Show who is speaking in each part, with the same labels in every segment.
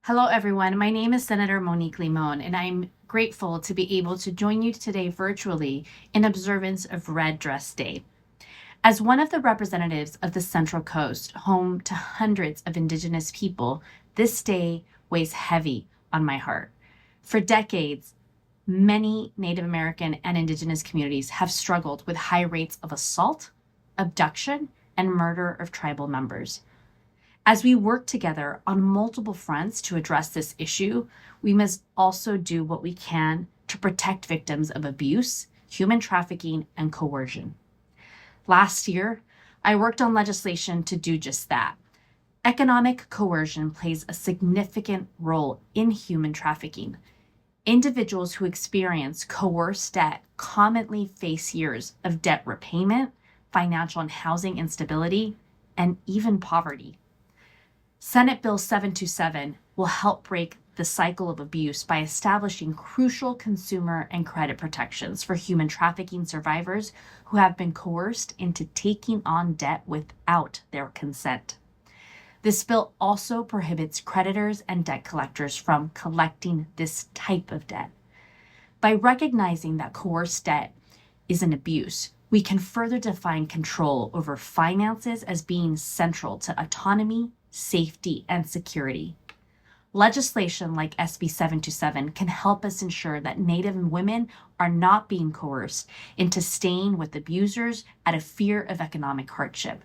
Speaker 1: Hello, everyone. My name is Senator Monique Limon, and I'm grateful to be able to join you today virtually in observance of Red Dress Day. As one of the representatives of the Central Coast, home to hundreds of Indigenous people, this day weighs heavy on my heart. For decades, many Native American and Indigenous communities have struggled with high rates of assault, abduction, and murder of tribal members. As we work together on multiple fronts to address this issue, we must also do what we can to protect victims of abuse, human trafficking, and coercion. Last year, I worked on legislation to do just that. Economic coercion plays a significant role in human trafficking. Individuals who experience coerced debt commonly face years of debt repayment, financial and housing instability, and even poverty. Senate Bill 727 will help break the cycle of abuse by establishing crucial consumer and credit protections for human trafficking survivors who have been coerced into taking on debt without their consent. This bill also prohibits creditors and debt collectors from collecting this type of debt. By recognizing that coerced debt is an abuse, we can further define control over finances as being central to autonomy, safety, and security. Legislation like SB 727 can help us ensure that Native women are not being coerced into staying with abusers out of fear of economic hardship.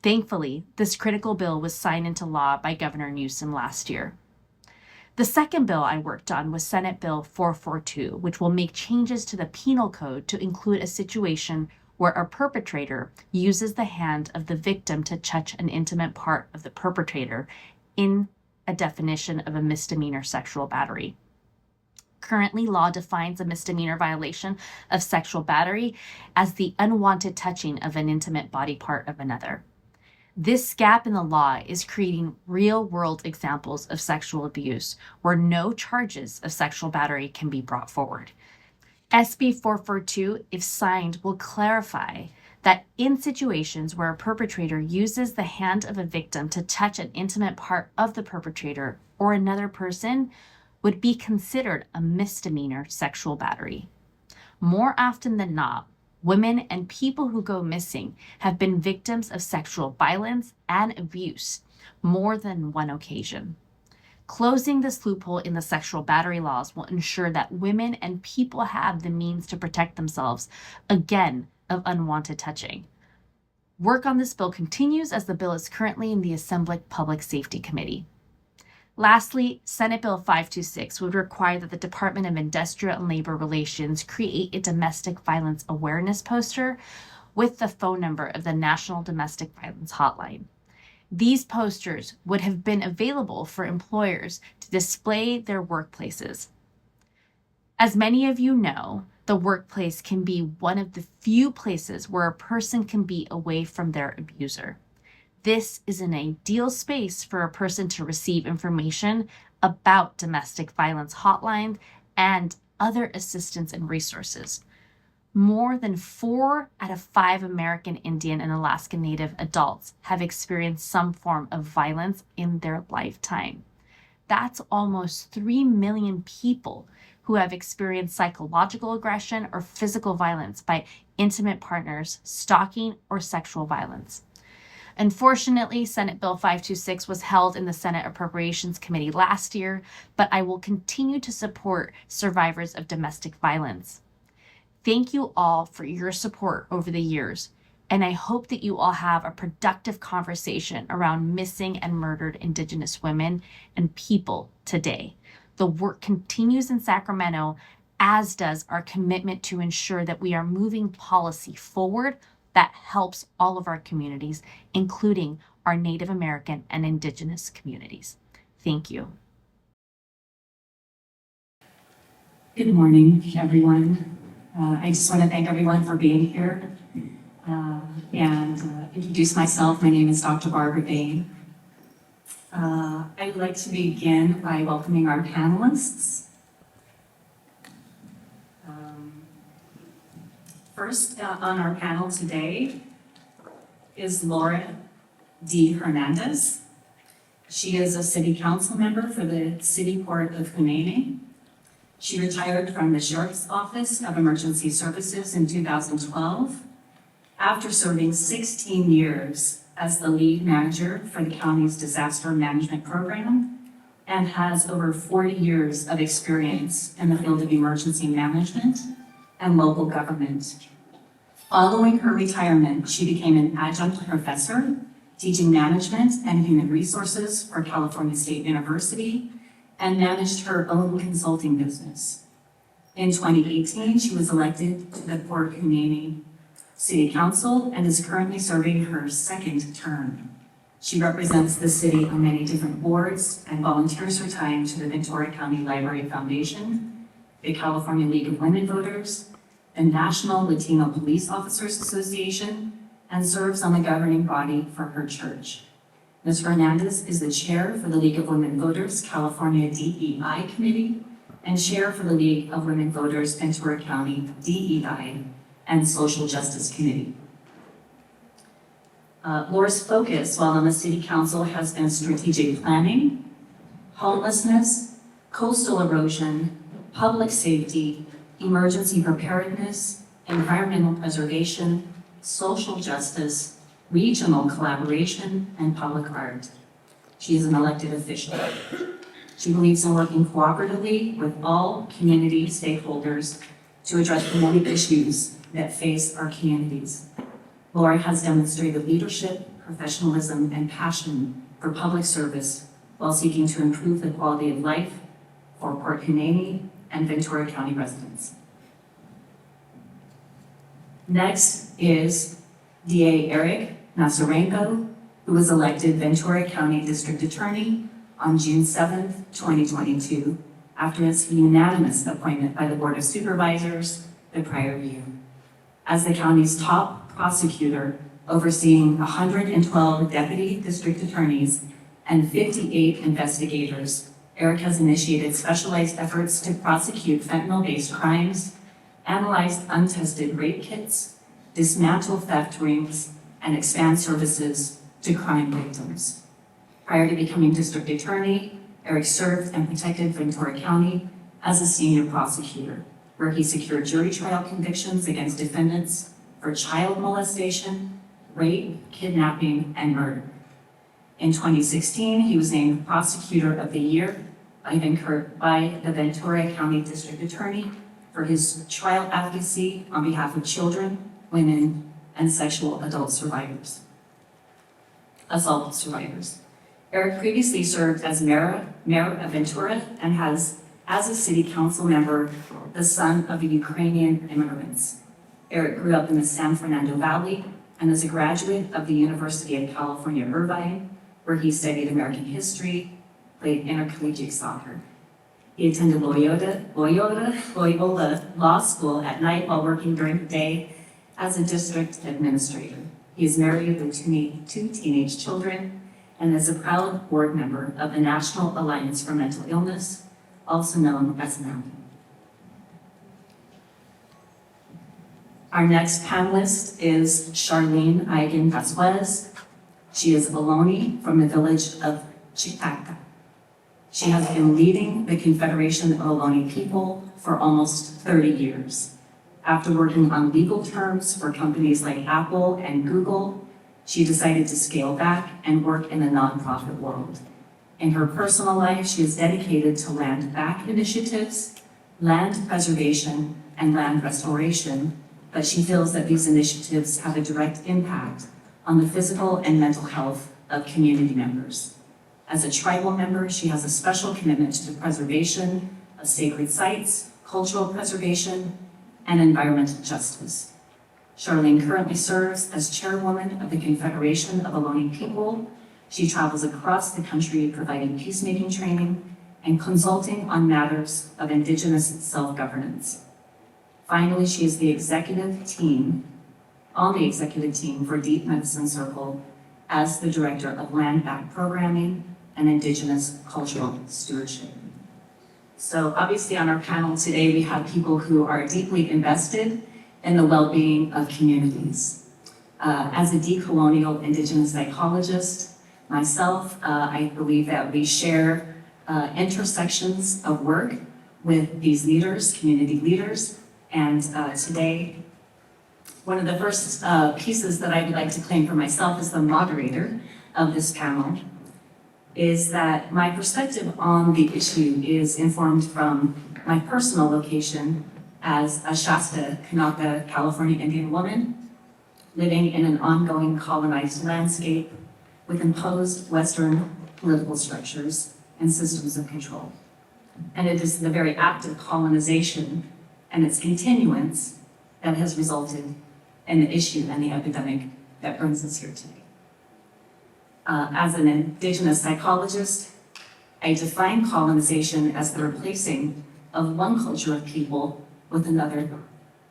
Speaker 1: Thankfully, this critical bill was signed into law by Governor Newsom last year. The second bill I worked on was Senate Bill 442, which will make changes to the penal code to include a situation where a perpetrator uses the hand of the victim to touch an intimate part of the perpetrator in a definition of a misdemeanor sexual battery. Currently, law defines a misdemeanor violation of sexual battery as the unwanted touching of an intimate body part of another. This gap in the law is creating real-world examples of sexual abuse where no charges of sexual battery can be brought forward. SB 442, if signed, will clarify that in situations where a perpetrator uses the hand of a victim to touch an intimate part of the perpetrator or another person would be considered a misdemeanor sexual battery. More often than not, women and people who go missing have been victims of sexual violence and abuse more than one occasion. Closing this loophole in the sexual battery laws will ensure that women and people have the means to protect themselves, again, of unwanted touching. Work on this bill continues as the bill is currently in the Assembly Public Safety Committee. Lastly, Senate Bill 526 would require that the Department of Industrial and Labor Relations create a domestic violence awareness poster with the phone number of the National Domestic Violence Hotline. These posters would have been available for employers to display their workplaces. As many of you know, the workplace can be one of the few places where a person can be away from their abuser. This is an ideal space for a person to receive information about domestic violence hotlines and other assistance and resources. More than 4 out of 5 American Indian and Alaska Native adults have experienced some form of violence in their lifetime. That's almost 3 million people who have experienced psychological aggression or physical violence by intimate partners, stalking, or sexual violence. Unfortunately, Senate Bill 526 was held in the Senate Appropriations Committee last year, but I will continue to support survivors of domestic violence. Thank you all for your support over the years, and I hope that you all have a productive conversation around missing and murdered Indigenous women and people today. The work continues in Sacramento, as does our commitment to ensure that we are moving policy forward that helps all of our communities, including our Native American and Indigenous communities. Thank you.
Speaker 2: Good morning, everyone. I just want to thank everyone for being here and introduce myself. My name is Dr. Barbara Bain. I would like to begin by welcoming our panelists. First on our panel today is Laura D. Hernandez. She is a city council member for the City Port of Humanities. She retired from the Sheriff's Office of Emergency Services in 2012 after serving 16 years as the lead manager for the county's disaster management program and has over 40 years of experience in the field of emergency management and local government. Following her retirement, she became an adjunct professor teaching management and human resources for California State University and managed her own consulting business. In 2018, she was elected to the Port Humanities City Council and is currently serving her second term. She represents the city on many different boards and volunteers her time to the Ventura County Library Foundation, the California League of Women Voters, the National Latino Police Officers Association, and serves on the governing body for her church. Ms. Hernandez is the chair for the League of Women Voters California DEI Committee and chair for the League of Women Voters Ventura County DEI and Social Justice Committee. Laura's focus while on the City Council has been strategic planning, homelessness, coastal erosion, public safety, emergency preparedness, environmental preservation, social justice, regional collaboration, and public art. She is an elected official. She believes in working cooperatively with all community stakeholders to address the many issues that face our communities. Laura has demonstrated leadership, professionalism, and passion for public service while seeking to improve the quality of life for Port Humanities and Ventura County residents. Next is DA Eric Nazarenko, who was elected Ventura County District Attorney on June 7th, 2022, after his unanimous appointment by the Board of Supervisors the prior year. As the county's top prosecutor, overseeing 112 deputy district attorneys and 58 investigators, Eric has initiated specialized efforts to prosecute fentanyl-based crimes, analyze untested rape kits, dismantle theft rings, and expand services to crime victims. Prior to becoming district attorney, Eric served and protected Ventura County as a senior prosecutor, where he secured jury trial convictions against defendants for child molestation, rape, kidnapping, and murder. In 2016, he was named Prosecutor of the Year by the Ventura County District Attorney for his trial advocacy on behalf of children, women, and sexual assault survivors. Eric previously served as mayor of Ventura and has, as a city council member, the son of Ukrainian immigrants. Eric grew up in the San Fernando Valley and is a graduate of the University of California, Irvine, where he studied American history, played intercollegiate soccer. He attended Loyola Law School at night while working during the day as a district administrator. He is married with two teenage children and is a proud board member of the National Alliance for Mental Illness, also known as MMIP. Our next panelist is Charlene Eigen Vasquez. She is Ohlone from the village of Chitaca. She has been leading the Confederation of Ohlone People for almost 30 years. After working on legal terms for companies like Apple and Google, she decided to scale back and work in the nonprofit world. In her personal life, she is dedicated to land back initiatives, land preservation, and land restoration, but she feels that these initiatives have a direct impact on the physical and mental health of community members. As a tribal member, she has a special commitment to the preservation of sacred sites, cultural preservation, and environmental justice. Charlene currently serves as chairwoman of the Confederation of Ohlone People. She travels across the country providing peacemaking training and consulting on matters of Indigenous self-governance. Finally, she is on the executive team for Deep Medicine Circle as the Director of Land Back Programming and Indigenous Cultural Stewardship. So obviously on our panel today, we have people who are deeply invested in the well-being of communities. As a decolonial Indigenous psychologist, myself. I believe that we share intersections of work with these leaders, community leaders, and today, one of the first pieces that I would like to claim for myself as the moderator of this panel is that my perspective on the issue is informed from my personal location as a Shasta, Kanaka, California Indian woman living in an ongoing colonized landscape with imposed Western political structures and systems of control. And it is the very act of colonization and its continuance that has resulted in the issue and the epidemic that brings us here today. As an Indigenous psychologist, I define colonization as the replacing of one culture of people with another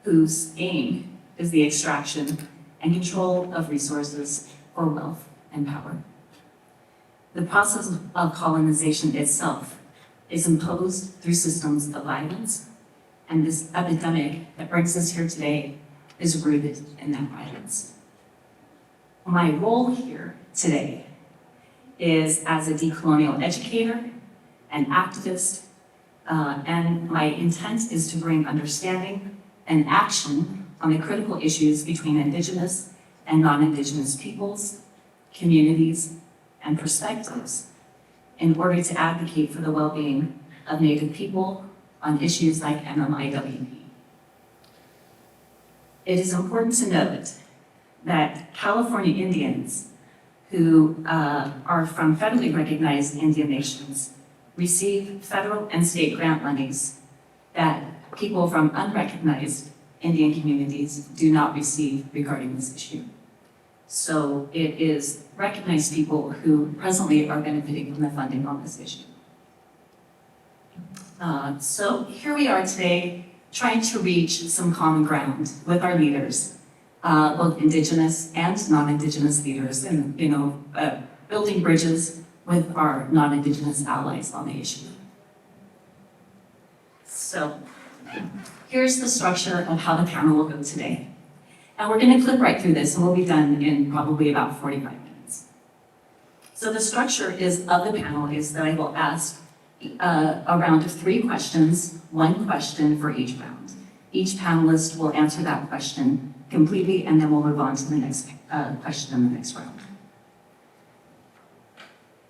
Speaker 2: whose aim is the extraction and control of resources for wealth and power. The process of colonization itself is imposed through systems of violence, and this epidemic that brings us here today is rooted in that violence. My role here today is as a decolonial educator and activist, and my intent is to bring understanding and action on the critical issues between Indigenous and non-Indigenous peoples, communities, and perspectives in order to advocate for the well-being of Native people on issues like MMIWP. It is important to note that California Indians who are from federally recognized Indian nations receive federal and state grant monies that people from unrecognized Indian communities do not receive regarding this issue. So it is recognized people who presently are benefiting from the funding on this issue. So here we are today trying to reach some common ground with our leaders, both Indigenous and non-Indigenous leaders, and building bridges with our non-Indigenous allies on the issue. So here's the structure of how the panel will go today. And we're going to clip right through this, and we'll be done in probably about 45 minutes. So the structure of the panel is that I will ask a round of 3 questions, 1 question for each round. Each panelist will answer that question completely, and then we'll move on to the next question in the next round.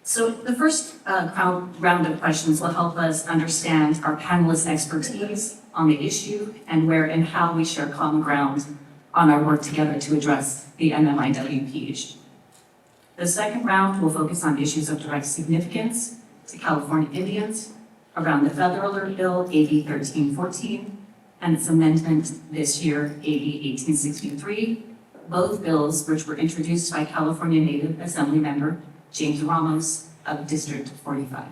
Speaker 2: So the first round of questions will help us understand our panelists' expertise on the issue and where and how we share common ground on our work together to address the MMIWP issue. The second round will focus on issues of direct significance to California Indians around the federal bill, AB 1314, and its amendment this year, AB 1863, both bills which were introduced by California Native Assembly member James Ramos of District 45.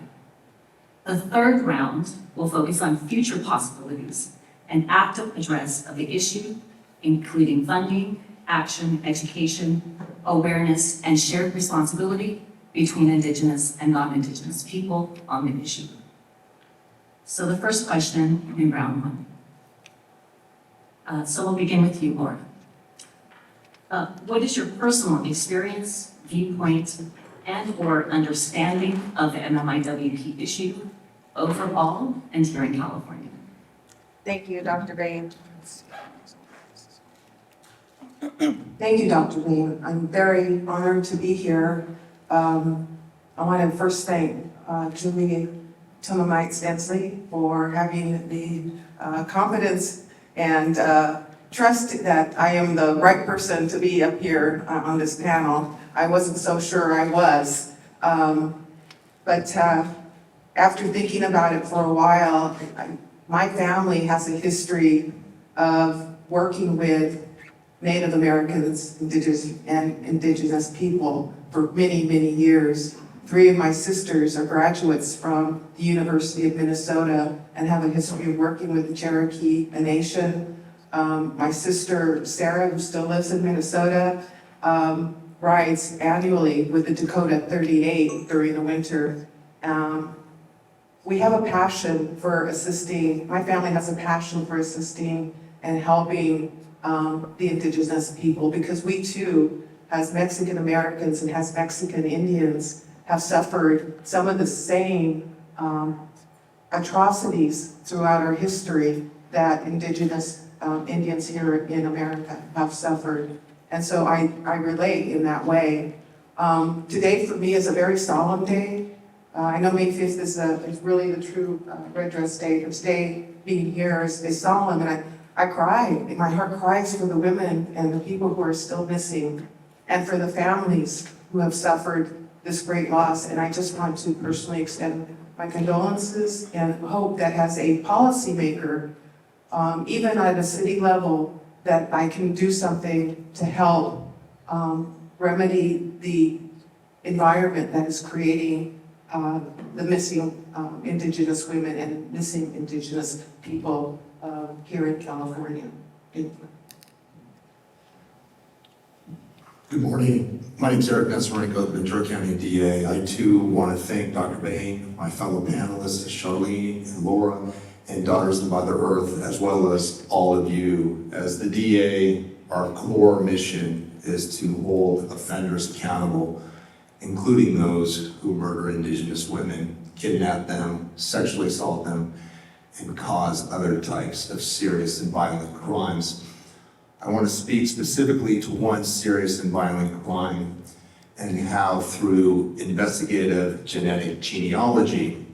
Speaker 2: The third round will focus on future possibilities and active address of the issue, including funding, action, education, awareness, and shared responsibility between Indigenous and non-Indigenous people on the issue. So the first question in round 1. So we'll begin with you, Laura. What is your personal experience, viewpoint, and/or understanding of the MMIWP issue overall and here in California?
Speaker 3: Thank you, Dr. Bain.
Speaker 4: Thank you, Dr. Bain. I'm very honored to be here. I want to first thank Julie Tumamait-Stenslie for having the confidence and trust that I am the right person to be up here on this panel. I wasn't so sure I was. But after thinking about it for a while, my family has a history of working with Native Americans, Indigenous people for many, many years. 3 of my sisters are graduates from the University of Minnesota and have a history of working with the Cherokee Nation. My sister, Sarah, who still lives in Minnesota, rides annually with the Dakota 38 during the winter. We have a passion for assisting, my family has a passion for assisting and helping the Indigenous people, because we too as Mexican Americans and as Mexican Indians have suffered some of the same atrocities throughout our history that Indigenous Indians here in America have suffered. And so I relate in that way. Today for me is a very solemn day. I know May 5th is really the true red dress day, but today being here is solemn, and I cry, and my heart cries for the women and the people who are still missing, and for the families who have suffered this great loss. And I just want to personally extend my condolences and hope that as a policymaker, even at a city level, that I can do something to help remedy the environment that is creating the missing Indigenous women and missing Indigenous people here in California. Thank you.
Speaker 5: Good morning. My name is Eric Nesmarenko, the Ventura County DA. I too want to thank Dr. Bain, my fellow panelists, Charlene and Laura, and Daughters of Mother Earth, as well as all of you. As the DA, our core mission is to hold offenders accountable, including those who murder Indigenous women, kidnap them, sexually assault them, and cause other types of serious and violent crimes. I want to speak specifically to one serious and violent crime and how through investigative genetic genealogy,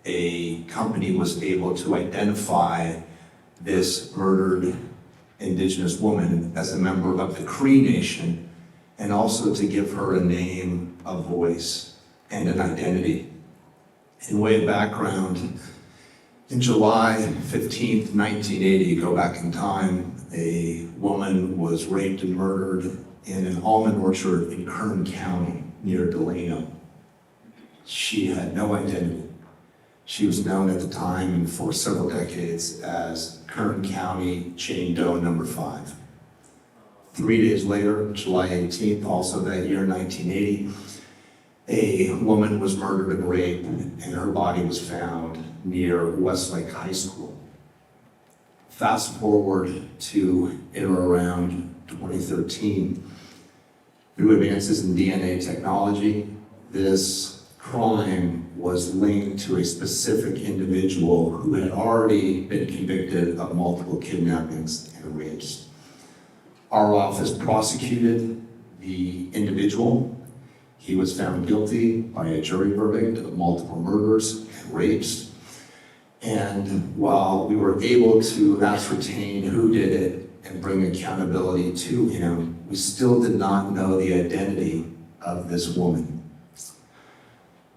Speaker 5: a company was able to identify this murdered Indigenous woman as a member of the Cree Nation, and also to give her a name, a voice, and an identity. In way of background, in July 15th, 1980, go back in time, a woman was raped and murdered in an almond orchard in Kern County near Delano. She had no identity. She was known at the time and for several decades as Kern County Jane Doe number 5. 3 days later, July 18th, also that year, 1980, a woman was murdered and raped, and her body was found near Westlake High School. Fast forward to in or around 2013, through advances in DNA technology, this crime was linked to a specific individual who had already been convicted of multiple kidnappings and rapes. Our office prosecuted the individual. He was found guilty by a jury verdict of multiple murders and rapes. And while we were able to ascertain who did it and bring accountability to him, we still did not know the identity of this woman.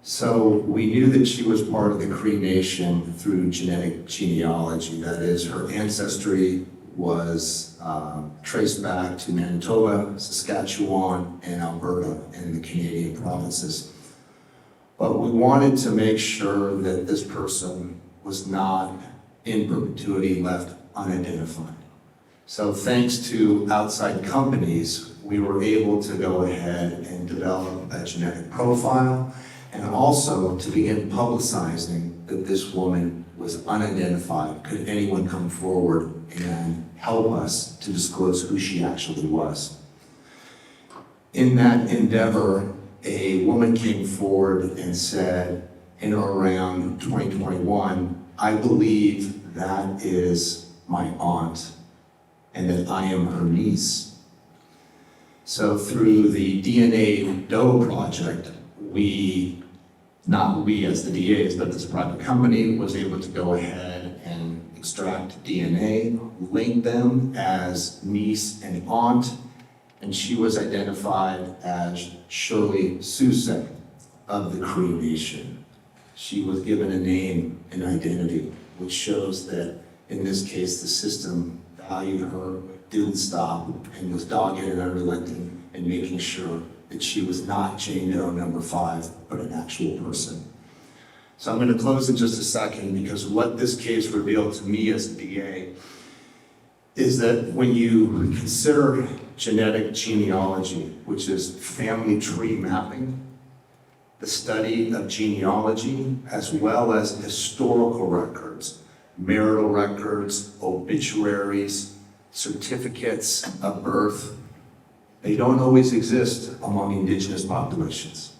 Speaker 5: So we knew that she was part of the Cree Nation through genetic genealogy. That is, her ancestry was traced back to Manitoba, Saskatchewan, and Alberta, and the Canadian provinces. But we wanted to make sure that this person was not in perpetuity left unidentified. So thanks to outside companies, we were able to go ahead and develop a genetic profile, and also to begin publicizing that this woman was unidentified. Could anyone come forward and help us to disclose who she actually was? In that endeavor, a woman came forward and said, in or around 2021, I believe that is my aunt and that I am her niece. So through the DNA Doe project, not we as the DAs, but this private company was able to go ahead and extract DNA, link them as niece and aunt, and she was identified as Shirley Susek of the Cree Nation. She was given a name and identity, which shows that in this case, the system valued her, didn't stop, and was dogged and unrelenting in making sure that she was not Jane Doe number 5, but an actual person. So I'm going to close in just a second, because what this case revealed to me as a DA is that when you consider genetic genealogy, which is family tree mapping, the study of genealogy, as well as historical records, marital records, obituaries, certificates of birth, They don't always exist among indigenous populations.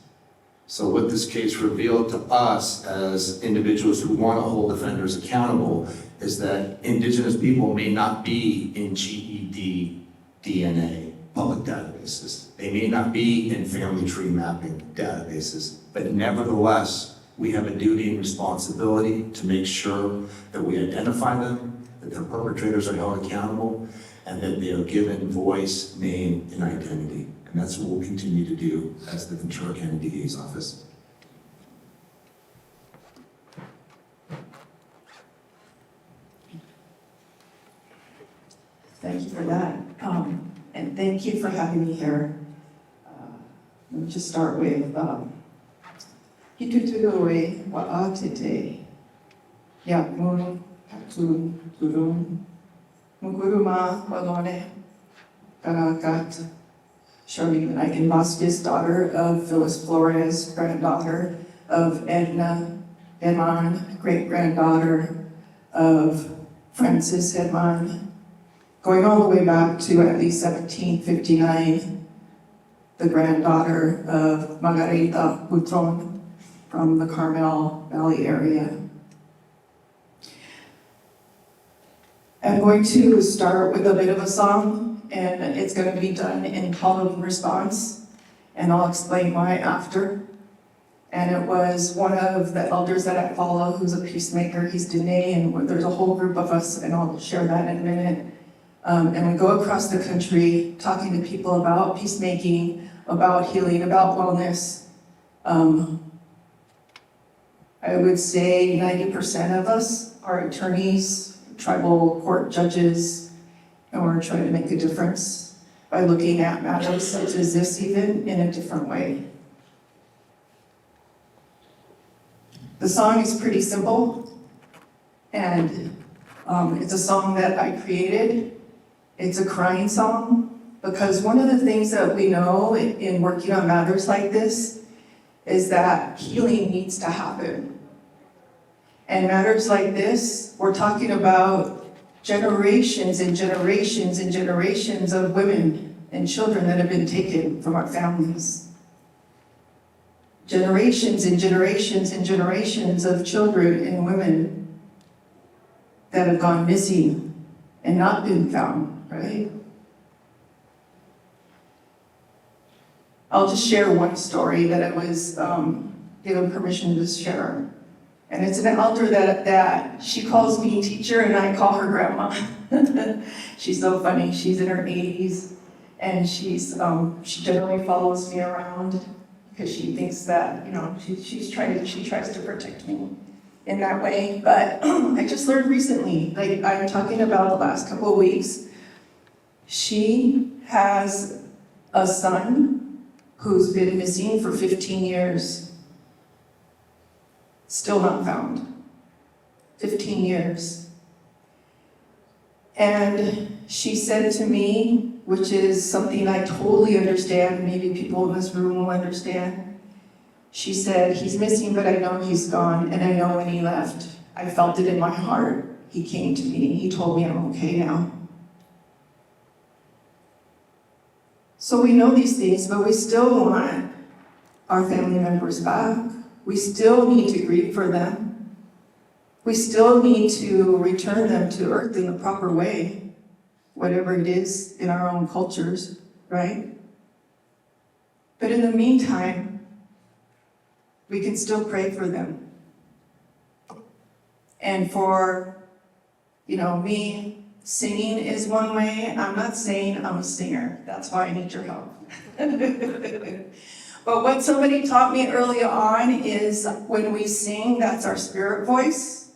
Speaker 5: So what this case revealed to us as individuals who want to hold offenders accountable is that indigenous people may not be in GED, DNA, public databases. They may not be in family tree mapping databases, but nevertheless, we have a duty and responsibility to make sure that we identify them, that their perpetrators are held accountable, and that they are given voice, name, and identity. And that's what we'll continue to do as the Ventura County DA's office.
Speaker 4: Thank you for that. And thank you for having me here. Let me just start with Hitutuloe wa'atete. Yakmun hatun turun. Muguruma walone. Karakat. Charlene Eichenbosquez, daughter of Phyllis Flores, granddaughter of Edna Edmond, great-granddaughter of Francis Edmond, going all the way back to at least 1759, the granddaughter of Margarita Butron from the Carmel Valley area. I'm going to start with a bit of a song, and it's going to be done in call and response, and I'll explain why after. And it was one of the elders that I follow who's a peacemaker. He's Dene, and there's a whole group of us, and I'll share that in a minute. And we go across the country talking to people about peacemaking, about healing, about wellness. I would say 90% of us are attorneys, tribal court judges, and we're trying to make a difference by looking at matters such as this even in a different way. The song is pretty simple, and it's a song that I created. It's a crying song, because one of the things that we know in working on matters like this is that healing needs to happen. And matters like this, we're talking about generations and generations and generations of women and children that have been taken from our families. Generations and generations and generations of children and women that have gone missing and not been found, right? I'll just share one story that I was given permission to share. And it's an elder that she calls me teacher and I call her grandma. She's so funny. She's in her 80s, and she generally follows me around because she thinks that, she tries to protect me in that way. But I just learned recently, like I'm talking about the last couple of weeks, she has a son who's been missing for 15 years. Still not found. 15 years. And she said to me, which is something I totally understand, maybe people in this room will understand. She said, he's missing, but I know he's gone, and I know when he left. I felt it in my heart. He came to me, he told me I'm okay now. So we know these things, but we still want our family members back. We still need to grieve for them. We still need to return them to earth in the proper way, whatever it is in our own cultures, right? But in the meantime, we can still pray for them. And for, me, singing is one way. I'm not saying I'm a singer. That's why I need your help. But what somebody taught me early on is when we sing, that's our spirit voice,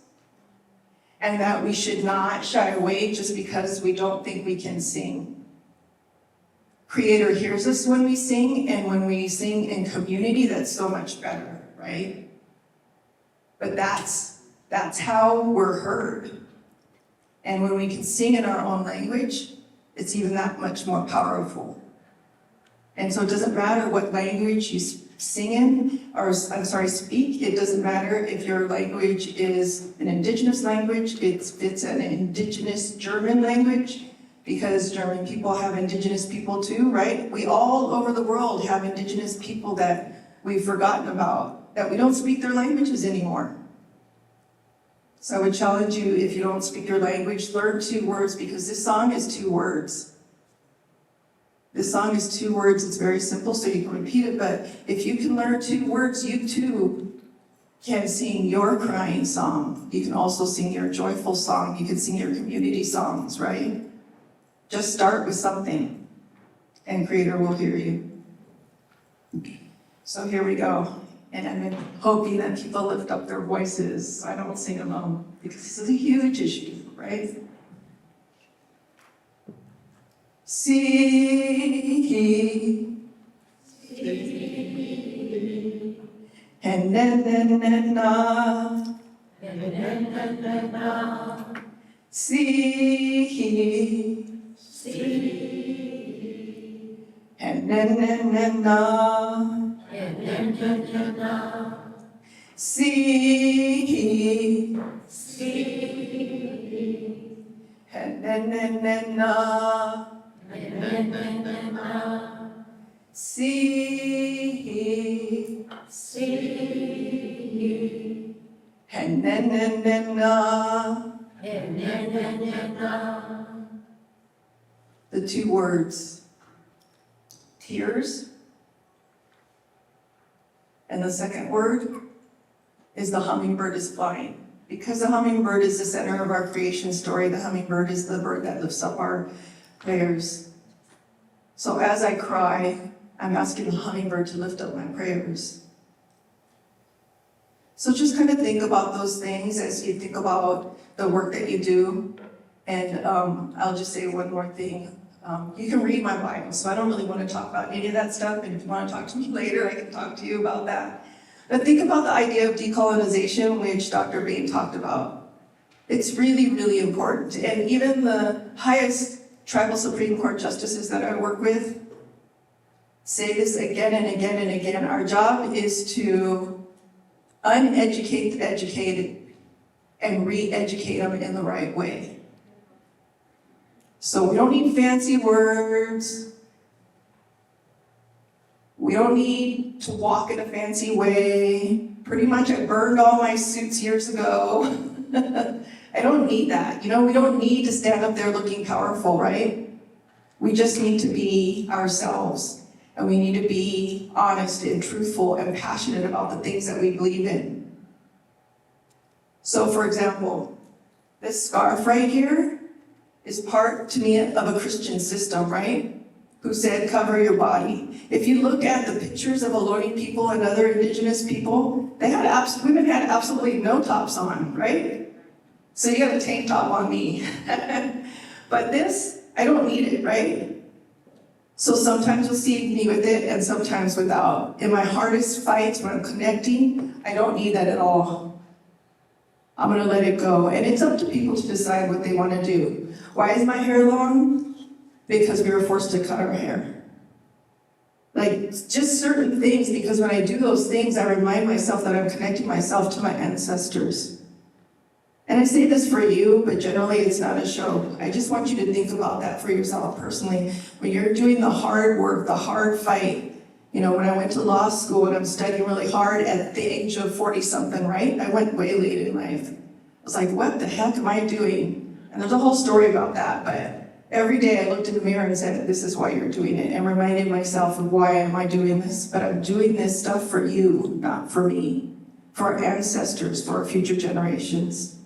Speaker 4: and that we should not shy away just because we don't think we can sing. Creator hears us when we sing, and when we sing in community, that's so much better, right? But that's how we're heard. And when we can sing in our own language, it's even that much more powerful. And so it doesn't matter what language you sing in, speak. It doesn't matter if your language is an indigenous language, it's an indigenous German language, because German people have Indigenous people too, right? We all over the world have Indigenous people that we've forgotten about, that we don't speak their languages anymore. So I would challenge you, if you don't speak your language, learn 2 words, because this song is 2 words. This song is 2 words, it's very simple, so you can repeat it, but if you can learn 2 words, you too can sing your crying song. You can also sing your joyful song. You can sing your community songs, right? Just start with something, and Creator will hear you. So here we go. And I'm hoping that people lift up their voices so I don't sing alone, because this is a huge issue, right? See, and then na, see, and then na. See, and then na. See, and then na. The 2 words, tears, and the second word is the hummingbird is flying. Because the hummingbird is the center of our creation story, the hummingbird is the bird that lifts up our prayers. So as I cry, I'm asking the hummingbird to lift up my prayers. So just kind of think about those things as you think about the work that you do. And I'll just say one more thing. You can read my Bible, so I don't really want to talk about any of that stuff. And if you want to talk to me later, I can talk to you about that. But think about the idea of decolonization, which Dr. Bain talked about. It's really, really important. And even the highest tribal Supreme Court justices that I work with say this again and again and again. Our job is to uneducate the educated and re-educate them in the right way. So we don't need fancy words. We don't need to walk in a fancy way. Pretty much I burned all my suits years ago. I don't need that. We don't need to stand up there looking powerful, right? We just need to be ourselves. And we need to be honest and truthful and passionate about the things that we believe in. So for example, this scarf right here is part, to me, of a Christian system, right? Who said, cover your body. If you look at the pictures of Ohlone people and other Indigenous people, women had absolutely no tops on, right? So you got a tank top on me. But this, I don't need it, right? So sometimes you'll see me with it and sometimes without. In my hardest fights, when I'm connecting, I don't need that at all. I'm gonna let it go. And it's up to people to decide what they wanna do. Why is my hair long? Because we were forced to cut our hair. Like, just certain things, because when I do those things, I remind myself that I'm connecting myself to my ancestors. And I say this for you, but generally it's not a show. I just want you to think about that for yourself personally. When you're doing the hard work, the hard fight, when I went to law school and I'm studying really hard at the age of 40-something, right? I went way late in life. I was like, what the heck am I doing? And there's a whole story about that, but every day I looked in the mirror and said, this is why you're doing it, and reminded myself of why am I doing this, but I'm doing this stuff for you, not for me, for our ancestors, for our future generations.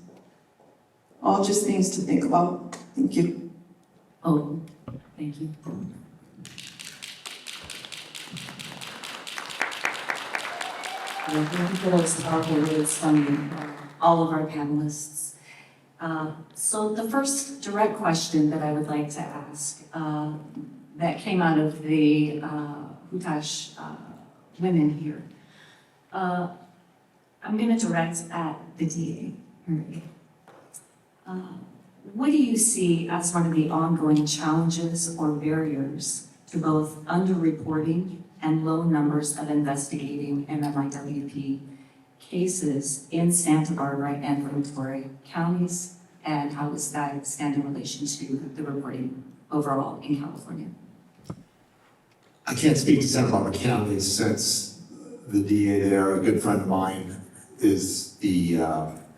Speaker 4: All just things to think about. Thank you.
Speaker 1: Oh, thank you. Thank you for those powerful words from all of our panelists. So the first direct question that I would like to ask that came out of the Hutash women here, I'm going to direct at the DA. What do you see as one of the ongoing challenges or barriers to both underreporting and low numbers of investigating MMIWP cases in Santa Barbara and Ventura counties
Speaker 2: And how does that stand in relation to the reporting overall in California?
Speaker 5: I can't speak to Santa Barbara County since the DA there, a good friend of mine, is the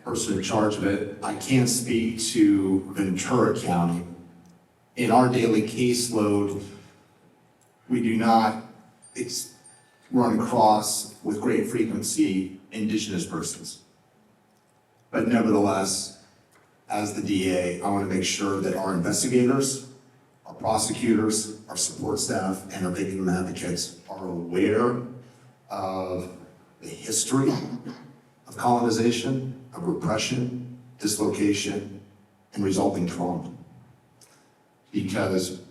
Speaker 5: person in charge of it. I can't speak to Ventura County. In our daily caseload, we do not run across with great frequency Indigenous persons. But nevertheless, as the DA, I want to make sure that our investigators, our prosecutors, our support staff, and our victim advocates are aware of the history of colonization, of repression, dislocation, and resulting trauma. Because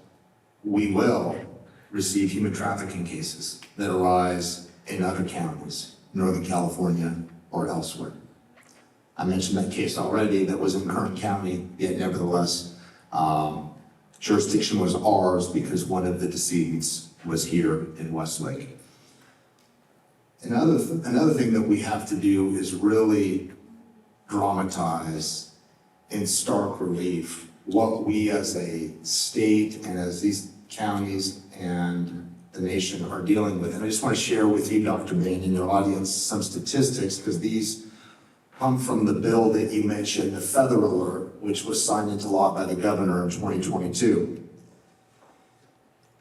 Speaker 5: we will receive human trafficking cases that arise in other counties, Northern California or elsewhere. I mentioned that case already that was in Kern County, yet nevertheless, jurisdiction was ours because one of the decedents was here in Westlake. Another thing that we have to do is really dramatize in stark relief what we as a state and as these counties and the nation are dealing with. And I just want to share with you, Dr. Bain, and your audience, some statistics, because these come from the bill that you mentioned, the Feather Alert, which was signed into law by the governor in 2022.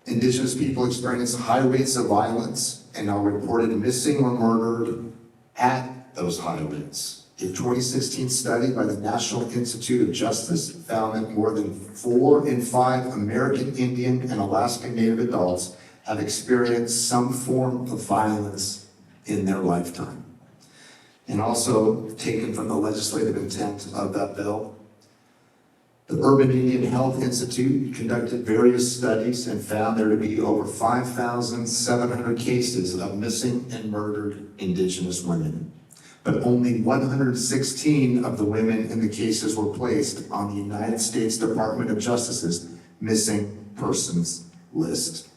Speaker 5: Indigenous people experience high rates of violence and are reported missing or murdered at those high rates. A 2016 study by the National Institute of Justice found that more than 4 in 5 American Indian and Alaskan Native adults have experienced some form of violence in their lifetime. And also taken from the legislative intent of that bill, the Urban Indian Health Institute conducted various studies and found there to be over 5,700 cases of missing and murdered Indigenous women. But only 116 of the women in the cases were placed on the United States Department of Justice's missing persons list.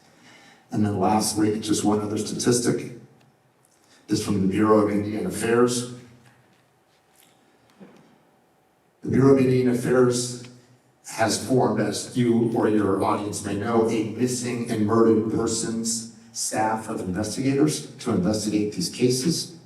Speaker 5: And then lastly, just one other statistic. This from the Bureau of Indian Affairs. The Bureau of Indian Affairs has formed, as you or your audience may know, a missing and murdered persons staff of investigators to investigate these cases.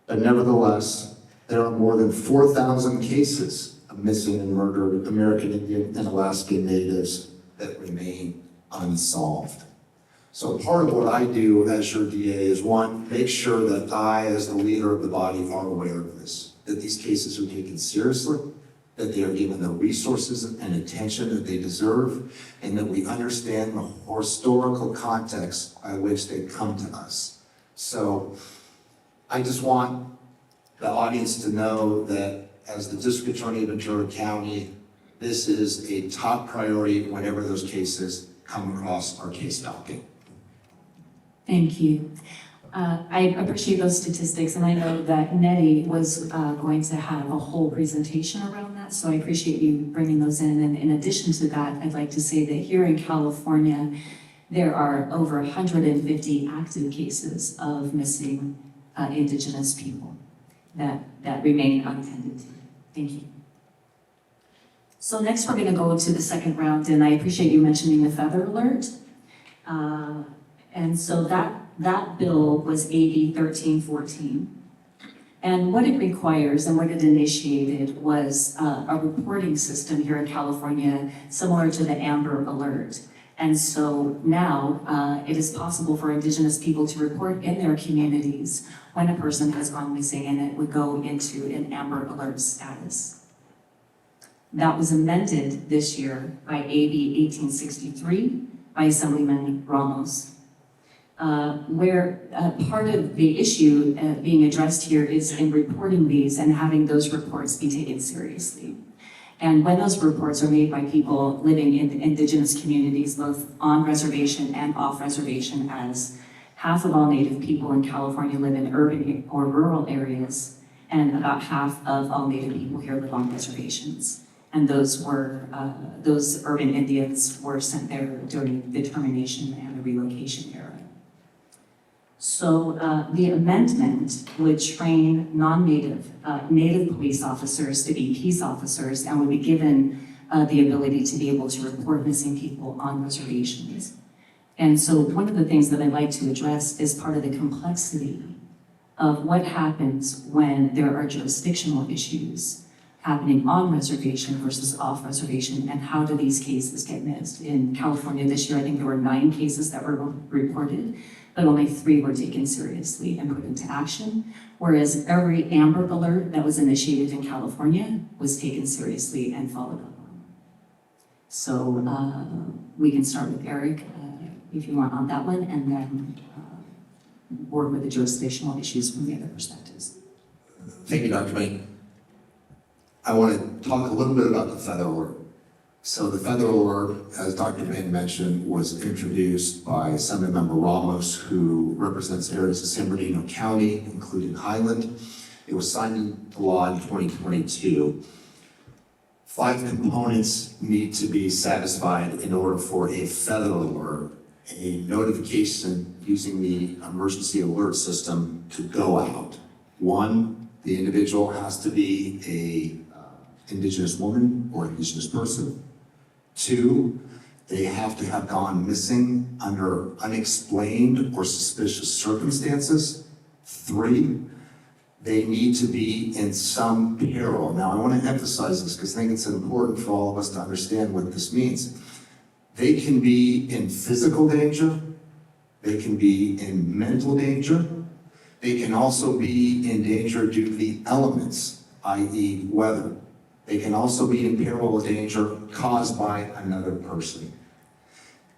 Speaker 5: But nevertheless, there are more than 4,000 cases of missing and murdered American Indian and Alaskan Natives that remain unsolved. So part of what I do as your DA is, one, make sure that I, as the leader of the body, are aware of this, that these cases are taken seriously, that they are given the resources and attention that they deserve, and that we understand the historical context by which they come to us. So I just want the audience to know that as the District Attorney of Ventura County, this is a top priority whenever those cases come across our case docket.
Speaker 2: Thank you. I appreciate those statistics, and I know that Nettie was going to have a whole presentation around that, so I appreciate you bringing those in. And in addition to that, I'd like to say that here in California, there are over 150 active cases of missing Indigenous people that remain unattended to. Thank you. So next we're going to go to the second round, and I appreciate you mentioning the Feather Alert. And so that bill was AB 1314. And what it requires and what it initiated was a reporting system here in California similar to the Amber Alert. And so now it is possible for Indigenous people to report in their communities when a person has gone missing, and it would go into an Amber Alert status. That was amended this year by AB 1863 by Assemblyman Ramos. Where part of the issue being addressed here is in reporting these and having those reports be taken seriously. And when those reports are made by people living in Indigenous communities, both on reservation and off reservation, as half of all Native people in California live in urban or rural areas, and about half of all Native people here live on reservations. And those urban Indians were sent there during the termination and the relocation era. So the amendment would train non-native, native police officers to be peace officers and would be given the ability to be able to report missing people on reservations. And so one of the things that I'd like to address is part of the complexity of what happens when there are jurisdictional issues happening on reservation versus off reservation, and how do these cases get missed? In California this year, I think there were 9 cases that were reported, but only 3 were taken seriously and put into action, whereas every Amber Alert that was initiated in California was taken seriously and followed up on. So we can start with Eric, if you want on that one, and then work with the jurisdictional issues from the other perspectives.
Speaker 5: Thank you, Dr. Bain. I want to talk a little bit about the federal alert. So the federal alert, as Dr. Bain mentioned, was introduced by Assemblymember Ramos, who represents areas of San Bernardino County, including Highland. It was signed into law in 2022. 5 components need to be satisfied in order for a federal alert, a notification using the emergency alert system, to go out. 1, the individual has to be a Indigenous woman or Indigenous person. 2, they have to have gone missing under unexplained or suspicious circumstances. 3, they need to be in some peril. Now, I want to emphasize this because I think it's important for all of us to understand what this means. They can be in physical danger, they can be in mental danger, they can also be in danger due to the elements, i.e. weather. They can also be in peril or danger caused by another person.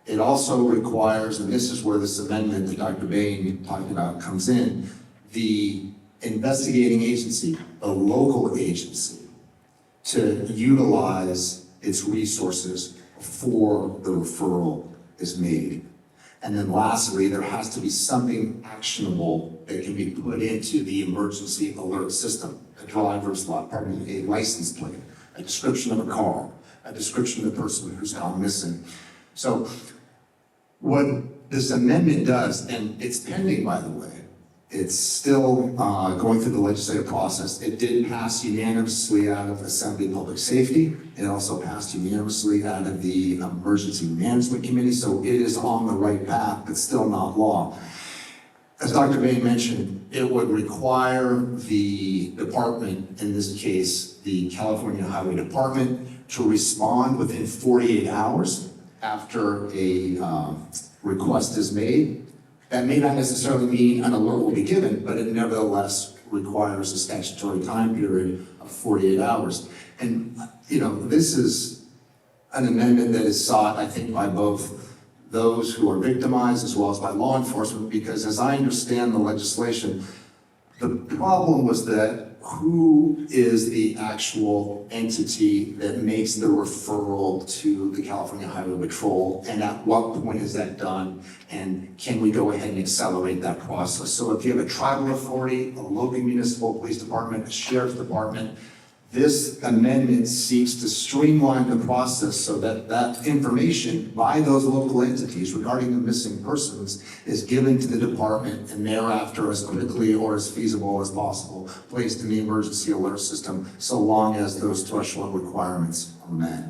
Speaker 5: It also requires, and this is where this amendment that Dr. Bain talked about comes in, the investigating agency, a local agency, to utilize its resources before the referral is made. And then lastly, there has to be something actionable that can be put into the emergency alert system. A driver's a license plate, a description of a car, a description of the person who's gone missing. So what this amendment does, and it's pending, by the way, it's still going through the legislative process. It did pass unanimously out of Assembly Public Safety. It also passed unanimously out of the Emergency Management Committee, so it is on the right path, but still not law. As Dr. Bain mentioned, it would require the department, in this case, the California Highway Department, to respond within 48 hours after a request is made. That may not necessarily mean an alert will be given, but it nevertheless requires a statutory time period of 48 hours. And, this is an amendment that is sought, I think, by both those who are victimized as well as by law enforcement, because as I understand the legislation, the problem was that who is the actual entity that makes the referral to the California Highway Patrol, and at what point is that done, and can we go ahead and accelerate that process? So if you have a tribal authority, a local municipal police department, a sheriff's department, this amendment seeks to streamline the process so that that information by those local entities regarding the missing persons is given to the department, and thereafter, as quickly or as feasible as possible, placed in the emergency alert system, so long as those threshold requirements are met.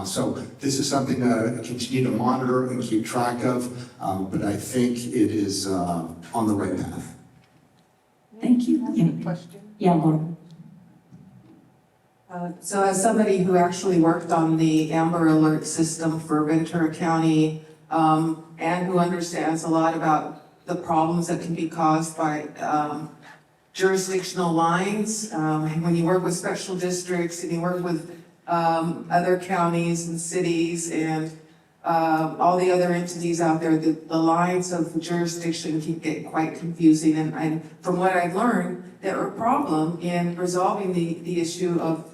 Speaker 5: So this is something to continue to monitor and keep track of, but I think it is on the right path.
Speaker 2: Thank you.
Speaker 3: Any question?
Speaker 2: Yeah, Laura.
Speaker 4: So as somebody who actually worked on the Amber Alert system for Ventura County, and who understands a lot about the problems that can be caused by jurisdictional lines, when you work with special districts and you work with other counties and cities and all the other entities out there, the lines of jurisdiction can get quite confusing. And from what I've learned, there are a problem in resolving the issue of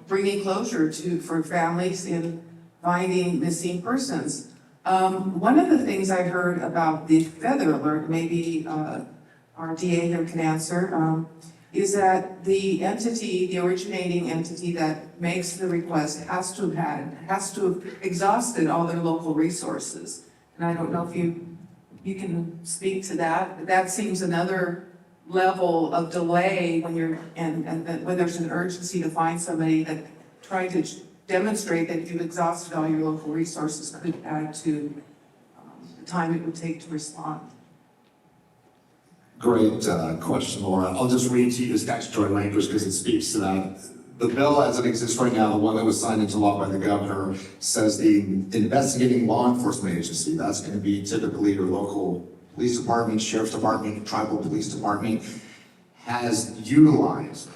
Speaker 4: bringing closure for families in finding missing persons. One of the things I heard about the feather alert, maybe our DA here can answer, is that the originating entity that makes the request has to have exhausted all their local resources. And I don't know if you you can speak to that. That seems another level of delay when you're, and that when there's an urgency to find somebody, that trying to demonstrate that you've exhausted all your local resources could add to the time it would take to respond.
Speaker 5: Great question, Laura. I'll just read to you the statutory language because it speaks to that. The bill as it exists right now, the one that was signed into law by the governor, says the investigating law enforcement agency, that's going to be typically your local police department, sheriff's department, tribal police department, has utilized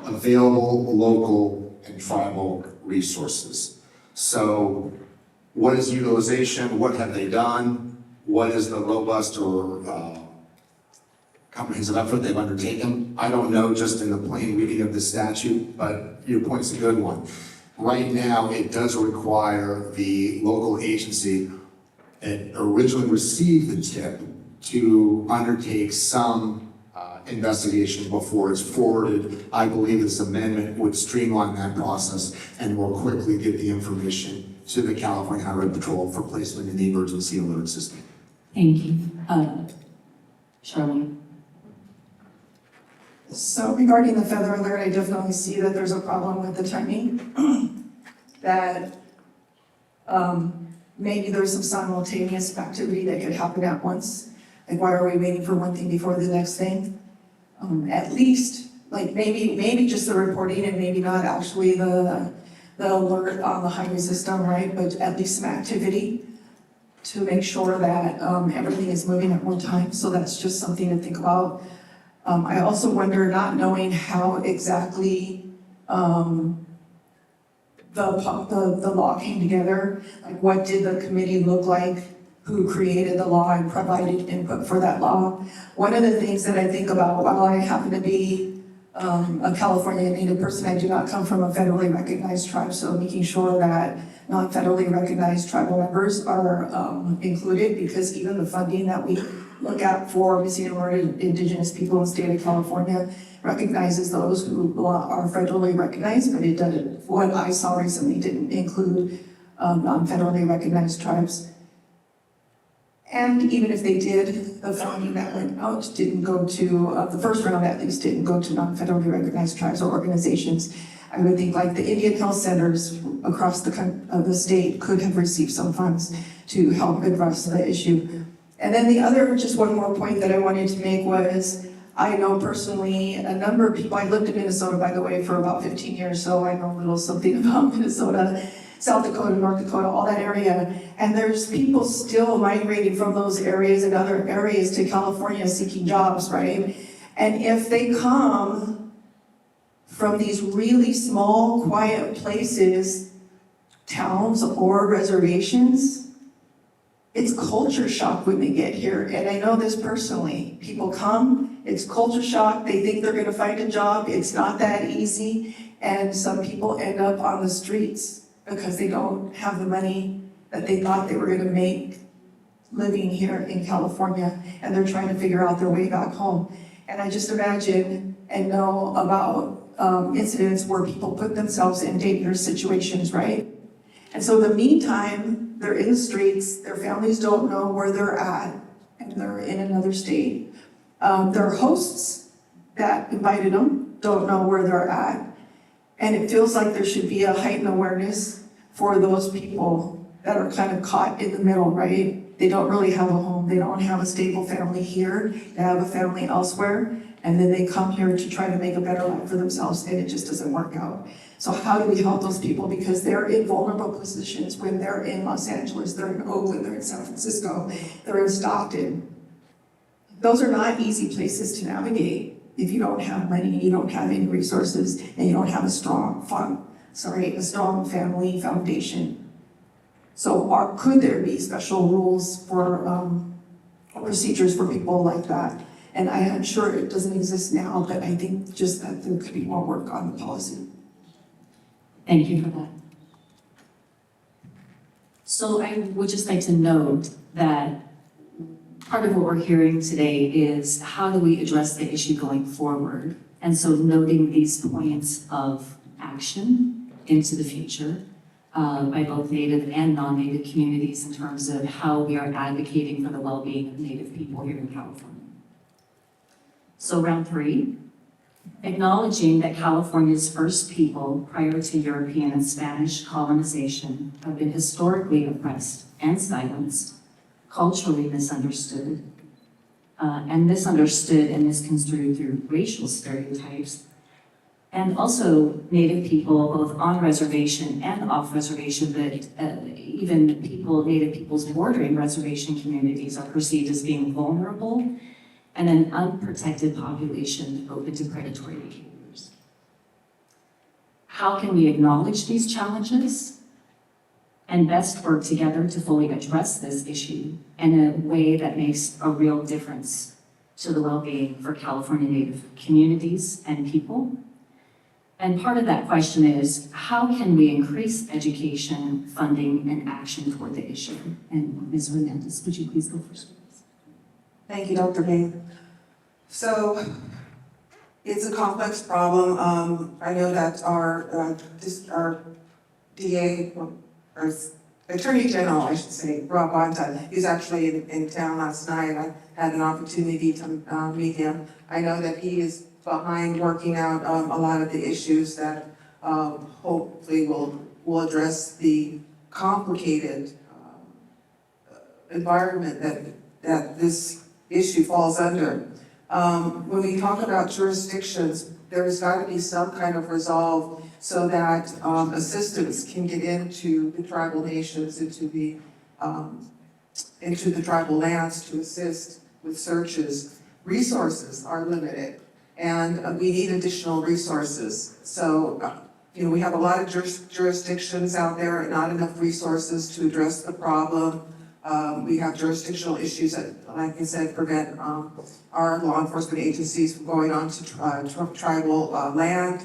Speaker 5: available local and tribal resources. So what is utilization? What have they done? What is the robust or comprehensive effort they've undertaken? I don't know just in the plain reading of the statute, but your point's a good one. Right now, it does require the local agency that originally received the tip to undertake some investigation before it's forwarded. I believe this amendment would streamline that process and more quickly get the information to the California Highway Patrol for placement in the emergency alert system.
Speaker 1: Thank you. Charlene?
Speaker 6: So regarding the feather alert, I definitely see that there's a problem with the timing. That maybe there's some simultaneous activity that could happen at once. Like, why are we waiting for one thing before the next thing? At least, like maybe just the reporting and maybe not actually the alert on the highway system, right? But at least some activity to make sure that everything is moving at one time. So that's just something to think about. I also wonder, not knowing how exactly the law came together, like what did the committee look like, who created the law and provided input for that law. One of the things that I think about, while I happen to be a California Native person, I do not come from a federally recognized tribe, so making sure that non-federally recognized tribal members are included, because even the funding that we look at for missing and murdered Indigenous people in the state of California recognizes those who are federally recognized, but it doesn't, what I saw recently didn't include non-federally recognized tribes. And even if they did, the funding that went out didn't go to, the first round at least, didn't go to non-federally recognized tribes or organizations. I would think like the Indian health centers across the state could have received some funds to help address the issue. And then the other, just one more point that I wanted to make was, I know personally a number of people, I lived in Minnesota, by the way, for about 15 years, so I know a little something about Minnesota, South Dakota, North Dakota, all that area. And there's people still migrating from those areas and other areas to California seeking jobs, right? And if they come from these really small, quiet places, towns or reservations, it's culture shock when they get here. And I know this personally. People come, it's culture shock, they think they're gonna find a job, it's not that easy. And some people end up on the streets because they don't have the money that they thought they were gonna make living here in California, and they're trying to figure out their way back home. And I just imagine and know about incidents where people put themselves in dangerous situations, right? And so in the meantime, they're in the streets, their families don't know where they're at, and they're in another state. Their hosts that invited them don't know where they're at. And it feels like there should be a heightened awareness for those people that are kind of caught in the middle, right? They don't really have a home, they don't have a stable family here, they have a family elsewhere, and then they come here to try to make a better life for themselves, and it just doesn't work out. So how do we help those people? Because they're in vulnerable positions when they're in Los Angeles, they're in Oakland, they're in San Francisco, they're in Stockton. Those are not easy places to navigate if you don't have money, you don't have any resources, and you don't have a strong family foundation. So could there be special rules for procedures for people like that? And I am sure it doesn't exist now, but I think just that there could be more work on the policy.
Speaker 1: Thank you for that. So I would just like to note that part of what we're hearing today is how do we address the issue going forward? And so noting these points of action into the future,
Speaker 2: by both Native and non-Native communities in terms of how we are advocating for the well-being of Native people here in California. So round 3, acknowledging that California's first people prior to European and Spanish colonization have been historically oppressed and silenced, culturally misunderstood, and misunderstood and misconstrued through racial stereotypes. And also Native people, both on reservation and off reservation, but even Native peoples bordering reservation communities are perceived as being vulnerable and an unprotected population open to predatory behaviors. How can we acknowledge these challenges and best work together to fully address this issue in a way that makes a real difference to the well-being for California Native communities and people? And part of that question is, how can we increase education, funding, and action toward the issue? And Ms. Hernandez, would you please go first?
Speaker 4: Thank you, Dr. Bain. So it's a complex problem. I know that our DA, or Attorney General, I should say, Rob Bonta, is actually in town last night. I had an opportunity to meet him. I know that he is behind working out a lot of the issues that hopefully will address the complicated environment that this issue falls under. When we talk about jurisdictions, there's got to be some kind of resolve so that assistance can get into the tribal nations, into the tribal lands to assist with searches. Resources are limited, and we need additional resources. So, we have a lot of jurisdictions out there and not enough resources to address the problem. We have jurisdictional issues that, like I said, prevent our law enforcement agencies from going on to tribal land.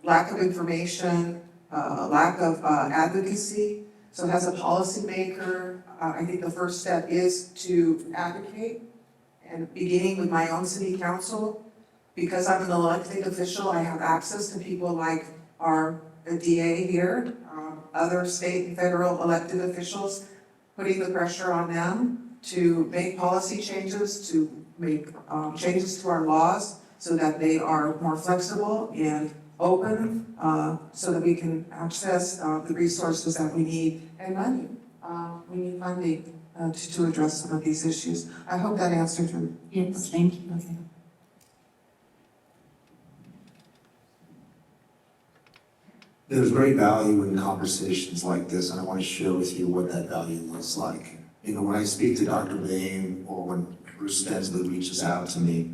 Speaker 4: Lack of information, lack of advocacy. So as a policymaker, I think the first step is to advocate, and beginning with my own city council. Because I'm an elected official, I have access to people like our DA here, other state and federal elected officials, putting the pressure on them to make policy changes, to make changes to our laws so that they are more flexible and open, so that we can access the resources that we need and money. We need funding to address some of these issues. I hope that answered your.
Speaker 2: Yes, thank you. Okay.
Speaker 5: There's great value in conversations like this, and I want to share with you what that value looks like. When I speak to Dr. Bain or when Bruce Stenslie reaches out to me,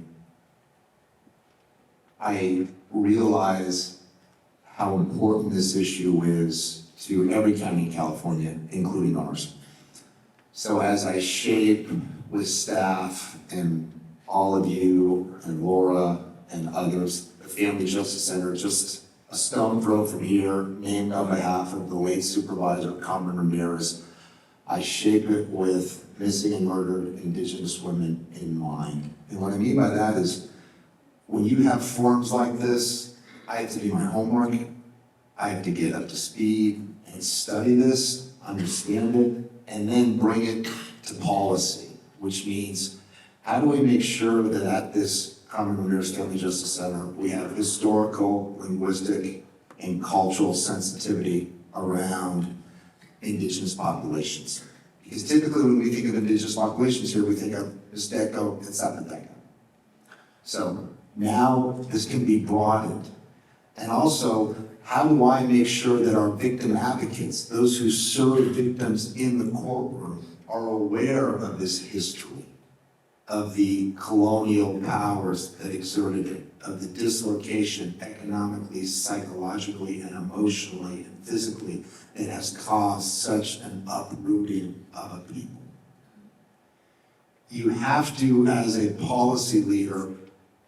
Speaker 5: I realize how important this issue is to every county in California, including ours. So as I shape with staff and all of you and Laura and others, the Family Justice Center, just a stone throw from here, named on behalf of the late Supervisor Carmen Ramirez, I shape it with missing and murdered Indigenous women in mind. And what I mean by that is, when you have forums like this, I have to do my homework, I have to get up to speed and study this, understand it, and then bring it to policy, which means, how do we make sure that at this Carmen Ramirez Family Justice Center, we have historical, linguistic, and cultural sensitivity around Indigenous populations? Because typically when we think of Indigenous populations here, we think of Mixteco and Zapoteco. So now this can be broadened. And also, how do I make sure that our victim advocates, those who serve victims in the courtroom, are aware of this history, of the colonial powers that exerted it, of the dislocation economically, psychologically, and emotionally, and physically that has caused such an uprooting of a people? You have to, as a policy leader,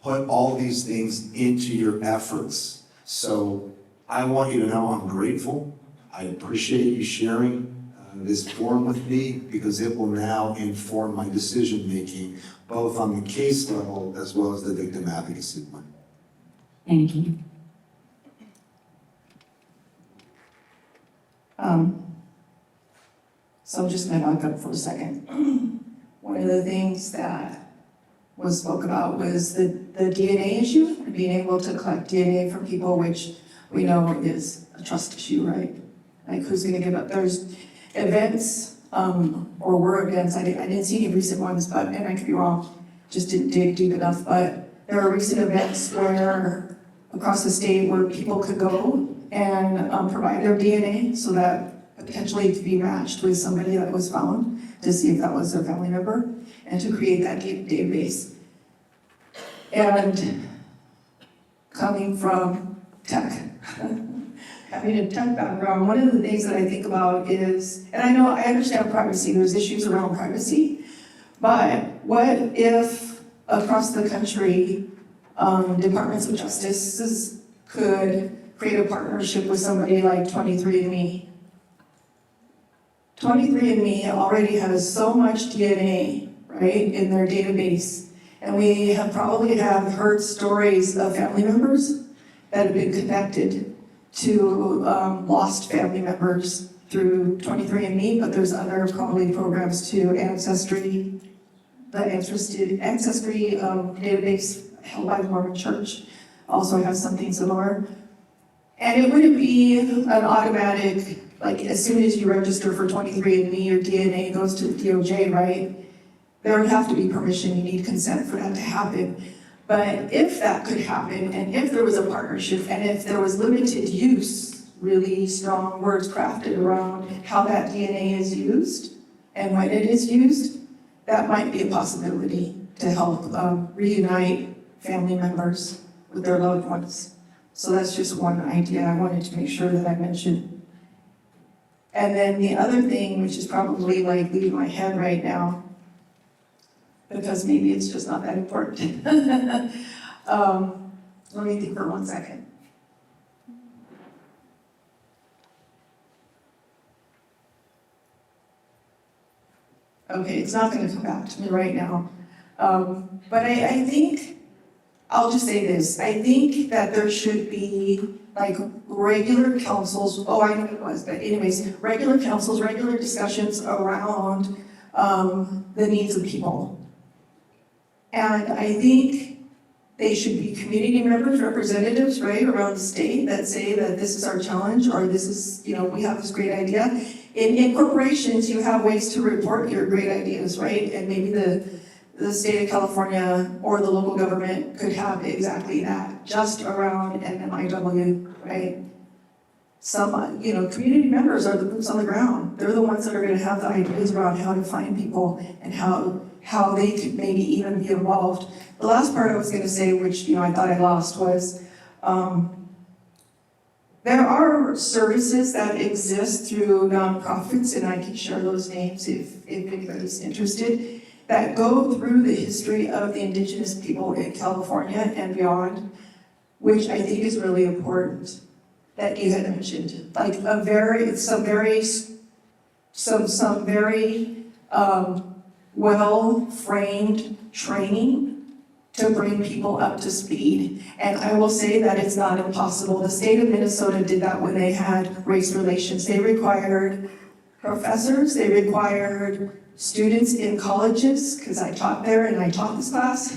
Speaker 5: put all these things into your efforts. So I want you to know I'm grateful. I appreciate you sharing this forum with me, because it will now inform my decision-making, both on the case level as well as the victim advocacy one.
Speaker 2: Thank you.
Speaker 6: So I'm just gonna back up for a second. One of the things that was spoke about was the DNA issue, and being able to collect DNA from people, which we know is a trust issue, right? Like, who's gonna give up? There's events, or were events, I didn't see any recent ones, but, and I could be wrong, just didn't dig deep enough, but there are recent events where, across the state, where people could go and provide their DNA so that potentially to be matched with somebody that was found, to see if that was their family member, and to create that database. And coming from tech, having a tech background, one of the things that I think about is, and I understand privacy, there's issues around privacy, but what if across the country, departments of justice could create a partnership with somebody like 23andMe? 23andMe already has so much DNA, right, in their database. And we probably have heard stories of family members that have been connected to lost family members through 23andMe, but there's other probably programs too, Ancestry, the Ancestry database held by the Mormon Church also has something similar. And it wouldn't be an automatic, like as soon as you register for 23andMe, your DNA goes to the DOJ, right? There would have to be permission, you need consent for that to happen. But if that could happen, and if there was a partnership, and if there was limited use, really strong words crafted around how that DNA is used and when it is used, that might be a possibility to help reunite family members with their loved ones. So that's just one idea I wanted to make sure that I mentioned. And then the other thing, which is probably like leaving my head right now, because maybe it's just not that important. Let me think for 1 second. Okay, it's not gonna come back to me right now. But I think, I'll just say this, I think that there should be like regular councils, oh, I know what it was, but anyways, regular councils, regular discussions around the needs of people. And I think they should be community members, representatives, right, around the state that say that this is our challenge, or this is, you know, we have this great idea. In corporations, you have ways to report your great ideas, right? And maybe the state of California or the local government could have exactly that, just around MMIW, right? Some, you know, community members are the boots on the ground. They're the ones that are gonna have the ideas around how to find people and how they could maybe even be involved. The last part I was gonna say, which, you know, I thought I lost, was there are services that exist through nonprofits, and I can share those names if anybody's interested, that go through the history of the Indigenous people in California and beyond, which I think is really important that you had mentioned. Like some very well-framed training to bring people up to speed. And I will say that it's not impossible. The state of Minnesota did that when they had race relations. They required professors, they required students in colleges, because I taught there and I taught this class.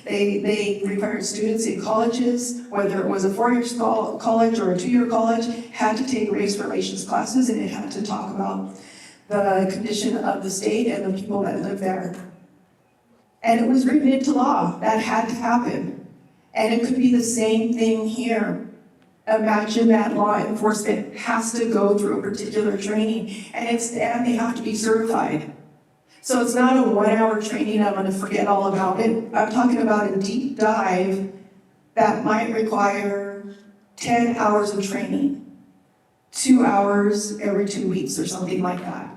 Speaker 6: They required students in colleges, whether it was a 4-year college or a 2-year college, had to take race relations classes, and it had to talk about the condition of the state and the people that live there. And it was written into law. That had to happen. And it could be the same thing here. Imagine that law enforcement has to go through a particular training, and they have to be certified. So it's not a 1-hour training, I'm gonna forget all about it. I'm talking about a deep dive that might require 10 hours of training, 2 hours every 2 weeks or something like that.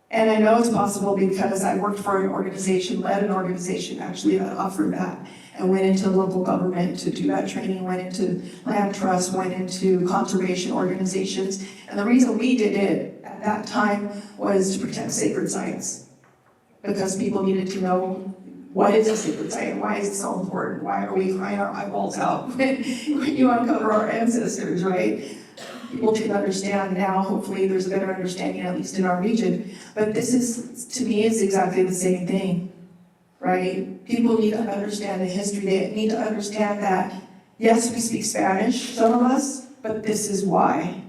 Speaker 6: And I know it's possible because I worked for an organization, led an organization actually that offered that, and went into local government to do that training, went into land trust, went into conservation organizations. And the reason we did it at that time was to protect sacred sites, because people needed to know What is a secret site and why is it so important? Why are we crying our eyeballs out when you uncover our ancestors, right? People didn't understand. Now hopefully there's a better understanding, at least in our region. But this is, to me, is exactly the same thing, right? People need to understand the history. They need to understand that, yes, we speak Spanish, some of us, but this is why.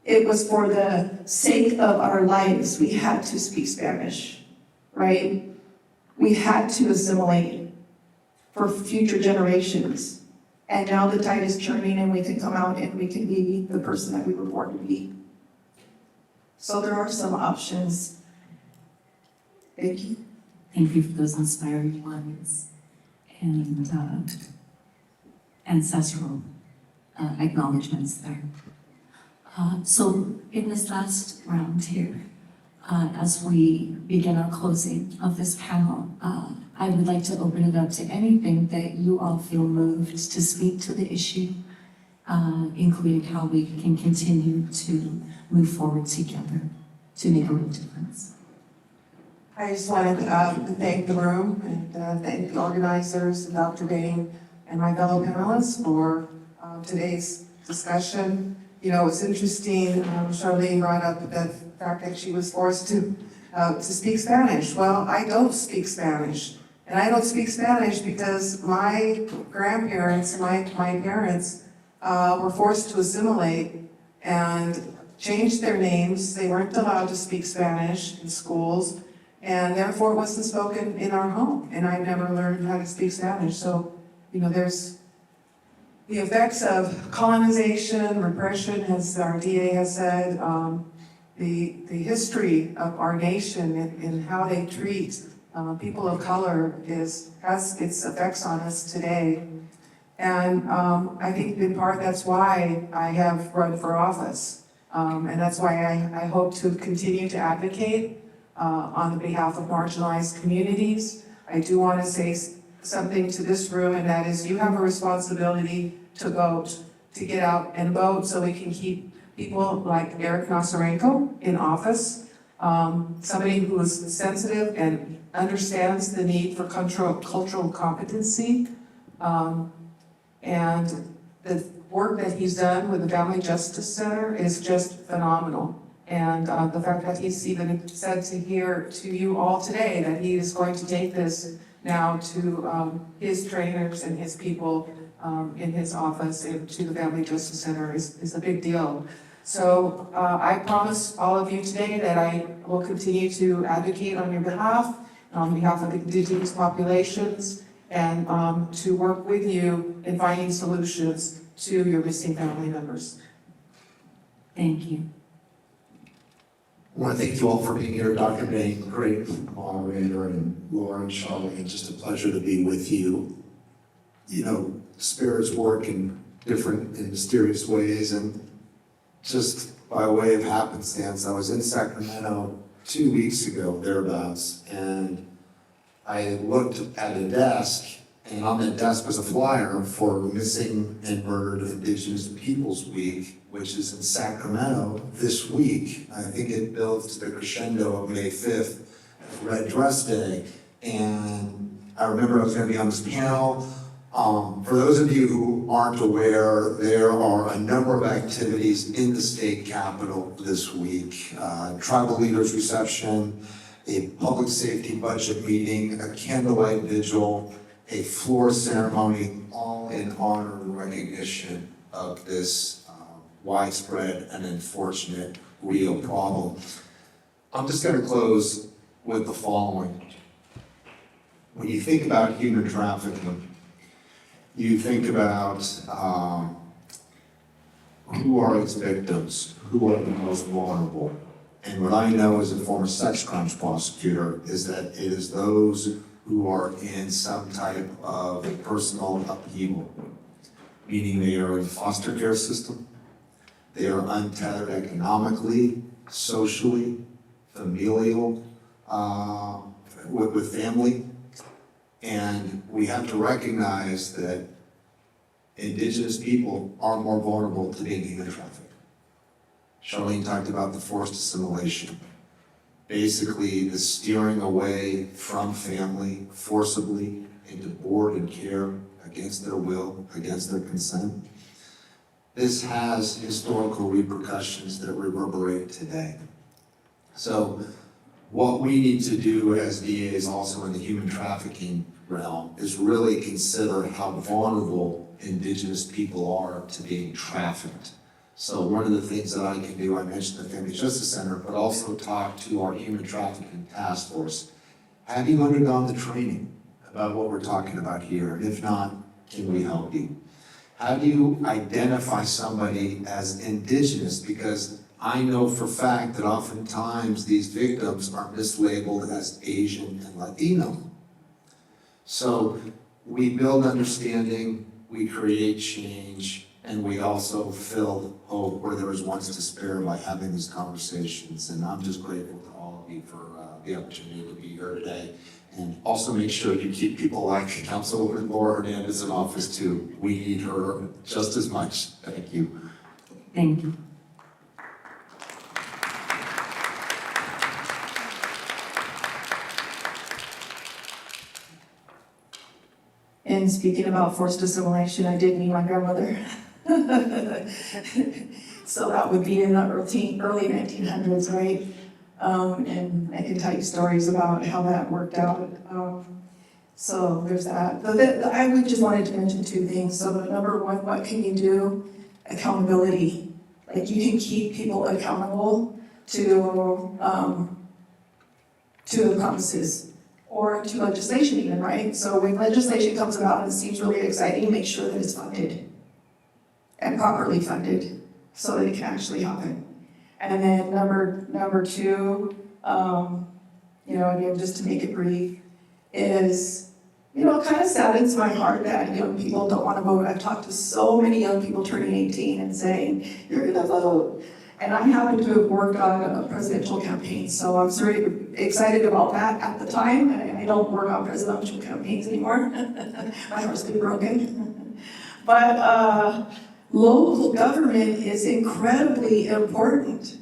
Speaker 6: It was for the sake of our lives, we had to speak Spanish, right? We had to assimilate for future generations. And now the tide is turning and we can come out and we can be the person that we were born to be. So there are some options. Thank you.
Speaker 2: Thank you for those inspiring words and ancestral acknowledgements there. So in this last round here, as we begin our closing of this panel, I would like to open it up to anything that you all feel moved to speak to the issue, including how we can continue to move forward together to make a real difference.
Speaker 4: I just wanted to thank the room and thank the organizers, and Dr. Bain, and my fellow panelists for today's discussion. You know, it's interesting, Charlene brought up the fact that she was forced to speak Spanish. Well, I don't speak Spanish. And I don't speak Spanish because my grandparents, my parents, were forced to assimilate and change their names. They weren't allowed to speak Spanish in schools, and therefore it wasn't spoken in our home. And I never learned how to speak Spanish. So, you know, there's the effects of colonization, repression, as our DA has said, the history of our nation and how they treat people of color has its effects on us today. And I think in part that's why I have run for office. And that's why I hope to continue to advocate on behalf of marginalized communities. I do want to say something to this room, and that is you have a responsibility to vote, to get out and vote so we can keep people like Eric Nosarenko in office, somebody who is sensitive and understands the need for cultural competency. And the work that he's done with the Family Justice Center is just phenomenal. And the fact that he's even said to you all today that he is going to take this now to his trainers and his people in his office and to the Family Justice Center is a big deal. So I promise all of you today that I will continue to advocate on your behalf, on behalf of Indigenous populations, and to work with you in finding solutions to your missing family members.
Speaker 2: Thank you.
Speaker 5: I want to thank you all for being here. Dr. Bain, great moderator, and Laura and Charlene, just a pleasure to be with you. You know, spirits work in different and mysterious ways, and just by way of happenstance, I was in Sacramento 2 weeks ago, thereabouts, and I looked at a desk, and on that desk was a flyer for Missing and Murdered Indigenous Peoples Week, which is in Sacramento this week. I think it builds to the crescendo of May 5th, Red Dress Day. And I remember I was going to be on this panel. For those of you who aren't aware, there are a number of activities in the state capitol this week. Tribal leaders reception, a public safety budget meeting, a candlelight vigil, a floor ceremony, all in honor and recognition of this widespread and unfortunate real problem. I'm just going to close with the following. When you think about human trafficking, you think about who are its victims, who are the most vulnerable. And what I know as a former sex crimes prosecutor is that it is those who are in some type of personal upheaval, meaning they are in foster care system, they are untethered economically, socially, familial, with family. And we have to recognize that Indigenous people are more vulnerable to being human trafficked. Charlene talked about the forced assimilation. basically the steering away from family forcibly into board and care against their will, against their consent. This has historical repercussions that reverberate today. So what we need to do as DAs also in the human trafficking realm is really consider how vulnerable Indigenous people are to being trafficked. So one of the things that I can do, I mentioned the Family Justice Center, but also talk to our human trafficking task force. Have you undergone the training about what we're talking about here? If not, can we help you? How do you identify somebody as Indigenous? Because I know for a fact that oftentimes these victims are mislabeled as Asian and Latino. So we build understanding, we create change, and we also fill hope where there was once despair by having these conversations. And I'm just grateful to all of you for the opportunity to be here today. And also make sure you keep people like Councilwoman Laura Hernandez in office too. We need her just as much. Thank you.
Speaker 1: Thank you.
Speaker 6: And speaking about forced assimilation, I did meet my grandmother. So that would be in the early 1900s, right? And I can tell you stories about how that worked out. So there's that. I would just wanted to mention two things. So number one, what can you do? Accountability. Like you can keep people accountable to the promises or to legislation even, right? So when legislation comes about and it seems really exciting, make sure that it's funded and properly funded so that it can actually happen. And then number two, again, just to make it brief, is, it kind of saddens my heart that young people don't want to vote. I've talked to so many young people turning 18 and saying, you're gonna vote. And I happen to have worked on a presidential campaign, so I'm very excited about that at the time. I don't work on presidential campaigns anymore. My heart's been broken. But local government is incredibly important.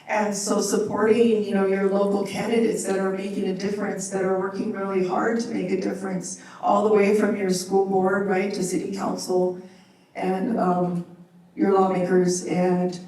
Speaker 6: And so supporting, your local candidates that are making a difference, that are working really hard to make a difference, all the way from your school board, right, to city council, and your lawmakers and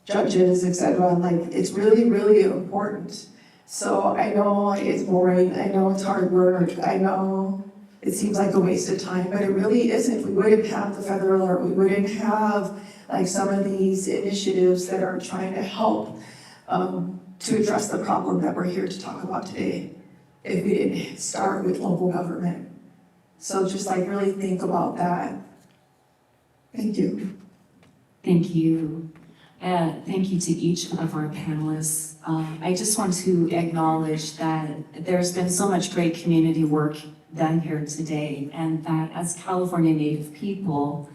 Speaker 6: judges, etc. Like, it's really, really important. So I know it's boring, I know it's hard work, I know it seems like a waste of time, but it really isn't. We wouldn't have the Feather Alert, we wouldn't have like some of these initiatives that are trying to help to address the problem that we're here to talk about today if we didn't start with local government. So just like really think about that. Thank you.
Speaker 1: Thank you. Thank you to each of our panelists. I just want to acknowledge that there's been so much great community work done here today, and that as California Native people,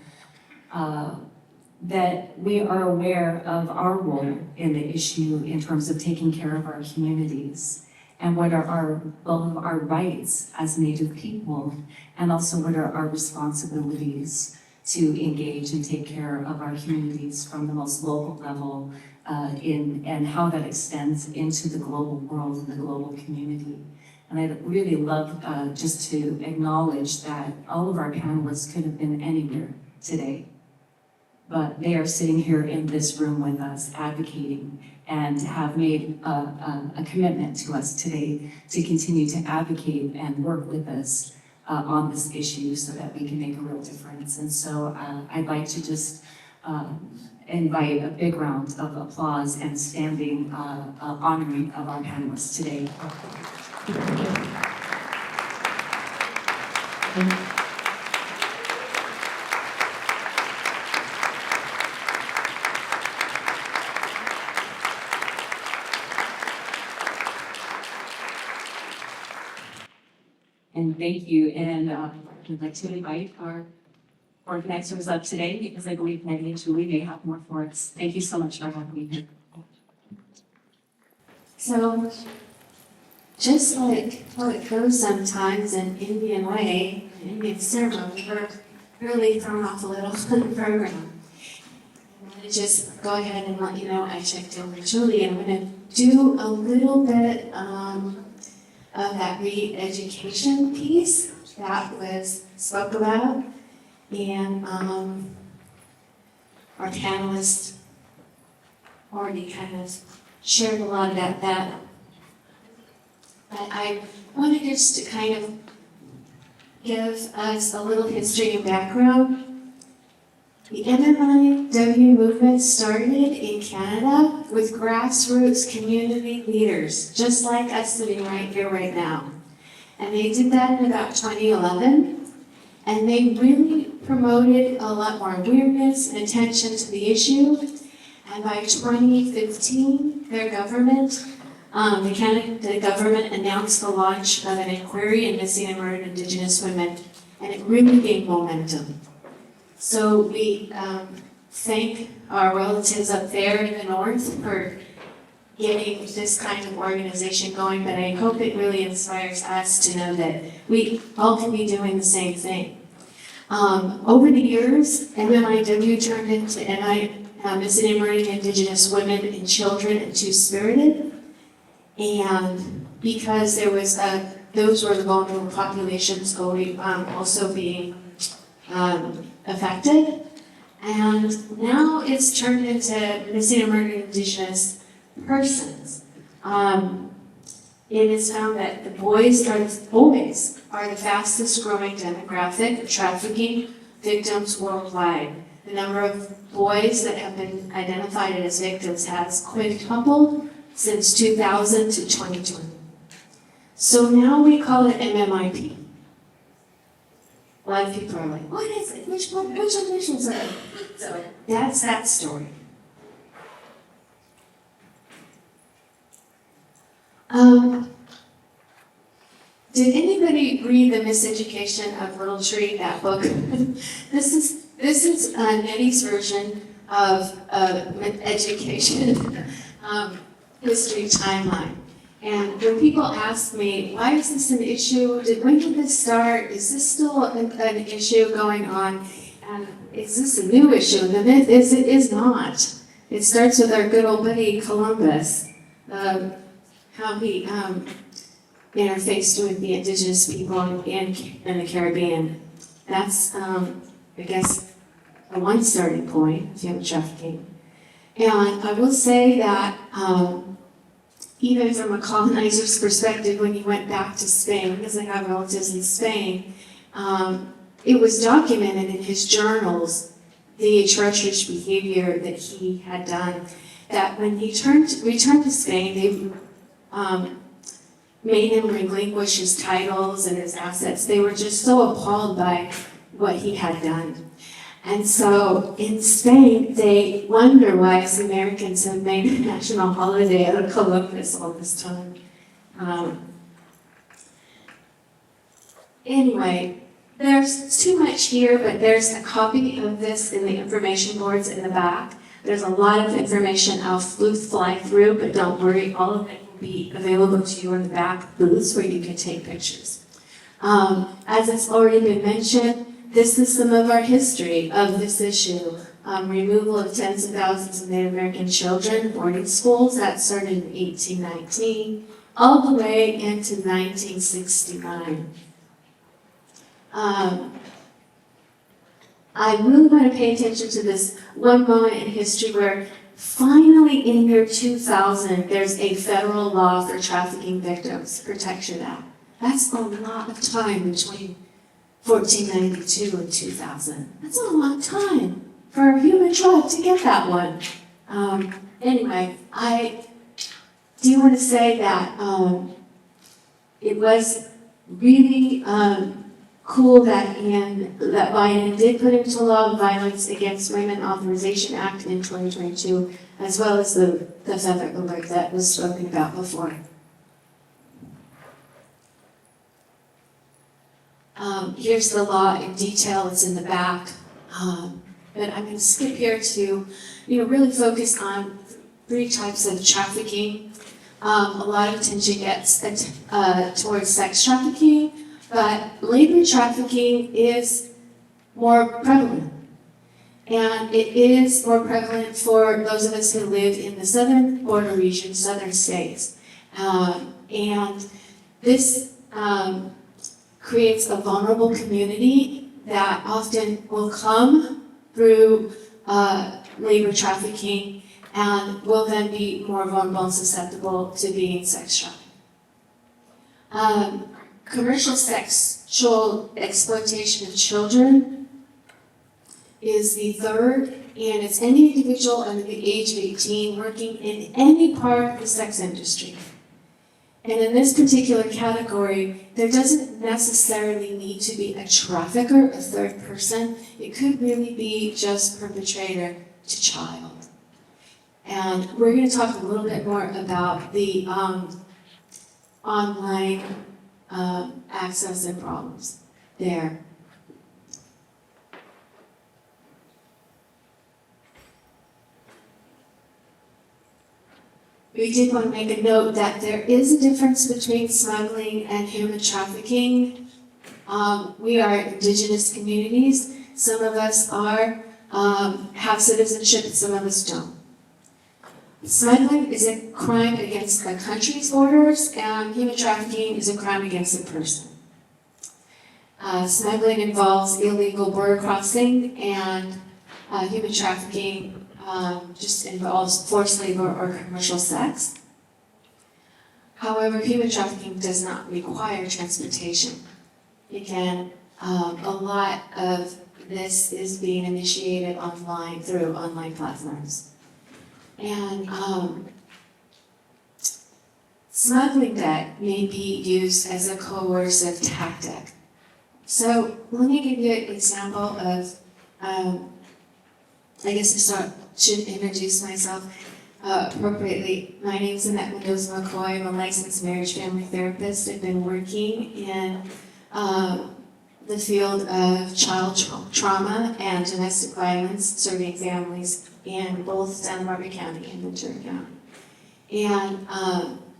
Speaker 1: that we are aware of our role in the issue in terms of taking care of our communities, and what are both our rights as Native people, and also what are our responsibilities to engage and take care of our communities from the most local level, and how that extends into the global world and the global community. And I'd really love just to acknowledge that all of our panelists could have been anywhere today, but they are sitting here in this room with us, advocating, and have made a commitment to us today to continue to advocate and work with us on this issue so that we can make a real difference. And so I'd like to just invite a big round of applause and standing honoring of our panelists today. And thank you. And I'd like to invite our organizers up today because I believe Maggie and Julie may have more for us. Thank you so much for having me here.
Speaker 7: So, just like how it goes sometimes in Indian way, Indian ceremony, we're really thrown off a little from the program. to just go ahead and let you know I checked in virtually, and I'm gonna do a little bit of that re-education piece that was spoke about, and our panelists already kind of shared a lot about that. But I wanted just to kind of give us a little history and background. The MMIW movement started in Canada with grassroots community leaders, just like us sitting right here right now. And they did that in about 2011. And they really promoted a lot more awareness and attention to the issue. And by 2015, their government, the Canada government announced the launch of an inquiry in missing and murdered Indigenous women, and it really gained momentum. So we thank our relatives up there in the north for getting this kind of organization going, but I hope it really inspires us to know that we all can be doing the same thing. Over the years, MMIW turned into Missing and Murdered Indigenous Women and Children and Two-Spirited, and because there was those were the vulnerable populations also being affected. And now it's turned into Missing and Murdered Indigenous Persons. It is found that the boys are the fastest growing demographic of trafficking victims worldwide. The number of boys that have been identified as victims has quintupled since 2000 to 2020. So now we call it MMIP. A lot of people are like, what is it? Which initials are it? So that's that story. Did anybody read The Miseducation of Little Tree, that book? This is Nettie's version of education history timeline. And when people ask me, why is this an issue? When did this start? Is this still an issue going on? And is this a new issue? The myth is it is not. It starts with our good old buddy Columbus, how he interfaced with the Indigenous people in the Caribbean. That's, I guess, one starting point of human trafficking. And I will say that even from a colonizer's perspective, when he went back to Spain, because I have relatives in Spain, it was documented in his journals, the treacherous behavior that he had done, that when he returned to Spain, they made him relinquish his titles and his assets. They were just so appalled by what he had done. And so in Spain, they wonder why us Americans have made a national holiday out of Columbus all this time. Anyway, there's too much here, but there's a copy of this in the information boards in the back. There's a lot of information I'll fly through, but don't worry, all of it will be available to you in the back booths where you can take pictures. As it's already been mentioned, this is some of our history of this issue. Removal of tens of thousands of Native American children, boarding schools, that started in 1819, all the way into 1969. I really want to pay attention to this one moment in history where finally in year 2000, there's a federal law for trafficking victims Protection Act. That's a lot of time between 1492 and 2000. That's a long time for a human tribe to get that one. Anyway, I do want to say that it was really cool that Biden did put into law the Violence Against Women Authorization Act in 2022, as well as the feather alert that was spoken about before. Here's the law in detail, it's in the back. But I'm going to skip here to, really focus on 3 types of trafficking. A lot of attention gets towards sex trafficking, but labor trafficking is more prevalent. And it is more prevalent for those of us who live in the southern border region, southern states. And this creates a vulnerable community that often will come through labor trafficking and will then be more vulnerable and susceptible to being sex trafficked. Commercial sexual exploitation of children is the third, and it's any individual under the age of 18 working in any part of the sex industry. And in this particular category, there doesn't necessarily need to be a trafficker, a third person. It could really be just perpetrator to child. And we're going to talk a little bit more about the online access and problems there. We did want to make a note that there is a difference between smuggling and human trafficking. We are indigenous communities. Some of us have citizenship and some of us don't. Smuggling is a crime against the country's borders, and human trafficking is a crime against a person. Smuggling involves illegal border crossing, and human trafficking just involves forced labor or commercial sex. However, human trafficking does not require transportation. Again, a lot of this is being initiated online through online platforms. And smuggling debt may be used as a coercive tactic. So let me give you an example of, I guess I should introduce myself appropriately. My name is Annette Mendoza-McCoy. I'm a licensed marriage family therapist. I've been working in the field of child trauma and domestic violence, serving families in both Santa Barbara County and Ventura County. And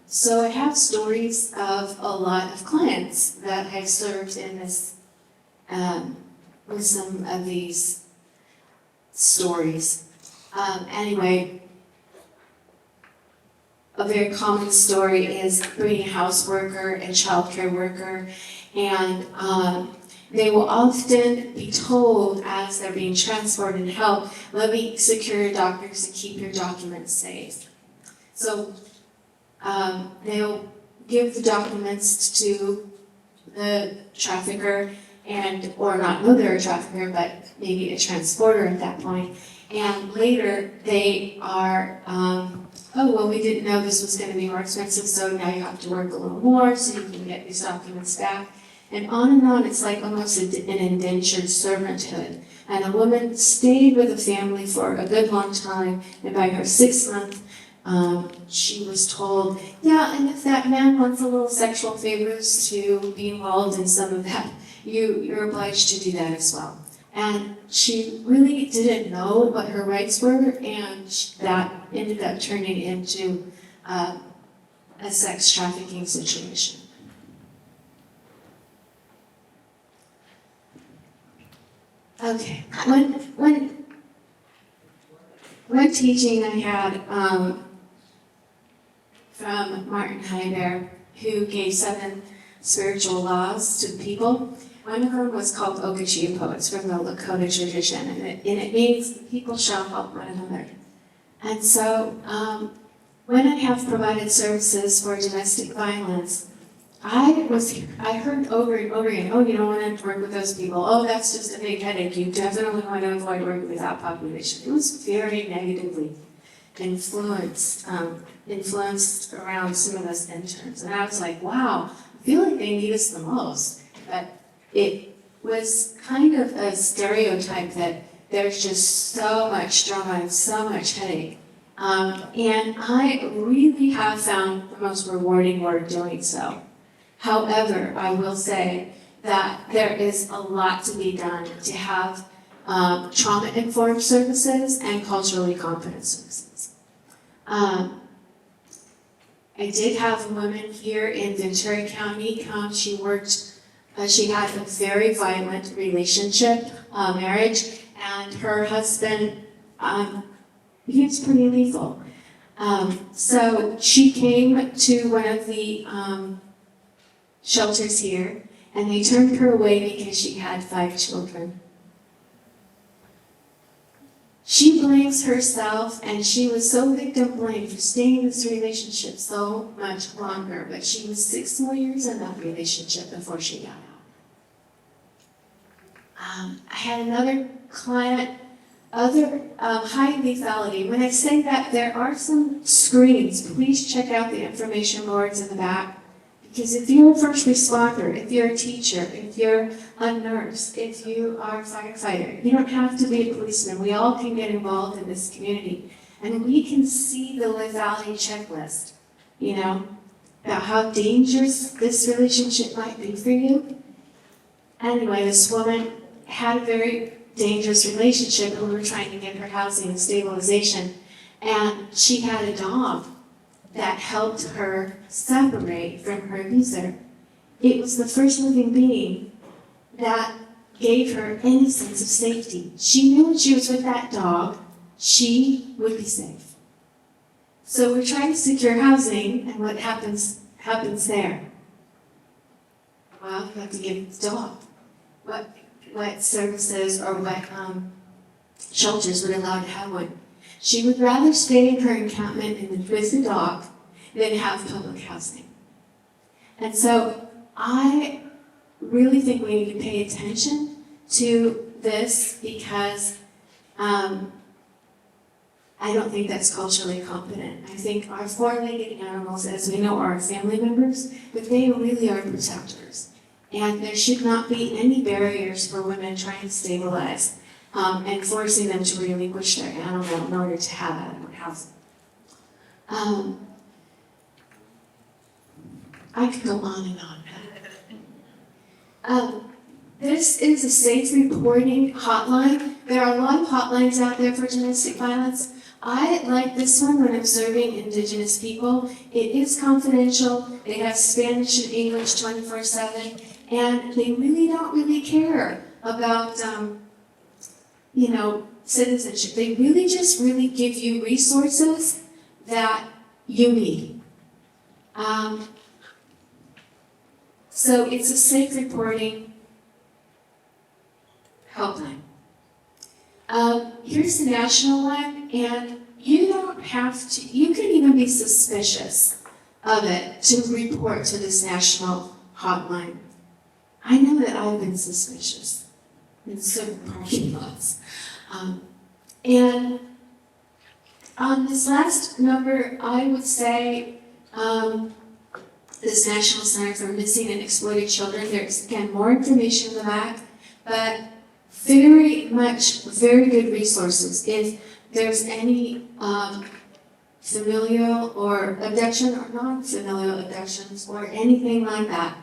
Speaker 7: so I have stories of a lot of clients that I've served in this, with some of these stories. Anyway, a very common story is bringing a house worker and childcare worker, and they will often be told as they're being transported and help, let me secure your documents and keep your documents safe. So they'll give the documents to the trafficker or not know they're a trafficker, but maybe a transporter at that point. And later they are, oh, well, we didn't know this was going to be more expensive, so now you have to work a little more so you can get these documents back. And on, it's like almost an indentured servanthood. And a woman stayed with the family for a good long time, and by her 6th month, she was told, yeah, and if that man wants a little sexual favors to be involved in some of that, you're obliged to do that as well. And she really didn't know what her rights were, and that ended up turning into a sex trafficking situation. Okay, when teaching I had from Martin Heidegger, who gave 7 spiritual laws to people. One of them was called Okachiopo. It's from the Lakota tradition, and it means people shall help one another. And so when I have provided services for domestic violence, I heard over and over again, oh, you don't want to work with those people. Oh, that's just a big headache. You definitely want to avoid working with that population. It was very negatively influenced around some of those interns. And I was like, wow, I feel like they need us the most. But it was kind of a stereotype that there's just so much drama and so much headache. And I really have found the most rewarding work doing so. However, I will say that there is a lot to be done to have trauma-informed services and culturally competent services. I did have a woman here in Ventura County. She had a very violent relationship, marriage, and her husband, he was pretty lethal. So she came to one of the shelters here, and they turned her away because she had 5 children. She blames herself, and she was so victim blamed for staying in this relationship so much longer, but she was 6 more years in that relationship before she got out. I had another client, high lethality. When I say that, there are some screens. Please check out the information boards in the back. Because if you're a first responder, if you're a teacher, if you're a nurse, if you are a firefighter, you don't have to be a policeman. We all can get involved in this community. And we can see the lethality checklist, about how dangerous this relationship might be for you. Anyway, this woman had a very dangerous relationship, and we were trying to get her housing and stabilization. And she had a dog that helped her separate from her abuser. It was the first living being that gave her any sense of safety. She knew when she was with that dog, she would be safe. So we're trying to secure housing, and what happens there? Well, you have to give the dog. What services or what shelters would allow to have one? She would rather stay in her encampment with the dog than have public housing. And so I really think we need to pay attention to this because I don't think that's culturally competent. I think our 4-legged animals, as we know, are our family members, but they really are protectors. And there should not be any barriers for women trying to stabilize and forcing them to relinquish their animal in order to have adequate housing. I could go on and on. This is a safe reporting hotline. There are a lot of hotlines out there for domestic violence. I like this one when observing Indigenous people. It is confidential. They have Spanish and English 24/7, and they really don't really care about citizenship. They really just give you resources that you need. So it's a safe reporting helpline. Here's the national one, and you don't have to, you can even be suspicious of it to report to this national hotline. I know that I've been suspicious in certain parking lots. And on this last number, I would say this National Center for Missing and Exploited Children, there's again more information in the back, but very good resources. If there's any familial or abduction or non-familial abductions or anything like that,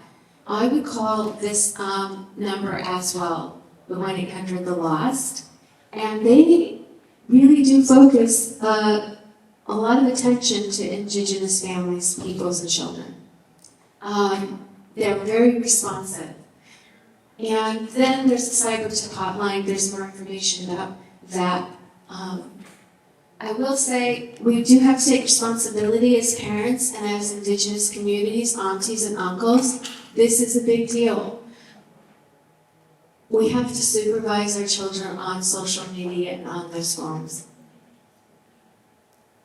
Speaker 7: I would call this number as well, the 1-800-THE-LOST. And they really do focus a lot of attention to Indigenous families, peoples, and children. They're very responsive. And then there's the cyber hotline. There's more information about that. I will say we do have to take responsibility as parents and as Indigenous communities, aunties and uncles. This is a big deal. We have to supervise our children on social media and on those phones.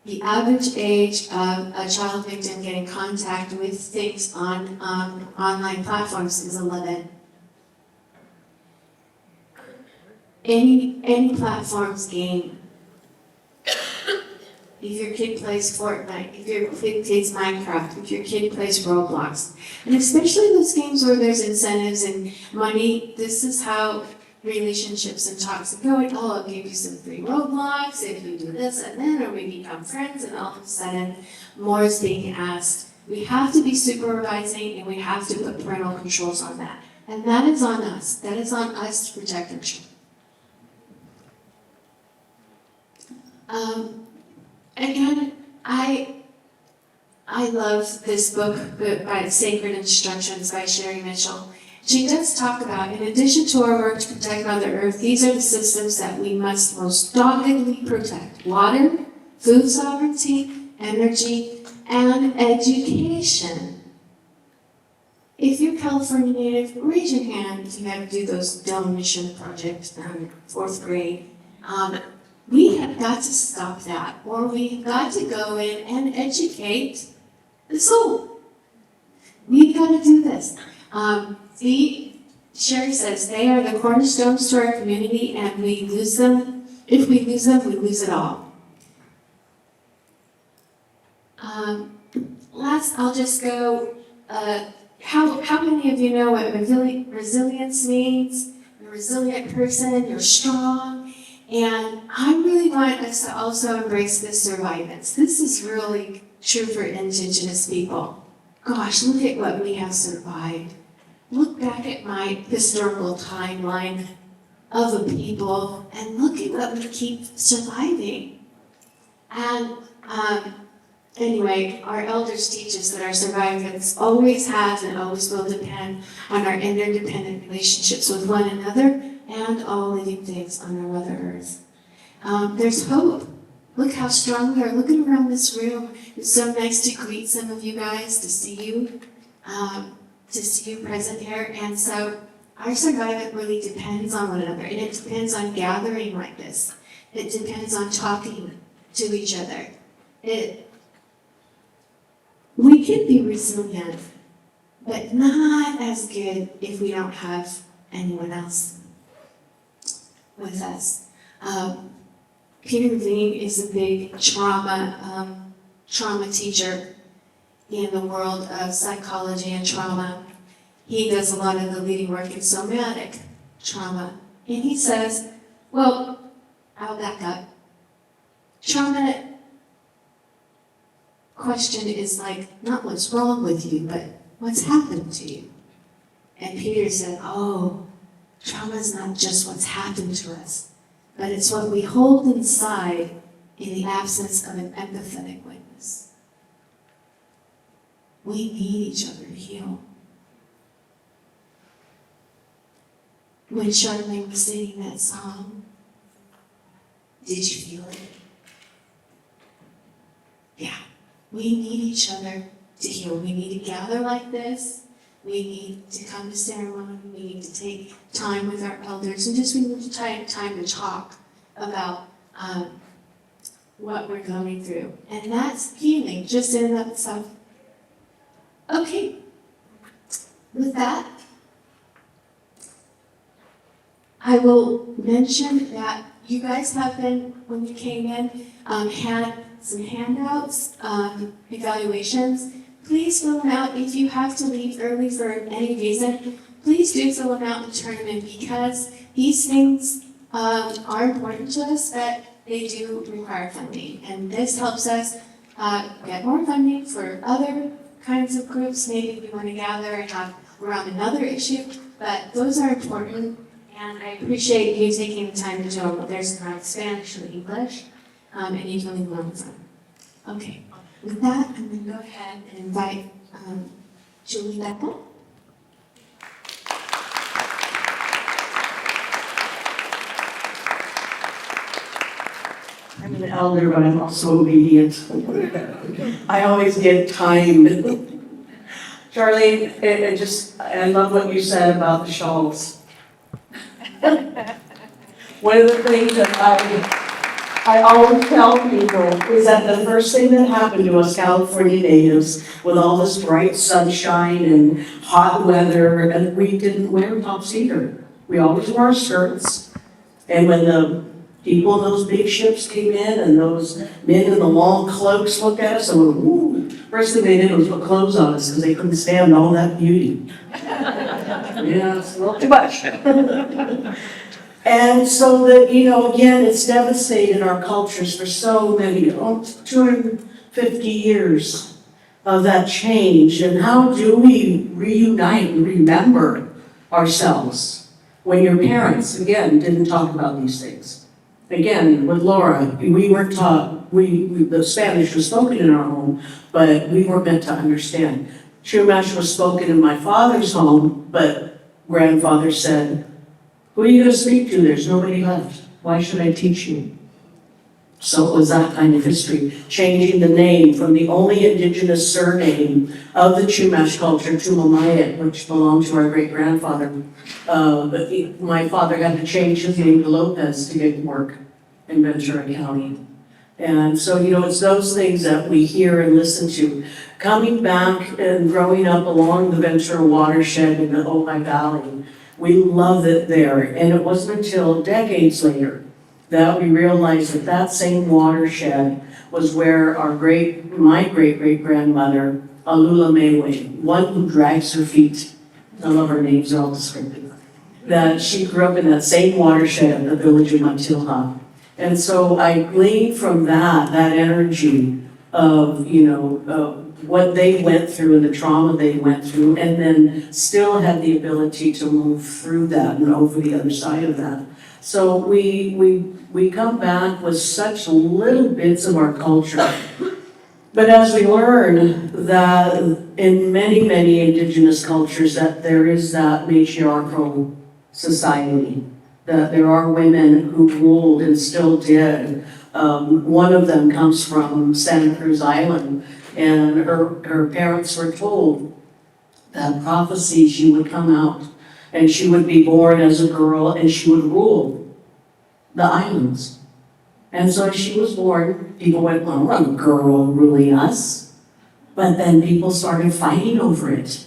Speaker 7: The average age of a child victim getting contact with things on online platforms is 11. Any platform's game. If your kid plays Fortnite, if your kid plays Minecraft, if your kid plays Roblox, and especially those games where there's incentives and money, this is how relationships and talks are going. Oh, I'll give you some free Roblox if you do this and then, or we become friends, and all of a sudden, more is being asked. We have to be supervising, and we have to put parental controls on that. And that is on us. That is on us to protect our children. Again, I love this book by Sacred Instructions by Sherry Mitchell. she does talk about, in addition to our work to protect Mother Earth, these are the systems that we must most doggedly protect: water, food sovereignty, energy, and education. If you're California native, raise your hand if you had to do those demolition projects in 4th grade. We have got to stop that, or we've got to go in and educate the soul. We've got to do this. Sherry says they are the cornerstones to our community, and we lose them. If we lose them, we lose it all. Last, I'll just go. How many of you know what resilience means? You're a resilient person. You're strong. And I really want us to also embrace this survivance. This is really true for Indigenous people. Gosh, look at what we have survived. Look back at my historical timeline of the people and look at what we keep surviving. And anyway, our elders teach us that our survivance always has and always will depend on our interdependent relationships with one another and all living things on our Mother Earth. There's hope. Look how strong we are. Looking around this room, it's so nice to greet some of you guys, to see you present here. And so our survival really depends on one another, and it depends on gathering like this. It depends on talking to each other. We can be resilient, but not as good if we don't have anyone else with us. Peter Levine is a big trauma teacher in the world of psychology and trauma. He does a lot of the leading work in somatic trauma. And he says, well, I'll back up. Trauma question is like, not what's wrong with you, but what's happened to you. And Peter said, oh, trauma is not just what's happened to us, but it's what we hold inside in the absence of an empathetic witness. We need each other to heal. When Charlene was singing that song, did you feel it? Yeah, we need each other to heal. We need to gather like this. We need to come to ceremony. We need to take time with our elders, and just we need to take time to talk about what we're going through. And that's healing just in and of itself. Okay, with that, I will mention that you guys have been, when you came in, had some handouts, evaluations. Please fill them out. If you have to leave early for any reason, please do fill them out and turn them in, because these things are important to us, but they do require funding. And this helps us get more funding for other kinds of groups. Maybe we want to gather and have around another issue, but those are important. And I appreciate you taking the time to do them. There's Spanish and English, and you can leave them from. Okay. With that, I'm going to go ahead and invite Julie back up.
Speaker 8: I'm an elder, but I'm also obedient. I always get timed. Charlene, I love what you said about the shawls. One of the things that I always tell people is that the first thing that happened to us California natives, with all this bright sunshine and hot weather, and we didn't wear tops either. We always wore skirts. And when the people in those big ships came in and those men in the long cloaks looked at us and went, ooh, first thing they did was put clothes on us because they couldn't stand all that beauty. Yeah, it's a little too much. And so that, again, it's devastated our cultures for so many, 250 years of that change. And how do we reunite and remember ourselves when your parents, again, didn't talk about these things? Again, with Laura, we weren't taught, the Spanish was spoken in our home, but we weren't meant to understand. Chumash was spoken in my father's home, but grandfather said, "Who are you going to speak to? There's nobody left. Why should I teach you?" So it was that kind of history, changing the name from the only indigenous surname of the Chumash culture, Tumamait, which belonged to our great-grandfather. My father had to change his name to Lopez to get work in Ventura County. And so, it's those things that we hear and listen to. Coming back and growing up along the Ventura watershed in the Ojai Valley, we love it there. And it wasn't until decades later that we realized that that same watershed was where my great-great-grandmother, Alula Mewe, one who drags her feet, I love her names, they're all descriptive, that she grew up in that same watershed in the village of Matilha. And so I gleaned from that energy of, what they went through and the trauma they went through, and then still had the ability to move through that and over the other side of that. So we come back with such little bits of our culture. But as we learn that in many, many indigenous cultures that there is that matriarchal society, that there are women who ruled and still did. One of them comes from Santa Cruz Island, and her parents were told that prophecy she would come out and she would be born as a girl and she would rule the islands. And so as she was born, people went, "Well, we're a girl ruling us." But then people started fighting over it.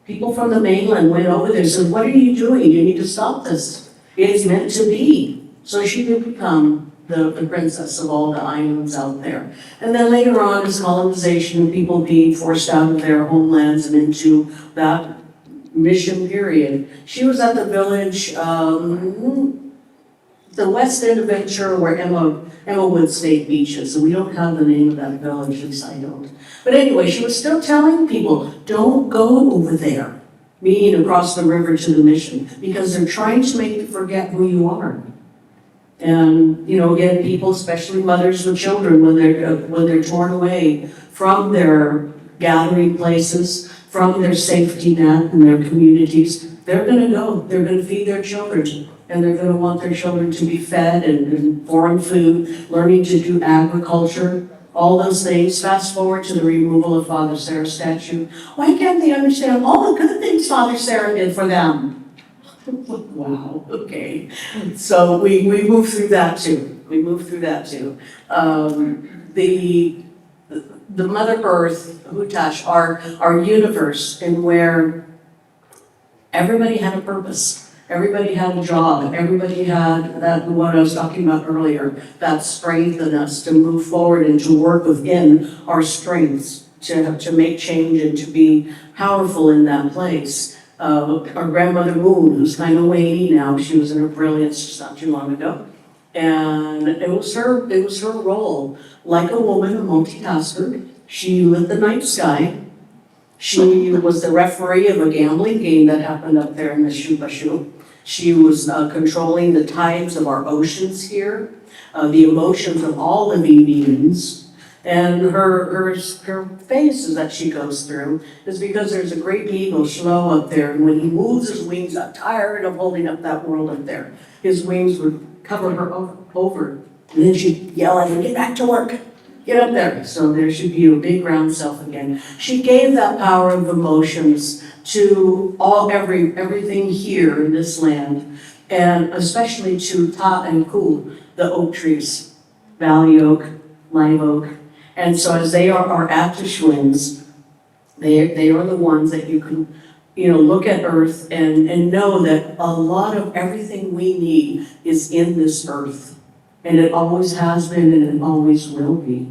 Speaker 8: People from the mainland went over there and said, "What are you doing? You need to stop this. It's meant to be." So she did become the princess of all the islands out there. And then later on, as colonization, people being forced out of their homelands and into that mission period, she was at the village, the west end of Ventura, where Emma Wood State Beach is. So we don't have the name of that village, at least I don't. But anyway, she was still telling people, "Don't go over there," meaning across the river to the mission, because they're trying to make you forget who you are. And, again, people, especially mothers with children, when they're torn away from their gathering places, from their safety net and their communities, they're gonna go, they're gonna feed their children, and they're gonna want their children to be fed and foreign food, learning to do agriculture, all those things. Fast forward to the removal of Father Sarah's statue. Why can't they understand all the good things Father Sarah did for them? Wow, okay. So we move through that too. The Mother Earth, Hutash, our universe, in where everybody had a purpose. Everybody had a job. Everybody had that, what I was talking about earlier, that strength in us to move forward and to work within our strengths, to make change and to be powerful in that place. Our grandmother Moon, who's kind of waning now, she was in her brilliance just not too long ago. And it was her role, like a woman, a multitasker. She lit the night sky. She was the referee of a gambling game that happened up there in the Shubashu. She was controlling the tides of our oceans here, the emotions of all living beings. And her phases that she goes through is because there's a great eagle, Shlo, up there, and when he moves his wings, I'm tired of holding up that world up there. His wings would cover her over, and then she'd yell at him, "Get back to work, get up there." So there should be a big round self again. She gave that power of emotions to everything here in this land, and especially to Ta and Ku, the oak trees, valley oak, live oak. And so as they are our Atishwins, they are the ones that you can, look at Earth and know that a lot of everything we need is in this Earth. And it always has been and it always will be.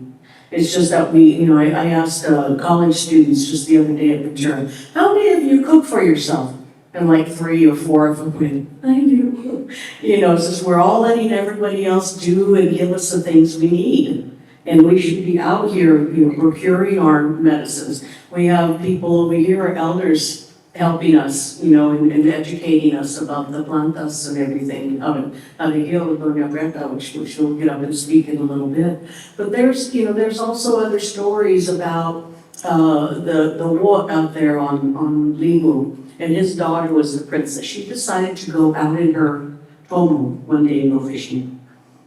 Speaker 8: It's just that I asked college students just the other day at Ventura, "How many of you cook for yourself?" And like 3 or 4 of them went, "I do." Since we're all letting everybody else do and give us the things we need. And we should be out here, procuring our medicines. We have people over here, our elders, helping us, and educating us about the plantas and everything. Abigail Doña Berta, which we'll get up and speak in a little bit. But there's also other stories about the war out there on Limu and his daughter was the princess. She decided to go out in her tomo one day and go fishing.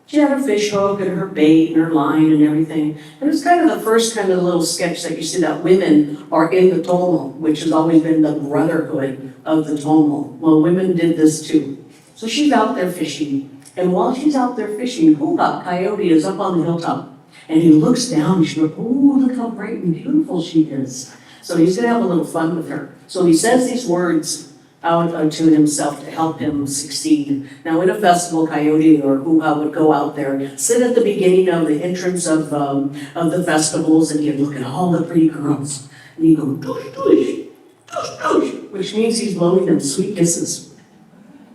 Speaker 8: She had her fish hook and her bait and her line and everything. And it's kind of the first kind of little sketch that you see that women are in the tomo, which has always been the brotherhood of the tomo. Well, women did this too. So she's out there fishing. And while she's out there fishing, Hula, Coyote, is up on the hilltop. And he looks down and she goes, oh, look how bright and beautiful she is. So he's gonna have a little fun with her. So he says these words out unto himself to help him succeed. Now in a festival, Coyote or Hula would go out there, sit at the beginning of the entrance of the festivals, and he'd look at all the pretty girls. And he'd go, douche, douche, douche, douche, which means he's blowing them sweet kisses.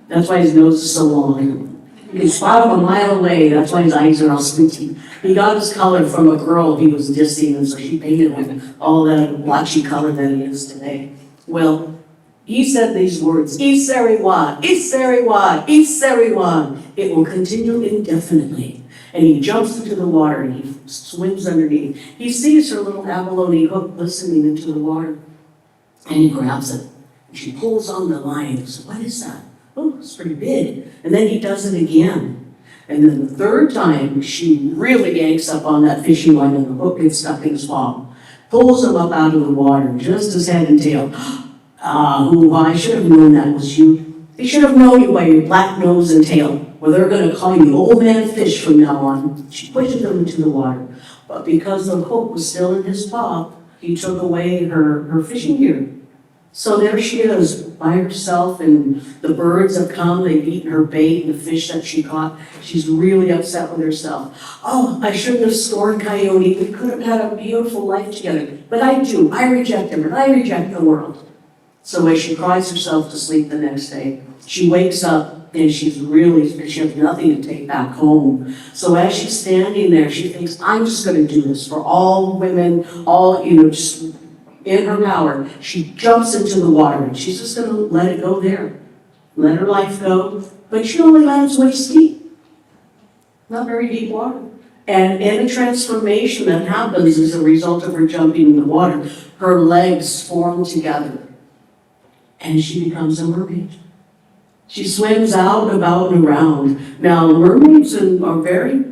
Speaker 8: That's why his nose is so long. You can spot him a mile away, that's why his eyes are all squinty. He got his color from a girl he was dissing, and so she painted him all that blotchy color that he is today. Well, he said these words, Iseriwa, Iseriwa, Iseriwa. It will continue indefinitely. And he jumps into the water and he swims underneath. He sees her little abalone hook glistening into the water. And he grabs it. And she pulls on the line. He says, what is that? Oh, it's pretty big. And then he does it again. And then the third time, she really yanks up on that fishing line and the hook gets stuck in his palm. Pulls him up out of the water, just his head and tail. I should have known that was you. They should have known you by your black nose and tail. Well, they're going to call you Old Man Fish from now on. She pushes him into the water. But because the hook was still in his paw, he took away her fishing gear. So there she is, by herself, and the birds have come, they've eaten her bait, the fish that she caught. She's really upset with herself. Oh, I shouldn't have scored Coyote. We could have had a beautiful life together. But I do. I reject him, and I reject the world. So as she cries herself to sleep the next day, she wakes up and she has nothing to take back home. So as she's standing there, she thinks, I'm just going to do this for all women, all, just in her power. She jumps into the water and she's just going to let it go there. Let her life go. But she only lands waist deep. Not very deep water. And in a transformation that happens as a result of her jumping in the water, her legs form together. And she becomes a mermaid. She swims out and about and around. Now, mermaids are very,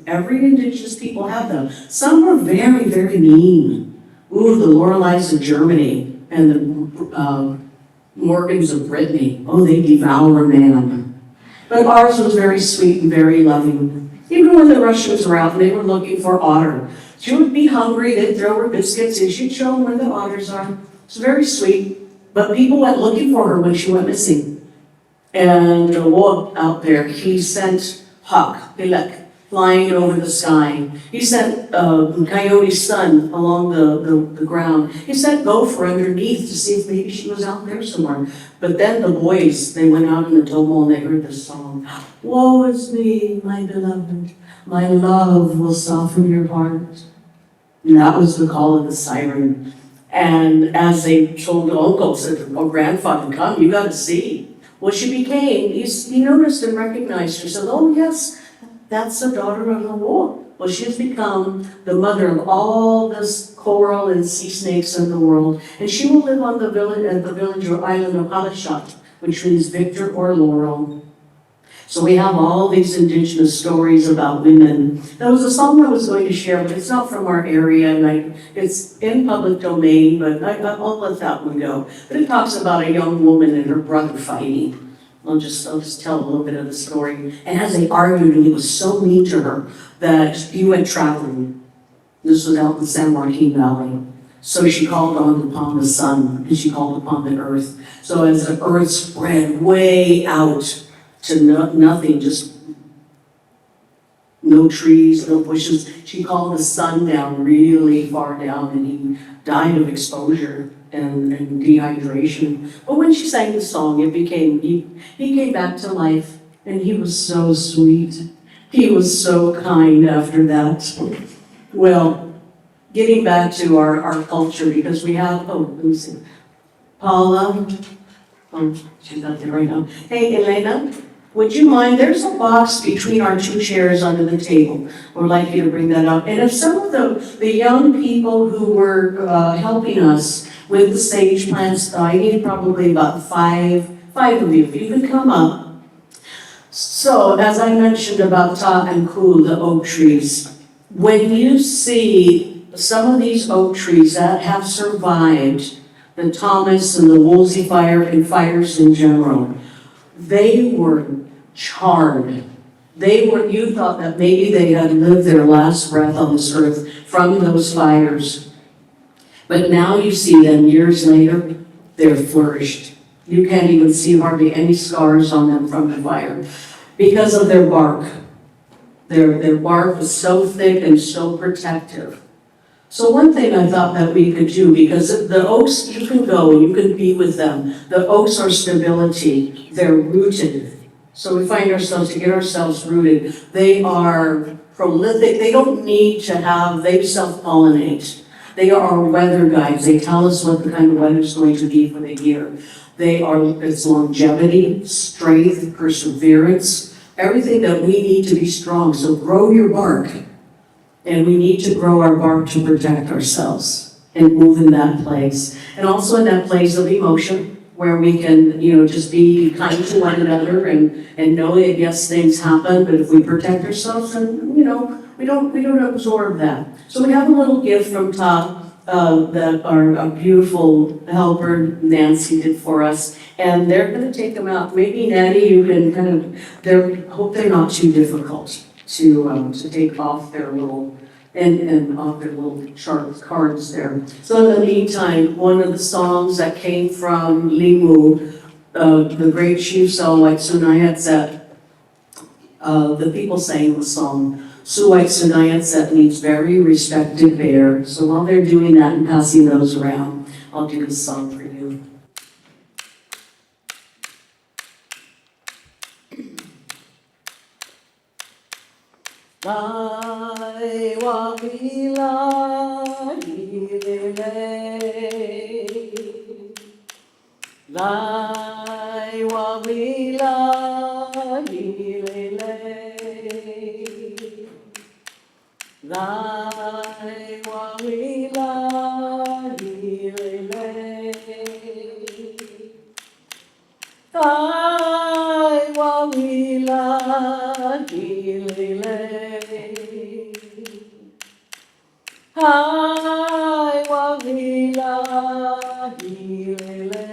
Speaker 8: every indigenous people have them. Some are very, very mean. Ooh, the Loreleis of Germany and the Morgans of Brittany. Oh, they devour man. But ours was very sweet and very loving. Even when the Russians were out, they were looking for otter. She would be hungry, they'd throw her biscuits, and she'd show them where the otters are. It's very sweet. But people went looking for her when she went missing. And the wolf out there, he sent Hawk, Bilek, flying over the sky. He sent Coyote's son along the ground. He sent Gopher underneath to see if maybe she was out there somewhere. But then the boys, they went out in the tomo and they heard this song. Woe is me, my beloved, my love will soften your heart. And that was the call of the siren. And as they told the uncle, said, oh, grandfather, come, you got to see. Well, she became, he noticed and recognized her, said, oh, yes, that's the daughter of the wolf. Well, she's become the mother of all this coral and sea snakes in the world. And she will live on the village or island of Halashot, which means victor or laurel. So we have all these indigenous stories about women. There was a song I was going to share, but it's not from our area, and it's in public domain, but I'll let that one go. But it talks about a young woman and her brother fighting. I'll just tell a little bit of the story. And as they argued, and he was so mean to her that he went traveling. This was out in the San Joaquin Valley. So she called upon the sun, and she called upon the earth. So as the earth spread way out to nothing, just no trees, no bushes. She called the sun down really far down, and he died of exposure and dehydration. But when she sang the song, he came back to life, and he was so sweet. He was so kind after that. Well, getting back to our culture, because we have, let me see, Paula, she's not there right now. Hey, Elena. Would you mind, there's a box between our two chairs under the table. We'd like you to bring that up. And if some of the young people who were helping us with the sage plants, I need probably about five of you, if you could come up. So, as I mentioned about Ta and Ku, the oak trees, when you see some of these oak trees that have survived the Thomas and the Woolsey fire and fires in general, they were charred. You thought that maybe they had lived their last breath on this earth from those fires. But now you see them years later, they're flourished. You can't even see hardly any scars on them from the fire because of their bark. Their bark was so thick and so protective. So one thing I thought that we could do, because the oaks, you can go, you can be with them. The oaks are stability, they're rooted. So we find ourselves, to get ourselves rooted, they are prolific, they don't need to have, they self-pollinate. They are weather guides, they tell us what the kind of weather is going to be for the year. It's longevity, strength, perseverance, everything that we need to be strong. So grow your bark. And we need to grow our bark to protect ourselves and move in that place. And also in that place of emotion where we can, just be kind to one another and know that yes, things happen, but if we protect ourselves, then, we don't absorb that. So we have a little gift from Ta that our beautiful helper Nancy did for us. And they're gonna take them out. Maybe Natty, you can hope they're not too difficult to take off their little, and off their little sharp cards there. So in the meantime, one of the songs that came from Limu, the great chief Tumamait-Stenslie, the people sang the song. Tumamait-Stenslie means very respected bear. So while they're doing that and passing those around, I'll do this song for you. Lai wa wila hilele, lai wa wila hilele, lai wa wila hilele, lai wa wila hilele. Hai wa wila hilele,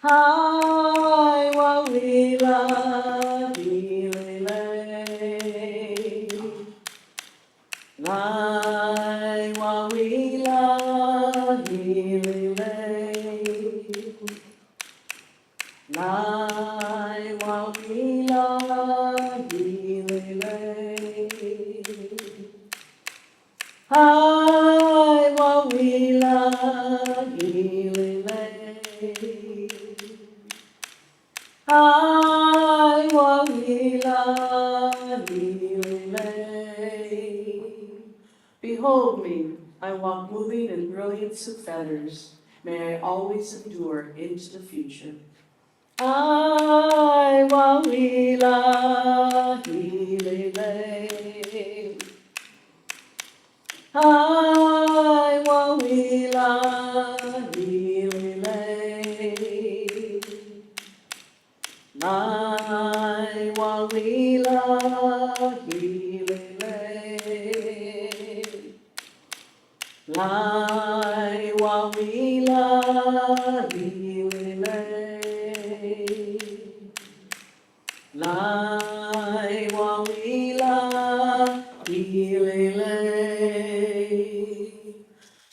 Speaker 8: hai wa wila hilele, lai wa wila hilele, lai wa wila hilele. Hai wa wila hilele, hai wa wila hilele. Behold me, I walk moving in brilliance of feathers. May I always endure into the future. Hai wa wila hilele. Hai wa wila hilele, lai wa wila hilele, lai wa wila hilele, lai wa wila hilele.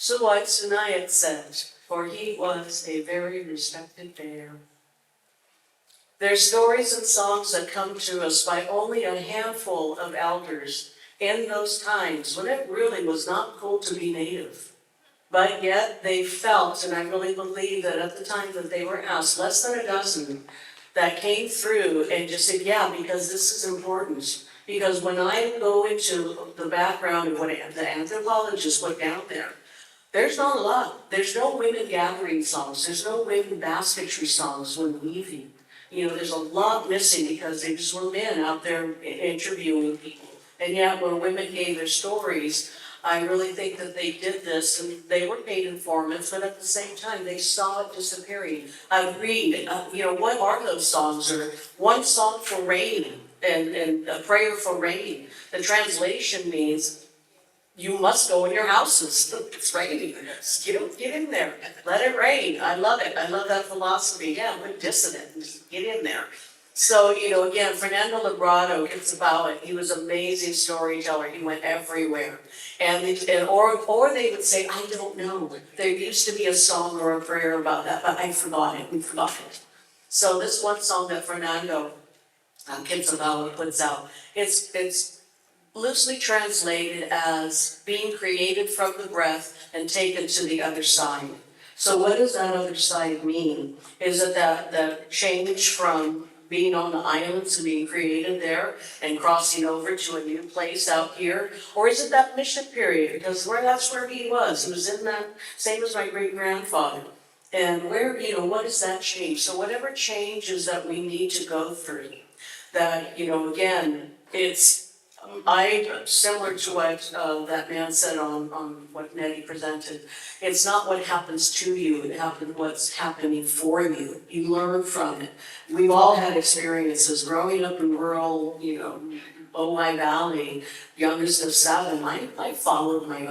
Speaker 8: Tumamait-Stenslie said, for he was a very respected bear. There's stories and songs that come to us by only a handful of elders in those times when it really was not cool to be native. But yet they felt, and I really believe that at the time that they were asked, less than a dozen, that came through and just said, yeah, because this is important. Because when I go into the background of what the anthropologists put down there, There's not a lot. There's no women gathering songs. There's no women basketry songs when weaving. You know, there's a lot missing because they just were men out there interviewing people. And yet when women gave their stories, I really think that they did this and they were paid informants, but at the same time, they saw it disappearing. I read, you know, what are those songs? Or one song for rain and a prayer for rain. The translation means, you must go in your houses. It's raining. Get in there. Let it rain. I love it. I love that philosophy. Yeah, we're dissonant. Just get in there. So, you know, again, Fernando Librado gets about it. He was an amazing storyteller. He went everywhere. Or they would say, I don't know. There used to be a song or a prayer about that, but I forgot it. We forgot it. So this one song that Fernando Quetzalcoatl puts out, it's loosely translated as being created from the breath and taken to the other side. So what does that other side mean? Is it that change from being on the island to being created there and crossing over to a new place out here? Or is it that mission period? Because that's where he was. He was in that, same as my great-grandfather. And where, you know, what is that change? So whatever changes that we need to go through, that, you know, again, similar to what that man said on what Nettie presented, it's not what happens to you, it happens what's happening for you. You learn from it. We've all had experiences growing up in rural, you know, Ojai Valley, youngest of 7. I followed my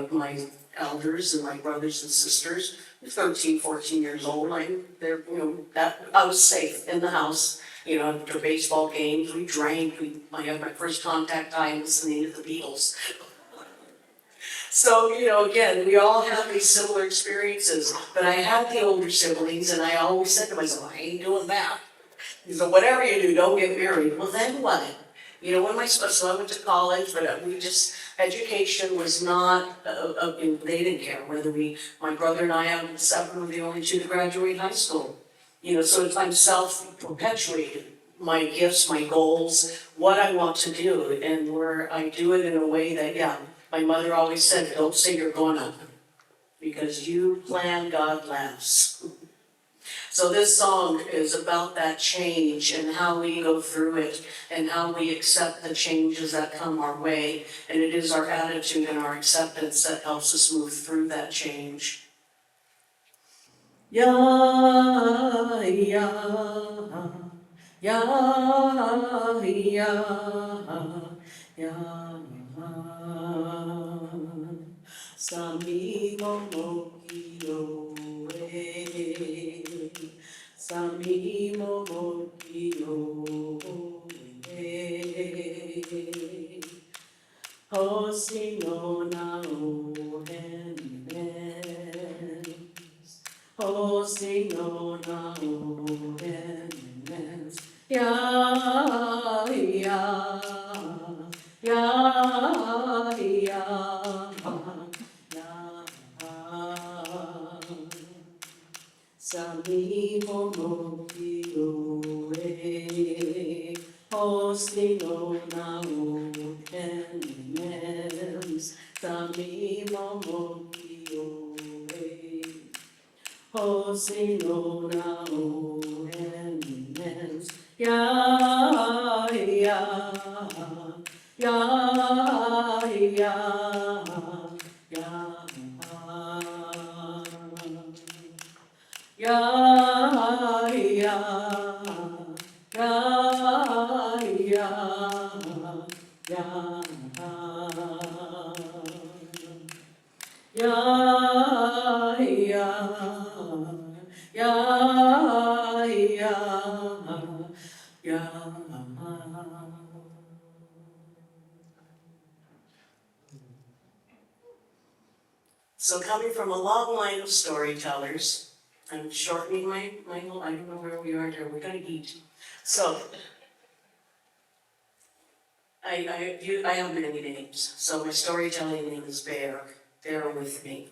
Speaker 8: elders and my brothers and sisters. 13, 14 years old. I was safe in the house. You know, after baseball games, we drank. I had my first contact time listening to the Beatles. So, you know, again, we all have these similar experiences. But I had the older siblings, and I always said to myself, I ain't doing that. So whatever you do, don't get married. Well, then what? You know, so I went to college, but education was not, they didn't care whether my brother and I out of the 7 were the only 2 to graduate high school. You know, so I'm self-perpetuated, my gifts, my goals, what I want to do, and where I do it in a way that, yeah, my mother always said, don't say you're gonna, because you plan, God laughs. So this song is about that change and how we go through it and how we accept the changes that come our way. And it is our attitude and our acceptance that helps us move through that change. Ya, ya, ya, ya, ya, Sami momokio e, Sami momokio e, Hosi no na o hennes, Hosi no na o hennes, ya, ya, ya, ya. Sami momokio e, Hosi no na o hennes, Sami momokio e, Hosi no na o hennes, ya, ya, ya, ya, ya. Ya, ya, ya, ya, ya, ya, ya, ya, ya. So coming from a long line of storytellers, I'm shortening my I don't know where we are there, we're gonna eat. So, I have many names, so my storytelling name is Bear. Bear with me.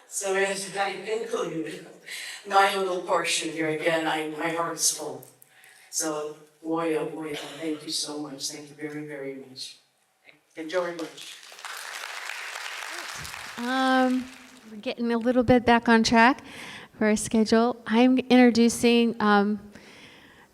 Speaker 8: So as I include my little portion here again, my heart is full. So, boy, oh boy, thank you so much. Thank you very, very much. Enjoy lunch.
Speaker 7: We're getting a little bit back on track for our schedule. I'm introducing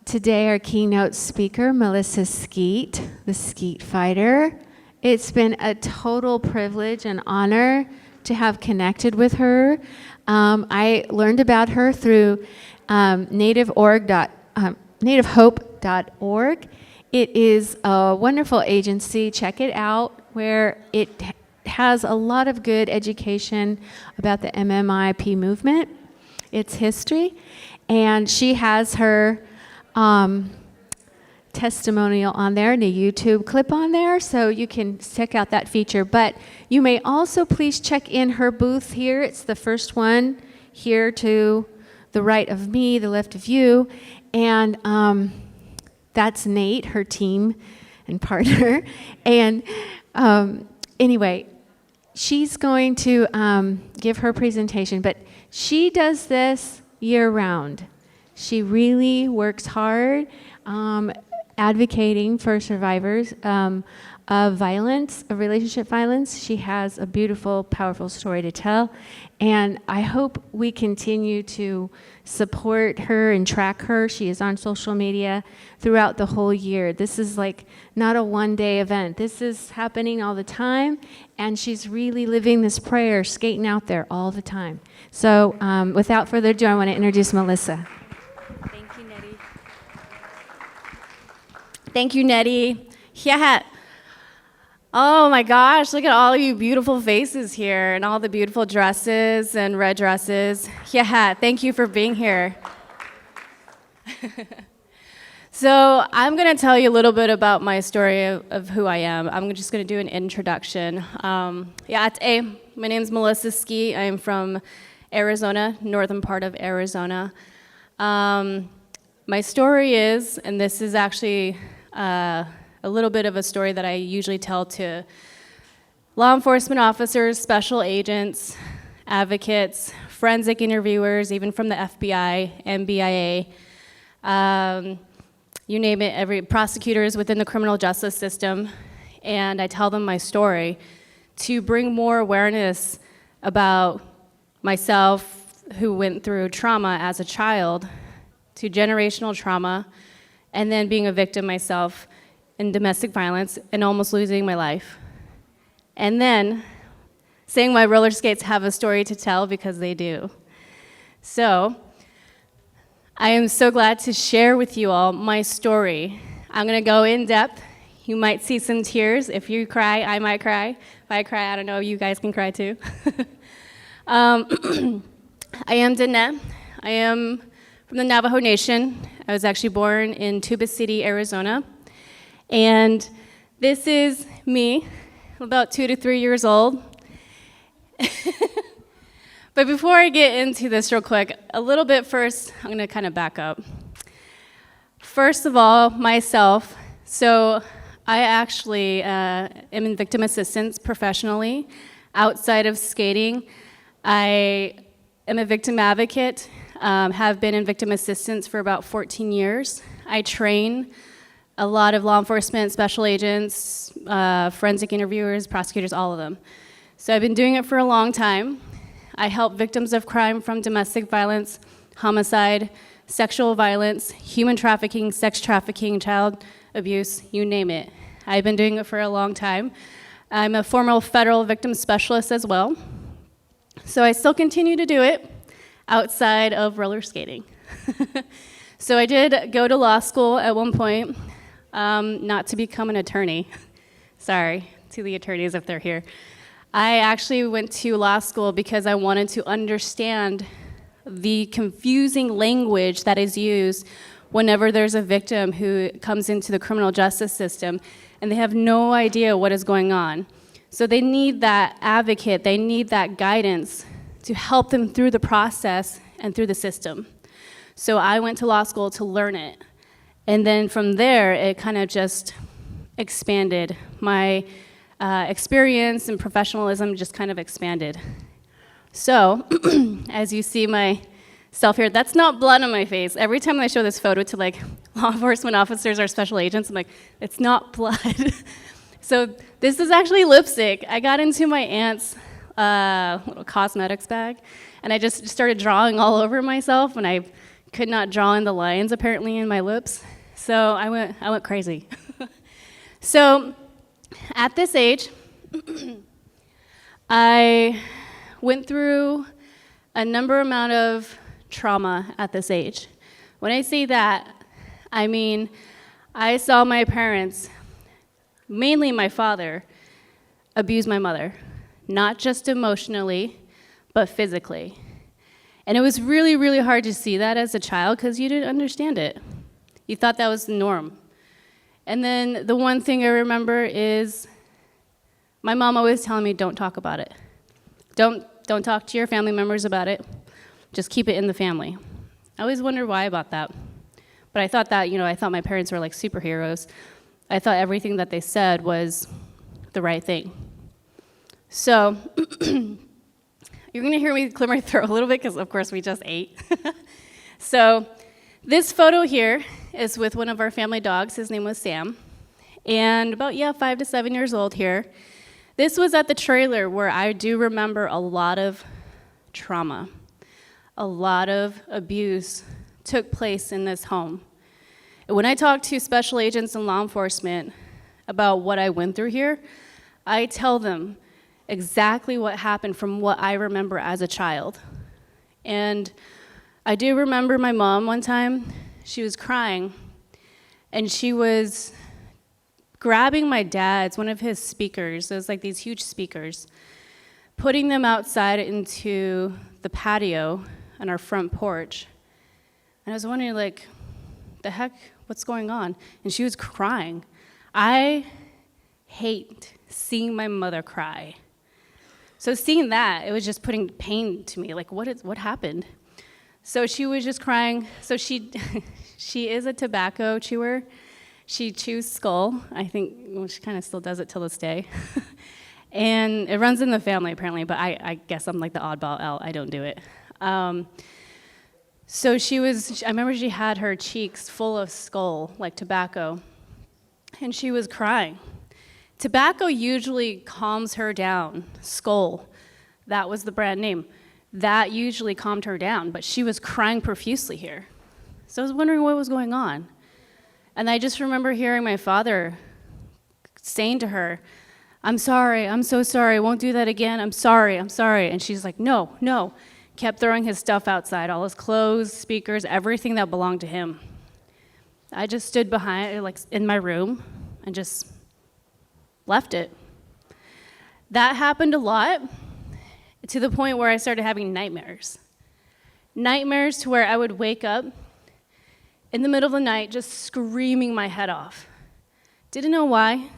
Speaker 7: today our keynote speaker, Melissa Skeet, the Skeet Fighter. It's been a total privilege and honor to have connected with her. I learned about her through nativehope.org. It is a wonderful agency. Check it out, where it has a lot of good education about the MMIP movement, its history, and she has her testimonial on there and a YouTube clip on there, so you can check out that feature. But you may also please check in her booth here. It's the first one here to the right of me, the left of you, and that's Nate, her team and partner. And anyway, she's going to give her presentation, but she does this year-round. She really works hard advocating for survivors of violence, of relationship violence. She has a beautiful, powerful story to tell, and I hope we continue to support her and track her. She is on social media throughout the whole year. This is like not a one-day event. This is happening all the time, and she's really living this prayer, skating out there all the time. So without further ado, I want to introduce Melissa.
Speaker 9: Thank you, Nettie. Thank you, Nettie. Yeah. Oh my gosh, look at all you beautiful faces here and all the beautiful dresses and red dresses. Yeah, thank you for being here. So I'm going to tell you a little bit about my story of who I am. I'm just going to do an introduction. My name is Melissa Skeet. I'm from Arizona, northern part of Arizona. My story is, and this is actually a little bit of a story that I usually tell to law enforcement officers, special agents, advocates, forensic interviewers, even from the FBI, MBIA, you name it, every prosecutors within the criminal justice system. And I tell them my story to bring more awareness about myself, who went through trauma as a child, to generational trauma, and then being a victim myself in domestic violence and almost losing my life. And then saying my roller skates have a story to tell, because they do. So I am so glad to share with you all my story. I'm gonna go in depth. You might see some tears. If you cry, I might cry. If I cry, I don't know, you guys can cry too. I am Danette. I am from the Navajo Nation. I was actually born in Tuba City, Arizona. And this is me, about 2 to 3 years old. But before I get into this real quick, a little bit first, I'm gonna kind of back up. First of all, myself. So I actually am in victim assistance professionally. Outside of skating, I am a victim advocate, have been in victim assistance for about 14 years. I train a lot of law enforcement, special agents, forensic interviewers, prosecutors, all of them. So I've been doing it for a long time. I help victims of crime from domestic violence, homicide, sexual violence, human trafficking, sex trafficking, child abuse, you name it. I've been doing it for a long time. I'm a former federal victim specialist as well. So I still continue to do it outside of roller skating. So I did go to law school at one point, not to become an attorney. Sorry to the attorneys if they're here. I actually went to law school because I wanted to understand the confusing language that is used whenever there's a victim who comes into the criminal justice system and they have no idea what is going on. So they need that advocate, they need that guidance to help them through the process and through the system. So I went to law school to learn it. And then from there, it kind of just expanded. My experience and professionalism just kind of expanded. So, as you see myself here, that's not blood on my face. Every time I show this photo to like law enforcement officers or special agents, I'm like, it's not blood. So this is actually lipstick. I got into my aunt's little cosmetics bag, and I just started drawing all over myself, and I could not draw in the lines apparently in my lips, so I went crazy. So at this age, I went through a amount of trauma at this age. When I say that, I mean I saw my parents, mainly my father, abuse my mother, not just emotionally, but physically. And it was really, really hard to see that as a child because you didn't understand it. You thought that was the norm. And then the one thing I remember is my mom always telling me, don't talk about it. Don't talk to your family members about it. Just keep it in the family. I always wondered why about that. But I thought that, I thought my parents were like superheroes. I thought everything that they said was the right thing. So you're gonna hear me clear my throat a little bit because of course we just ate. So this photo here is with one of our family dogs. His name was Sam. And about, 5 to 7 years old here. This was at the trailer where I do remember a lot of trauma. A lot of abuse took place in this home. And when I talk to special agents and law enforcement about what I went through here, I tell them exactly what happened from what I remember as a child. And I do remember my mom one time, she was crying, and she was grabbing my dad's, one of his speakers, it was like these huge speakers, putting them outside into the patio on our front porch. And I was wondering, like, the heck, what's going on? And she was crying. I hate seeing my mother cry. So seeing that, it was just putting pain to me, like, what happened? So she was just crying. So she is a tobacco chewer. She chews skull. I think, she kind of still does it till this day. And it runs in the family, apparently, but I guess I'm like the oddball out. I don't do it. So I remember she had her cheeks full of skull, like tobacco, and she was crying. Tobacco usually calms her down. Skull, that was the brand name. That usually calmed her down, but she was crying profusely here. So I was wondering what was going on. And I just remember hearing my father saying to her, I'm sorry, I'm so sorry, I won't do that again, I'm sorry. And she's like, no. Kept throwing his stuff outside, all his clothes, speakers, everything that belonged to him. I just stood behind, like in my room, and just left it. That happened a lot, to the point where I started having nightmares. Nightmares to where I would wake up in the middle of the night just screaming my head off. Didn't know why.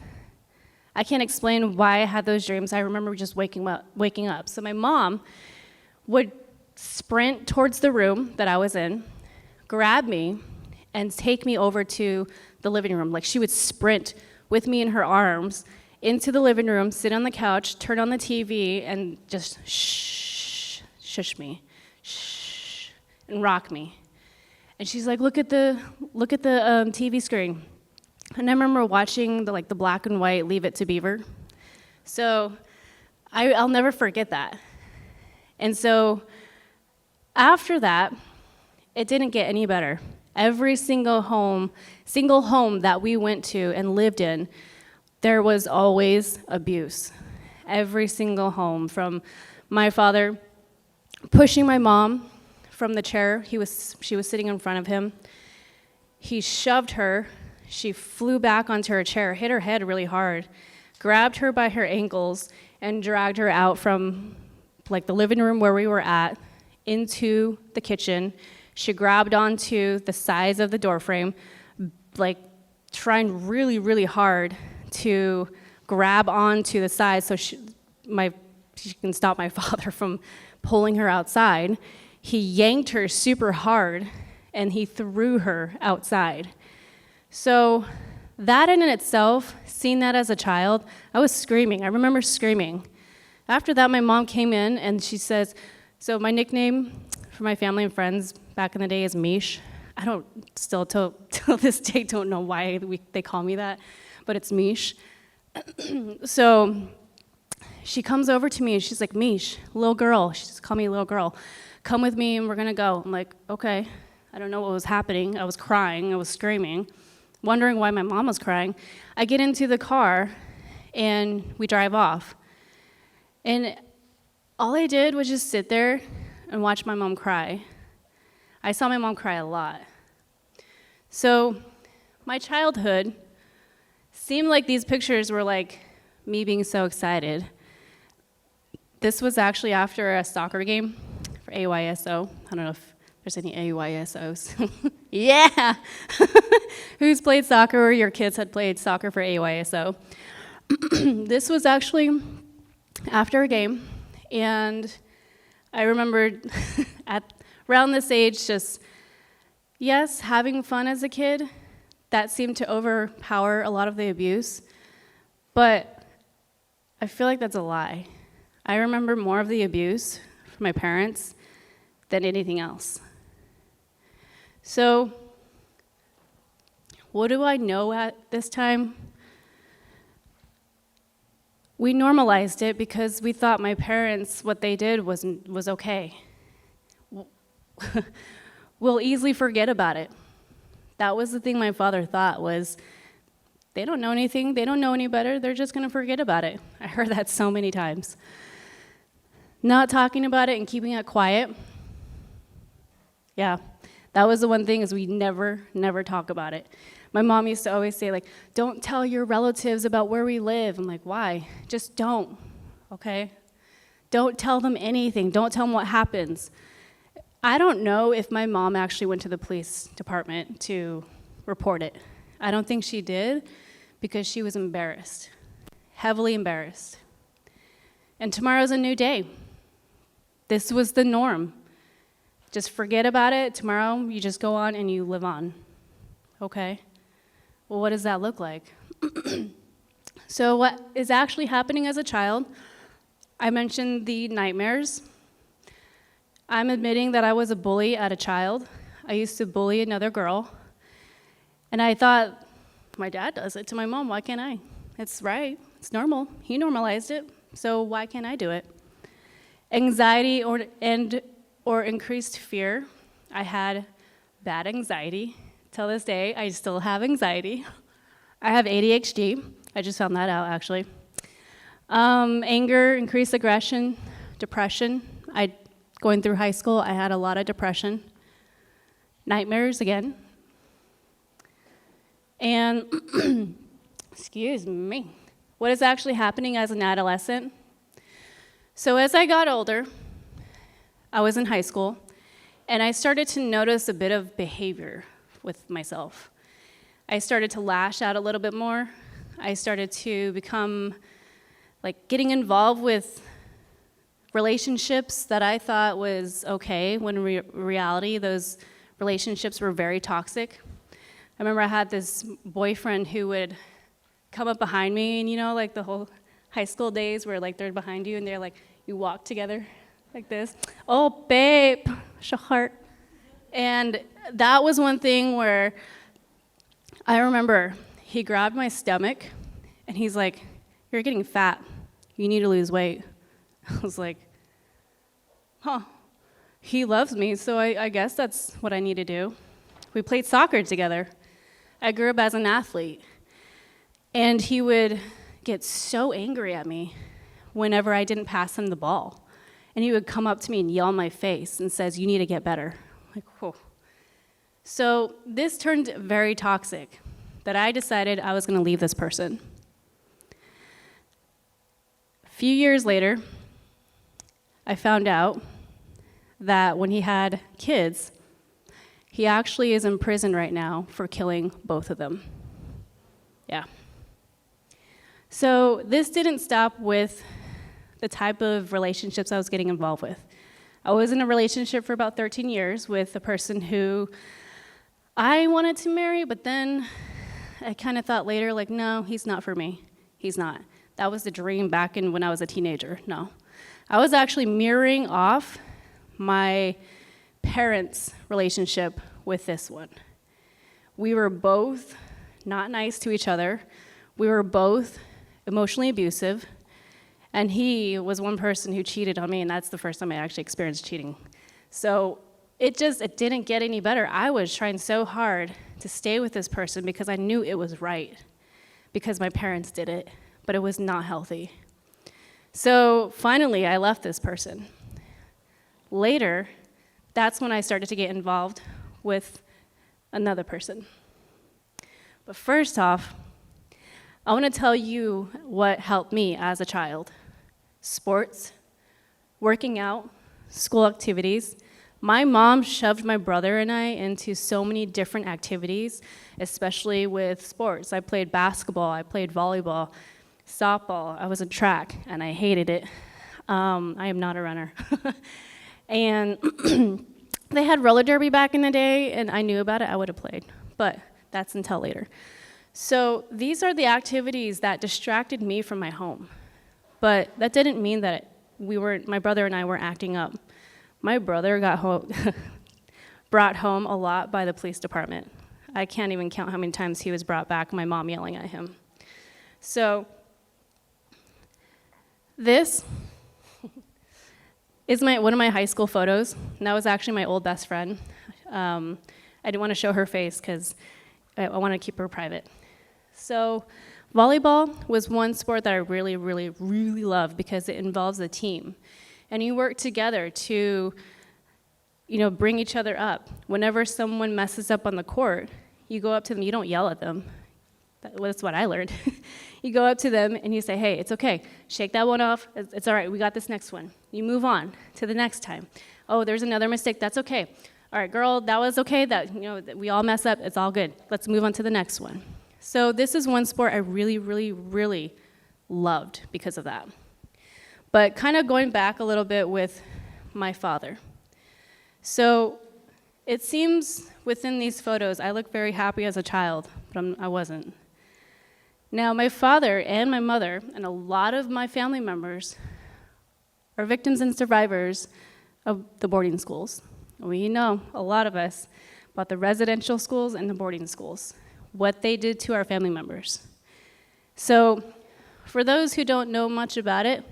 Speaker 9: I can't explain why I had those dreams. I remember just waking up. So my mom would sprint towards the room that I was in, grab me, and take me over to the living room. Like, she would sprint with me in her arms into the living room, sit on the couch, turn on the TV, and just shush me, and rock me. And she's like, look at the TV screen. And I remember watching the black and white Leave It to Beaver. So I'll never forget that. And so after that, it didn't get any better. Every single home that we went to and lived in, there was always abuse. Every single home, from my father pushing my mom from the chair. She was sitting in front of him. He shoved her. She flew back onto her chair, hit her head really hard, grabbed her by her ankles, and dragged her out from the living room where we were at into the kitchen. She grabbed onto the sides of the doorframe, trying really, really hard to grab onto the sides so she can stop my father from pulling her outside. He yanked her super hard, and he threw her outside. So that in itself, seeing that as a child, I was screaming. I remember screaming. After that, my mom came in, and she says, so my nickname for my family and friends back in the day is Mish. I don't still, till this day, don't know why they call me that, but it's Mish. So she comes over to me and she's like, Mish, little girl. She just called me little girl. Come with me and we're gonna go. I'm like, okay. I don't know what was happening. I was crying, I was screaming, wondering why my mom was crying. I get into the car and we drive off. And all I did was just sit there and watch my mom cry. I saw my mom cry a lot. So my childhood seemed like these pictures were like me being so excited. This was actually after a soccer game for AYSO. I don't know if there's any AYSOs. Yeah! Who's played soccer or your kids had played soccer for AYSO? This was actually after a game, and I remembered around this age just, yes, having fun as a kid, that seemed to overpower a lot of the abuse, but I feel like that's a lie. I remember more of the abuse from my parents than anything else. So, what do I know at this time? We normalized it because we thought my parents, what they did was okay. We'll easily forget about it. That was the thing my father thought was, they don't know anything, they don't know any better, they're just gonna forget about it. I heard that so many times. Not talking about it and keeping it quiet. Yeah, that was the one thing is we never talk about it. My mom used to always say, like, don't tell your relatives about where we live. I'm like, why? Just don't, okay? Don't tell them anything. Don't tell them what happens. I don't know if my mom actually went to the police department to report it. I don't think she did because she was embarrassed, heavily embarrassed. And tomorrow's a new day. This was the norm. Just forget about it. Tomorrow, you just go on and you live on, okay? Well, what does that look like? So what is actually happening as a child, I mentioned the nightmares. I'm admitting that I was a bully as a child. I used to bully another girl. And I thought, my dad does it to my mom, why can't I? It's right, it's normal. He normalized it, so why can't I do it? Anxiety or increased fear. I had bad anxiety. Till this day, I still have anxiety. I have ADHD. I just found that out, actually. Anger, increased aggression, depression. Going through high school, I had a lot of depression. Nightmares again. And, excuse me, what is actually happening as an adolescent? So as I got older, I was in high school, and I started to notice a bit of behavior with myself. I started to lash out a little bit more. I started to become, like, getting involved with relationships that I thought was okay, when in reality, those relationships were very toxic. I remember I had this boyfriend who would come up behind me, and you know, like the whole high school days where like they're behind you and they're like, you walk together like this. Oh, babe, shahart. And that was one thing where I remember he grabbed my stomach and he's like, you're getting fat. You need to lose weight. I was like, huh. He loves me, so I guess that's what I need to do. We played soccer together. I grew up as an athlete. And he would get so angry at me whenever I didn't pass him the ball. And he would come up to me and yell in my face and says, you need to get better. I'm like, whoa. So this turned very toxic, that I decided I was gonna leave this person. A few years later, I found out that when he had kids, he actually is in prison right now for killing both of them. Yeah. So this didn't stop with the type of relationships I was getting involved with. I was in a relationship for about 13 years with a person who I wanted to marry, but then I kind of thought later, like, no, he's not for me. He's not. That was the dream back in when I was a teenager. No. I was actually mirroring off my parents' relationship with this one. We were both not nice to each other. We were both emotionally abusive. And he was one person who cheated on me, and that's the first time I actually experienced cheating. So it didn't get any better. I was trying so hard to stay with this person because I knew it was right, because my parents did it, but it was not healthy. So finally, I left this person. Later, that's when I started to get involved with another person. But first off, I want to tell you what helped me as a child. Sports, working out, school activities. My mom shoved my brother and I into so many different activities, especially with sports. I played basketball, I played volleyball, softball, I was in track, and I hated it. I am not a runner. And they had roller derby back in the day, and I knew about it, I would have played, but that's until later. So these are the activities that distracted me from my home. But that didn't mean that my brother and I were acting up. My brother got brought home a lot by the police department. I can't even count how many times he was brought back, my mom yelling at him. So this is one of my high school photos, and that was actually my old best friend. I didn't want to show her face because I wanted to keep her private. So volleyball was one sport that I really, really, really loved because it involves a team. And you work together to, bring each other up. Whenever someone messes up on the court, you go up to them, you don't yell at them. That's what I learned. You go up to them and you say, hey, it's okay, shake that one off, it's all right, we got this next one. You move on to the next time. Oh, there's another mistake, that's okay. All right, girl, that was okay, that we all mess up, it's all good. Let's move on to the next one. So this is one sport I really, really, really loved because of that. But kind of going back a little bit with my father. So it seems within these photos, I look very happy as a child, but I wasn't. Now, my father and my mother and a lot of my family members are victims and survivors of the boarding schools. We know, a lot of us, about the residential schools and the boarding schools, what they did to our family members. So for those who don't know much about it,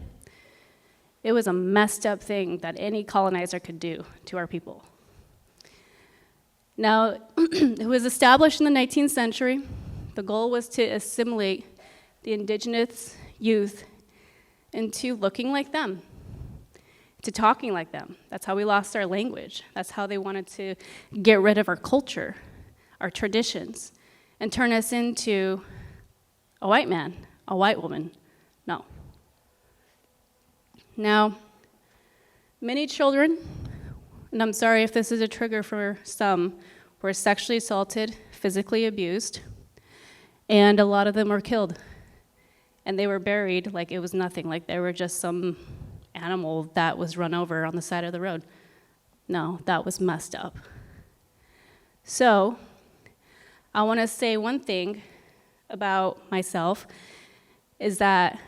Speaker 9: it was a messed up thing that any colonizer could do to our people. Now, it was established in the 19th century. The goal was to assimilate the indigenous youth into looking like them, to talking like them. That's how we lost our language. That's how they wanted to get rid of our culture, our traditions, and turn us into a white man, a white woman. No. Now, many children, and I'm sorry if this is a trigger for some, were sexually assaulted, physically abused, and a lot of them were killed. And they were buried like it was nothing, like they were just some animal that was run over on the side of the road. No, that was messed up. So, I want to say one thing about myself is that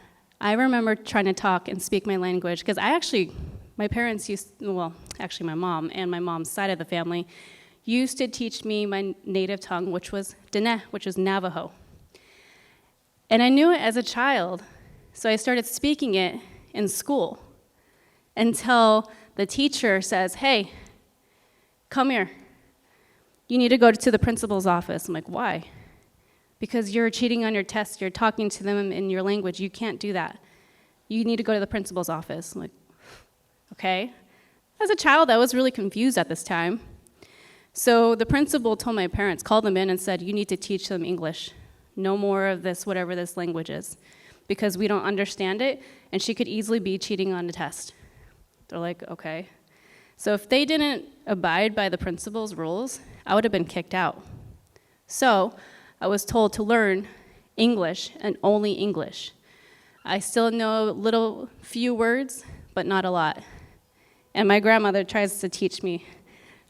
Speaker 9: I remember trying to talk and speak my language, because my parents actually my mom and my mom's side of the family used to teach me my native tongue, which was Diné, which was Navajo. And I knew it as a child, so I started speaking it in school until the teacher says, hey, come here. You need to go to the principal's office. I'm like, why? Because you're cheating on your test, you're talking to them in your language, you can't do that. You need to go to the principal's office. I'm like, okay. As a child, I was really confused at this time. So the principal told my parents, called them in and said, you need to teach them English. No more of this, whatever this language is, because we don't understand it, and she could easily be cheating on the test. They're like, okay. So if they didn't abide by the principal's rules, I would have been kicked out. So I was told to learn English and only English. I still know few words, but not a lot. And my grandmother tries to teach me.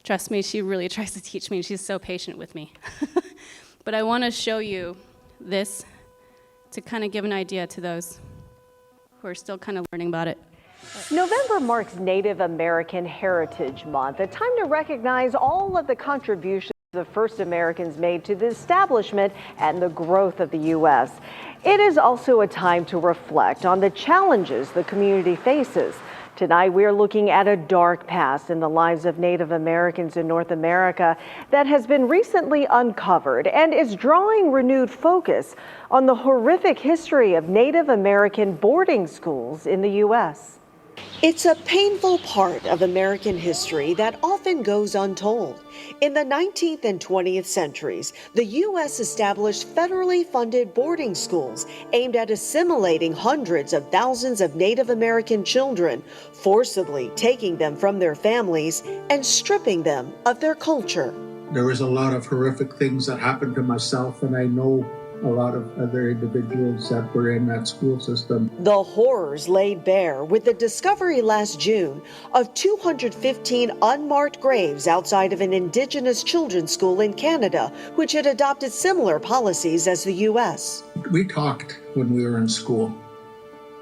Speaker 9: Trust me, she really tries to teach me. She's so patient with me. But I want to show you this to kind of give an idea to those who are still kind of learning about it.
Speaker 10: November marks Native American Heritage Month, a time to recognize all of the contributions The first Americans made to the establishment and the growth of the U.S. It is also a time to reflect on the challenges the community faces. Tonight, we are looking at a dark past in the lives of Native Americans in North America that has been recently uncovered and is drawing renewed focus on the horrific history of Native American boarding schools in the U.S. It's a painful part of American history that often goes untold. In the 19th and 20th centuries, the U.S. established federally funded boarding schools aimed at assimilating hundreds of thousands of Native American children, forcibly taking them from their families and stripping them of their culture.
Speaker 11: There was a lot of horrific things that happened to myself, and I know a lot of other individuals that were in that school system.
Speaker 10: The horrors laid bare with the discovery last June of 215 unmarked graves outside of an Indigenous children's school in Canada, which had adopted similar policies as the U.S.
Speaker 11: We talked when we were in school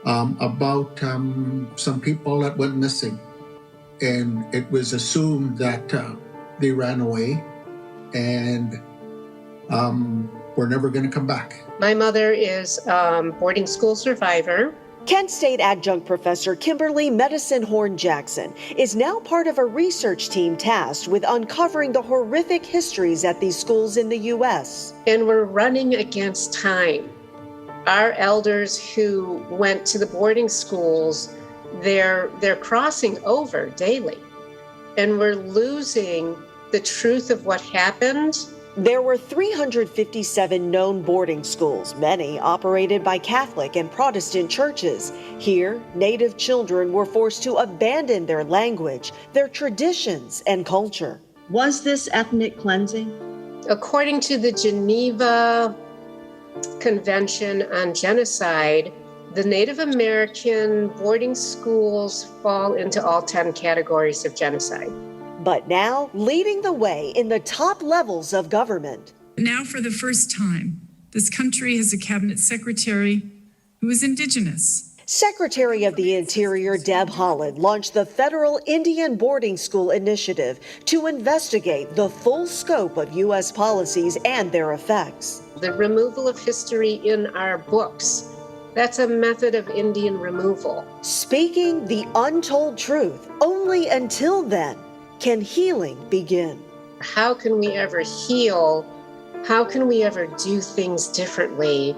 Speaker 11: about some people that went missing, and it was assumed that they ran away and we're never going to come back.
Speaker 12: My mother is boarding school survivor.
Speaker 10: Kent State adjunct professor Kimberly Medicine Horn Jackson is now part of a research team tasked with uncovering the horrific histories at these schools in the U.S.
Speaker 12: And we're running against time. Our elders who went to the boarding schools, they're crossing over daily. And we're losing the truth of what happened.
Speaker 10: There were 357 known boarding schools, many operated by Catholic and Protestant churches. Here, Native children were forced to abandon their language, their traditions, and culture.
Speaker 8: Was this ethnic cleansing?
Speaker 12: According to the Geneva Convention on Genocide, the Native American boarding schools fall into all 10 categories of genocide.
Speaker 10: But now, leading the way in the top levels of government.
Speaker 13: Now, for the first time, this country has a cabinet secretary who is Indigenous.
Speaker 10: Secretary of the Interior Deb Haaland launched the Federal Indian Boarding School Initiative to investigate the full scope of U.S. policies and their effects.
Speaker 12: The removal of history in our books, that's a method of Indian removal.
Speaker 10: Speaking the untold truth, only until then can healing begin.
Speaker 12: How can we ever heal? How can we ever do things differently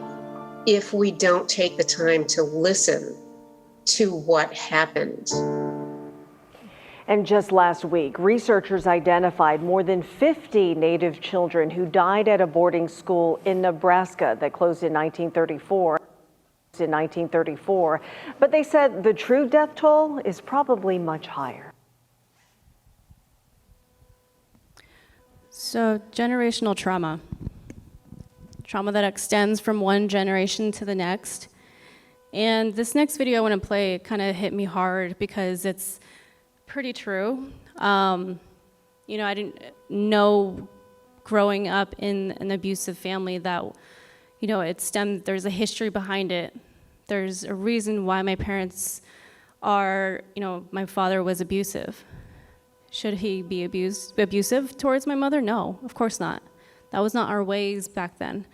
Speaker 12: if we don't take the time to listen to what happened?
Speaker 10: And just last week, researchers identified more than 50 Native children who died at a boarding school in Nebraska that closed in 1934. But they said the true death toll is probably much higher.
Speaker 9: So, generational trauma. Trauma that extends from one generation to the next. And this next video I want to play kind of hit me hard because it's pretty true. I didn't know growing up in an abusive family that, there's a history behind it. There's a reason why my parents are, my father was abusive. Should he be abusive towards my mother? No, of course not. That was not our ways back then.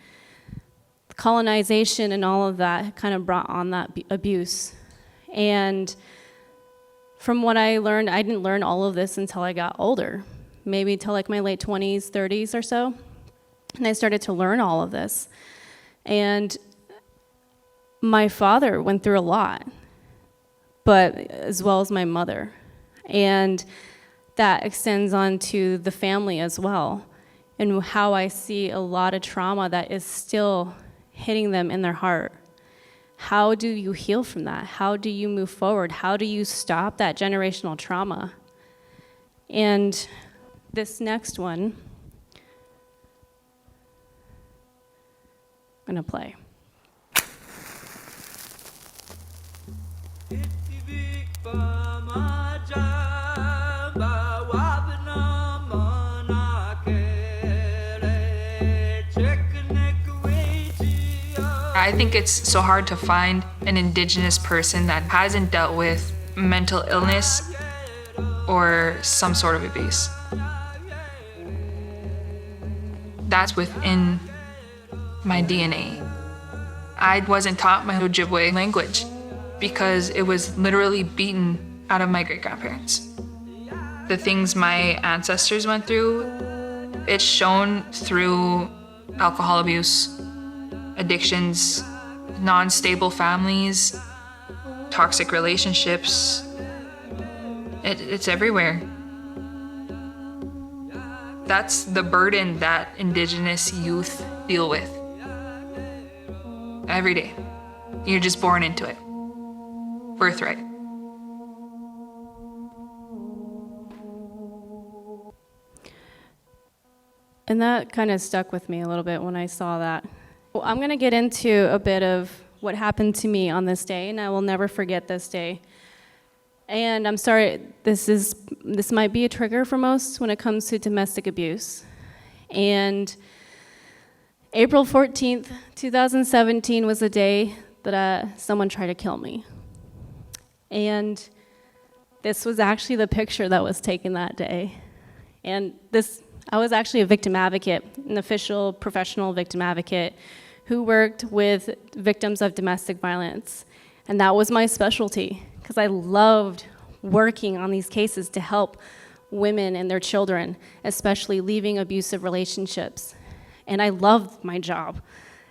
Speaker 9: Colonization and all of that kind of brought on that abuse. And from what I learned, I didn't learn all of this until I got older, maybe till like my late 20s, 30s or so. And I started to learn all of this. And my father went through a lot, but as well as my mother. And that extends on to the family as well, and how I see a lot of trauma that is still hitting them in their heart. How do you heal from that? How do you move forward? How do you stop that generational trauma? And this next one, I'm gonna play.
Speaker 14: I think it's so hard to find an Indigenous person that hasn't dealt with mental illness or some sort of abuse. That's within my DNA. I wasn't taught my Ojibwe language because it was literally beaten out of my great-grandparents. The things my ancestors went through, it's shown through alcohol abuse, addictions, non-stable families, toxic relationships. It's everywhere. That's the burden that Indigenous youth deal with every day. You're just born into it. Birthright.
Speaker 9: And that kind of stuck with me a little bit when I saw that. Well, I'm going to get into a bit of what happened to me on this day, and I will never forget this day. And I'm sorry, this might be a trigger for most when it comes to domestic abuse. And April 14th, 2017 was the day that someone tried to kill me. And this was actually the picture that was taken that day. And I was actually a victim advocate, an official professional victim advocate who worked with victims of domestic violence. And that was my specialty, because I loved working on these cases to help women and their children, especially leaving abusive relationships. And I loved my job.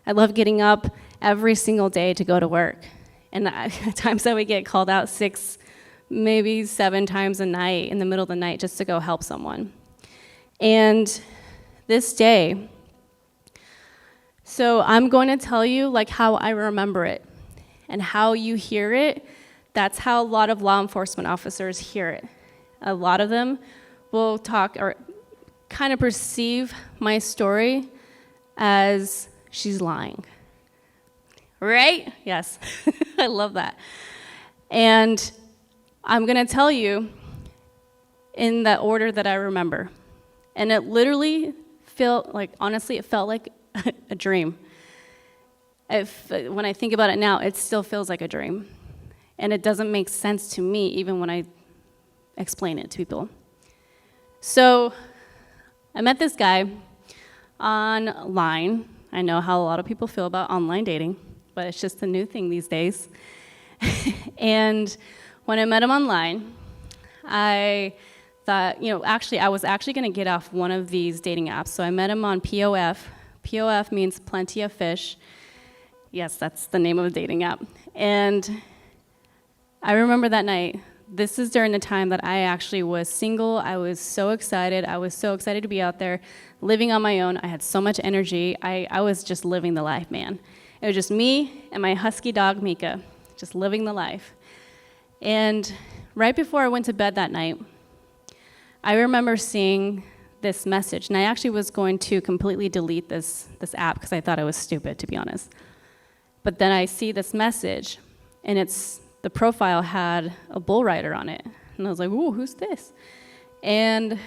Speaker 9: I loved getting up every single day to go to work. And at times I would get called out 6, maybe 7 times a night in the middle of the night just to go help someone. And this day, so I'm going to tell you like how I remember it and how you hear it. That's how a lot of law enforcement officers hear it. A lot of them will talk or kind of perceive my story as she's lying. Right? Yes. I love that. And I'm going to tell you in the order that I remember. And it literally felt like, honestly, it felt like a dream. When I think about it now, it still feels like a dream. And it doesn't make sense to me even when I explain it to people. So I met this guy online. I know how a lot of people feel about online dating, but it's just a new thing these days. And when I met him online, I thought, I was actually going to get off one of these dating apps. So I met him on POF. POF means plenty of fish. Yes, that's the name of the dating app. And I remember that night. This is during the time that I actually was single. I was so excited. I was so excited to be out there living on my own. I had so much energy. I was just living the life, man. It was just me and my husky dog, Mika, just living the life. And right before I went to bed that night, I remember seeing this message. And I actually was going to completely delete this app because I thought it was stupid, to be honest. But then I see this message, and the profile had a bull rider on it. And I was like, ooh, who's this? And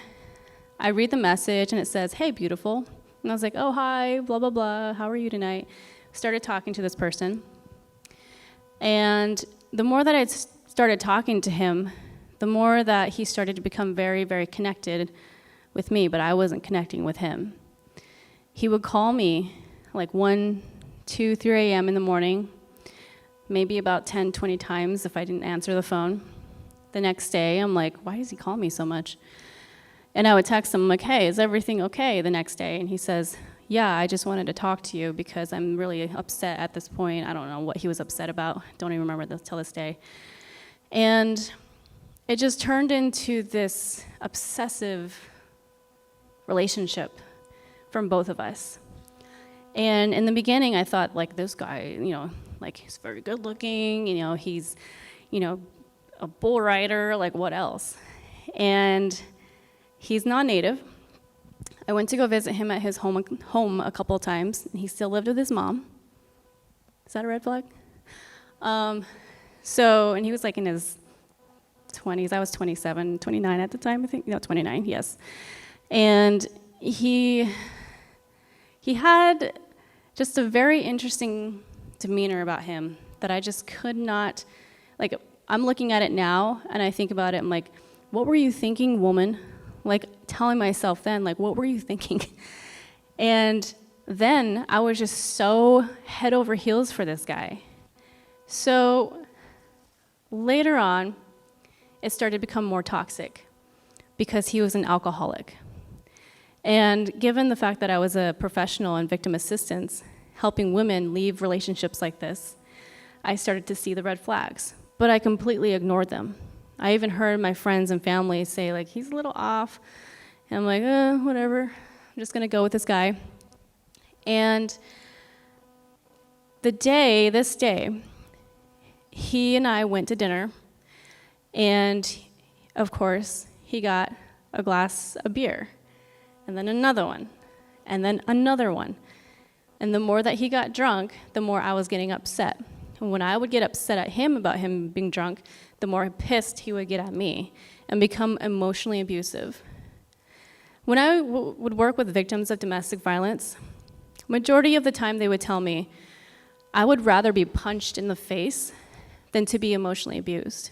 Speaker 9: I read the message, and it says, hey, beautiful. And I was like, oh, hi, blah, blah, blah. How are you tonight? Started talking to this person. And the more that I started talking to him, the more that he started to become very, very connected with me, but I wasn't connecting with him. He would call me like 1, 2, 3 a.m. in the morning, maybe about 10, 20 times if I didn't answer the phone. The next day, I'm like, why does he call me so much? And I would text him, I'm like, hey, is everything okay the next day? And he says, yeah, I just wanted to talk to you because I'm really upset at this point. I don't know what he was upset about. Don't even remember till this day. And it just turned into this obsessive relationship from both of us. And in the beginning, I thought, like, this guy, he's very good looking, he's, a bull rider, like, what else? And he's non-native. I went to go visit him at his home a couple of times, and he still lived with his mom. Is that a red flag? And he was like in his 20s. I was 27, 29 at the time, I think. 29, yes. And he had just a very interesting demeanor about him that I just could not, like, I'm looking at it now, and I think about it, I'm like, what were you thinking, woman? Like, telling myself then, like, what were you thinking? And then I was just so head over heels for this guy. So later on, it started to become more toxic because he was an alcoholic. And given the fact that I was a professional in victim assistance, helping women leave relationships like this, I started to see the red flags, but I completely ignored them. I even heard my friends and family say, like, he's a little off. And I'm like, whatever, I'm just gonna go with this guy. And this day, he and I went to dinner, and of course, he got a glass of beer, and then another one, and then another one. And the more that he got drunk, the more I was getting upset. And when I would get upset at him about him being drunk, the more pissed he would get at me and become emotionally abusive. When I would work with victims of domestic violence, majority of the time they would tell me, I would rather be punched in the face than to be emotionally abused.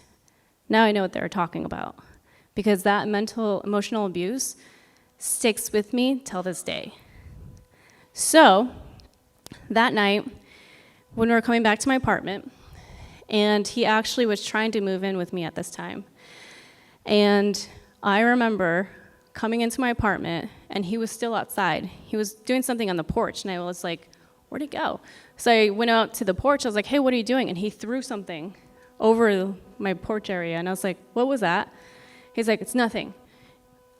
Speaker 9: Now I know what they're talking about, because that emotional abuse sticks with me till this day. So, that night, when we were coming back to my apartment, and he actually was trying to move in with me at this time, and I remember coming into my apartment, and he was still outside. He was doing something on the porch, and I was like, where'd he go? So I went out to the porch, I was like, hey, what are you doing? And he threw something over my porch area, and I was like, what was that? He's like, it's nothing.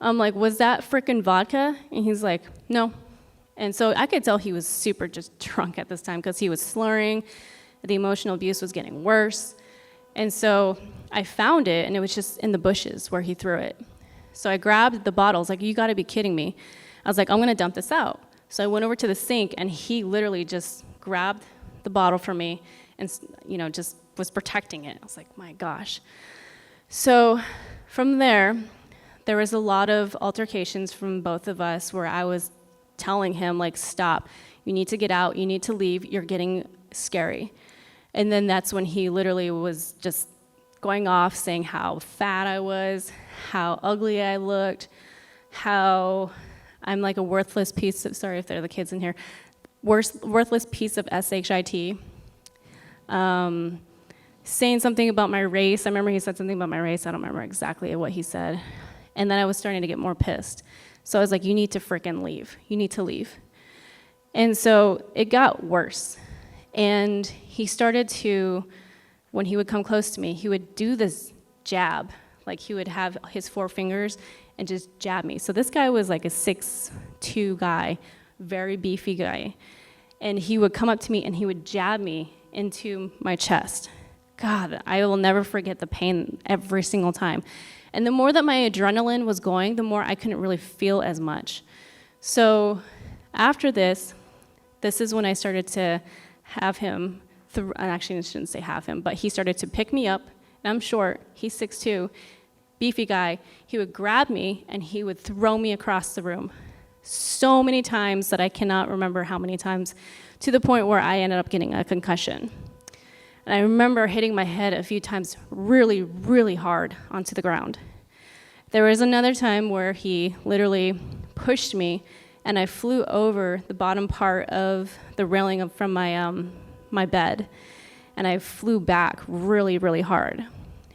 Speaker 9: I'm like, was that frickin' vodka? And he's like, no. And so I could tell he was super just drunk at this time because he was slurring, the emotional abuse was getting worse. And so I found it, and it was just in the bushes where he threw it. So I grabbed the bottles, like, you gotta be kidding me. I was like, I'm gonna dump this out. So I went over to the sink, and he literally just grabbed the bottle from me and, just was protecting it. I was like, my gosh. So from there was a lot of altercations from both of us where I was telling him, like, stop, you need to get out, you need to leave, you're getting scary. And then that's when he literally was just going off saying how fat I was, how ugly I looked, how I'm like a worthless piece of, sorry if there are the kids in here, worthless piece of SHIT. Saying something about my race. I remember he said something about my race. I don't remember exactly what he said. And then I was starting to get more pissed. So I was like, you need to frickin' leave. You need to leave. And so it got worse. And he started to, when he would come close to me, he would do this jab. Like, he would have his 4 fingers and just jab me. So this guy was like a 6'2" guy, very beefy guy. And he would come up to me and he would jab me into my chest. God, I will never forget the pain every single time. And the more that my adrenaline was going, the more I couldn't really feel as much. So after this is when I started to have him, actually I shouldn't say have him, but he started to pick me up, and I'm short, he's 6'2", beefy guy. He would grab me and he would throw me across the room. So many times that I cannot remember how many times, to the point where I ended up getting a concussion. And I remember hitting my head a few times really, really hard onto the ground. There was another time where he literally pushed me, and I flew over the bottom part of the railing from my bed, and I flew back really, really hard.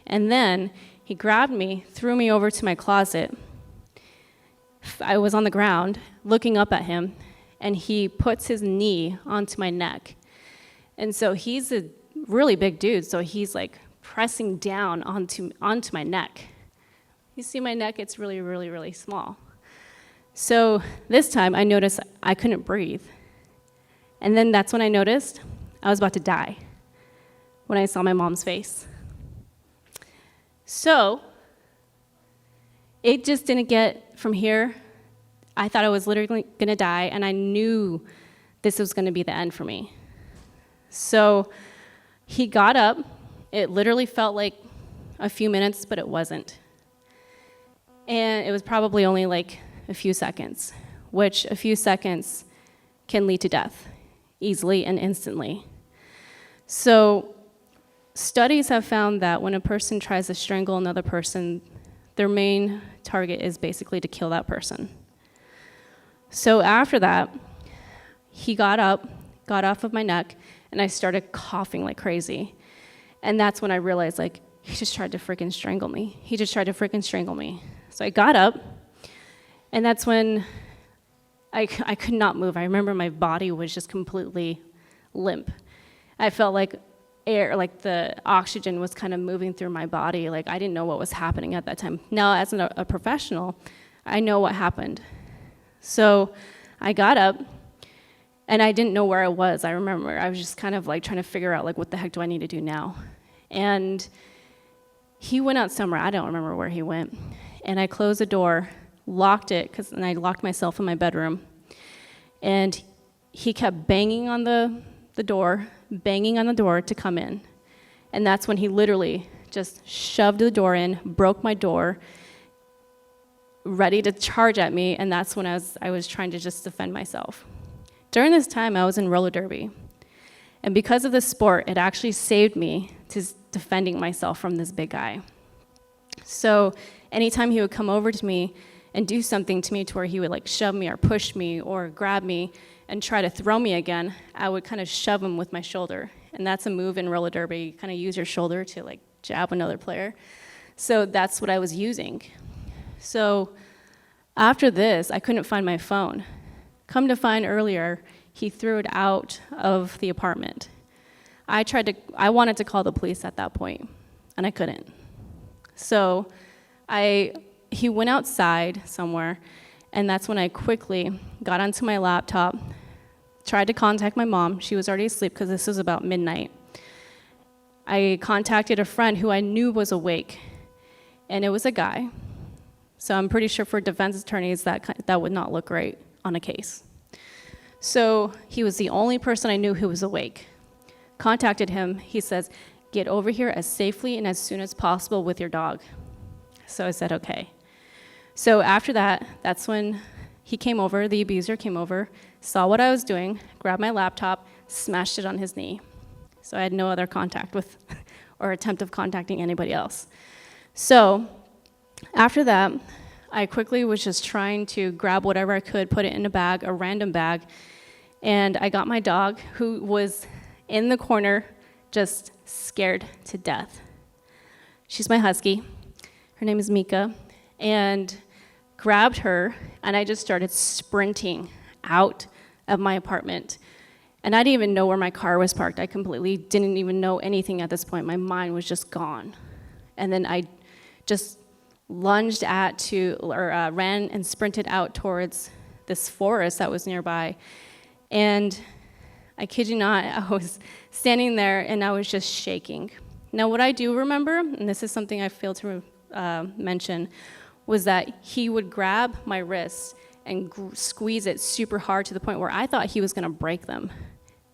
Speaker 9: And then he grabbed me, threw me over to my closet. I was on the ground looking up at him, and he puts his knee onto my neck. And so he's a really big dude, so he's like pressing down onto my neck. You see my neck, it's really, really, really small. So this time I noticed I couldn't breathe. And then that's when I noticed I was about to die, when I saw my mom's face. So it just didn't get from here. I thought I was literally gonna die, and I knew this was gonna be the end for me. So he got up. It literally felt like a few minutes, but it wasn't. And it was probably only like a few seconds, which a few seconds can lead to death easily and instantly. So studies have found that when a person tries to strangle another person, their main target is basically to kill that person. So after that, he got up, got off of my neck, and I started coughing like crazy. And that's when I realized, like, he just tried to freaking strangle me. He just tried to freaking strangle me. So I got up, and that's when I could not move. I remember my body was just completely limp. I felt like air, like the oxygen was kind of moving through my body. Like, I didn't know what was happening at that time. Now, as a professional, I know what happened. So I got up, and I didn't know where I was. I remember I was just kind of like trying to figure out, like, what the heck do I need to do now? And he went out somewhere. I don't remember where he went. And I closed the door, locked it, and I locked myself in my bedroom. And he kept banging on the door to come in. And that's when he literally just shoved the door in, broke my door, ready to charge at me, and that's when I was trying to just defend myself. During this time, I was in roller derby. And because of this sport, it actually saved me to defending myself from this big guy. So anytime he would come over to me and do something to me to where he would like shove me or push me or grab me and try to throw me again, I would kind of shove him with my shoulder. And that's a move in roller derby. You kind of use your shoulder to like jab another player. So that's what I was using. So after this, I couldn't find my phone. Come to find earlier, he threw it out of the apartment. I wanted to call the police at that point, and I couldn't. So he went outside somewhere, and that's when I quickly got onto my laptop, tried to contact my mom. She was already asleep because this was about midnight. I contacted a friend who I knew was awake, and it was a guy. So I'm pretty sure for defense attorneys that would not look great on a case. So he was the only person I knew who was awake. Contacted him. He says, "Get over here as safely and as soon as possible with your dog." So I said, okay. So after that, that's when he came over, the abuser came over, saw what I was doing, grabbed my laptop, smashed it on his knee. So I had no other contact with or attempt of contacting anybody else. So after that, I quickly was just trying to grab whatever I could, put it in a bag, a random bag, and I got my dog, who was in the corner, just scared to death. She's my husky. Her name is Mika, and grabbed her, and I just started sprinting out of my apartment. And I didn't even know where my car was parked. I completely didn't even know anything at this point. My mind was just gone. And then I just lunged ran and sprinted out towards this forest that was nearby. And I kid you not, I was standing there and I was just shaking. Now what I do remember, and this is something I failed to mention, was that he would grab my wrist and squeeze it super hard to the point where I thought he was gonna break them.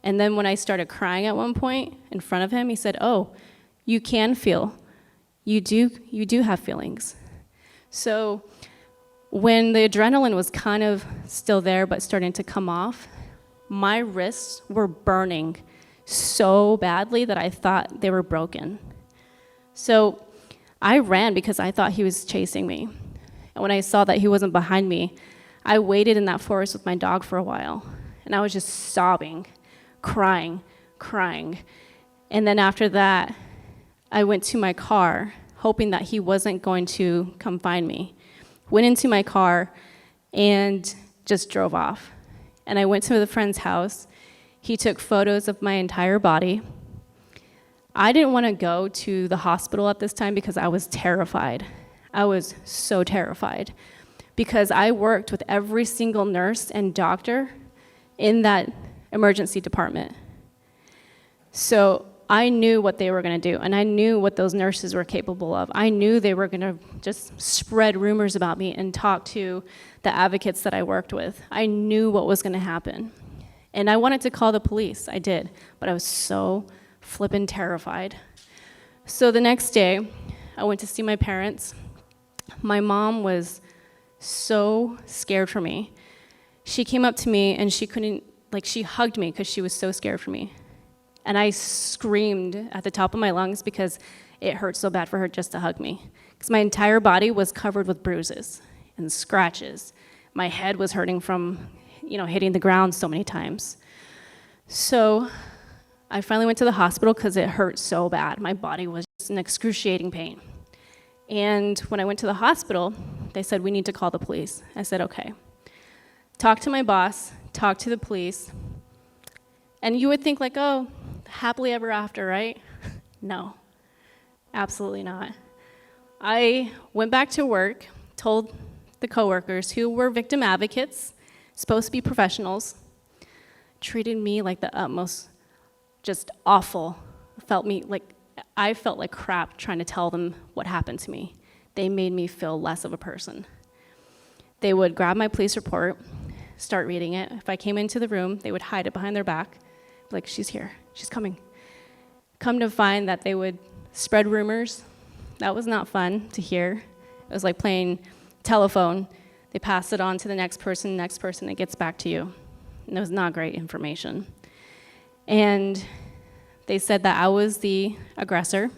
Speaker 9: And then when I started crying at one point in front of him, he said, "Oh, you can feel. You do have feelings." So when the adrenaline was kind of still there but starting to come off, my wrists were burning so badly that I thought they were broken. So I ran because I thought he was chasing me. And when I saw that he wasn't behind me, I waited in that forest with my dog for a while. And I was just sobbing, crying. And then after that, I went to my car, hoping that he wasn't going to come find me. Went into my car and just drove off. And I went to the friend's house. He took photos of my entire body. I didn't want to go to the hospital at this time because I was terrified. I was so terrified because I worked with every single nurse and doctor in that emergency department. So I knew what they were going to do, and I knew what those nurses were capable of. I knew they were going to just spread rumors about me and talk to the advocates that I worked with. I knew what was going to happen. And I wanted to call the police. I did, but I was so flippin' terrified. So the next day, I went to see my parents. My mom was so scared for me. She came up to me and she hugged me because she was so scared for me. And I screamed at the top of my lungs because it hurt so bad for her just to hug me. Because my entire body was covered with bruises and scratches. My head was hurting from, hitting the ground so many times. So I finally went to the hospital because it hurt so bad. My body was just in excruciating pain. And when I went to the hospital, they said, we need to call the police. I said, okay. Talk to my boss, talk to the police. And you would think like, oh, happily ever after, right? No, absolutely not. I went back to work, told the coworkers who were victim advocates, supposed to be professionals, treated me like the utmost, just awful. I felt like crap trying to tell them what happened to me. They made me feel less of a person. They would grab my police report, start reading it. If I came into the room, they would hide it behind their back, like, she's here, she's coming. Come to find that they would spread rumors. That was not fun to hear. It was like playing telephone. They pass it on to the next person, it gets back to you. And it was not great information. And they said that I was the aggressor,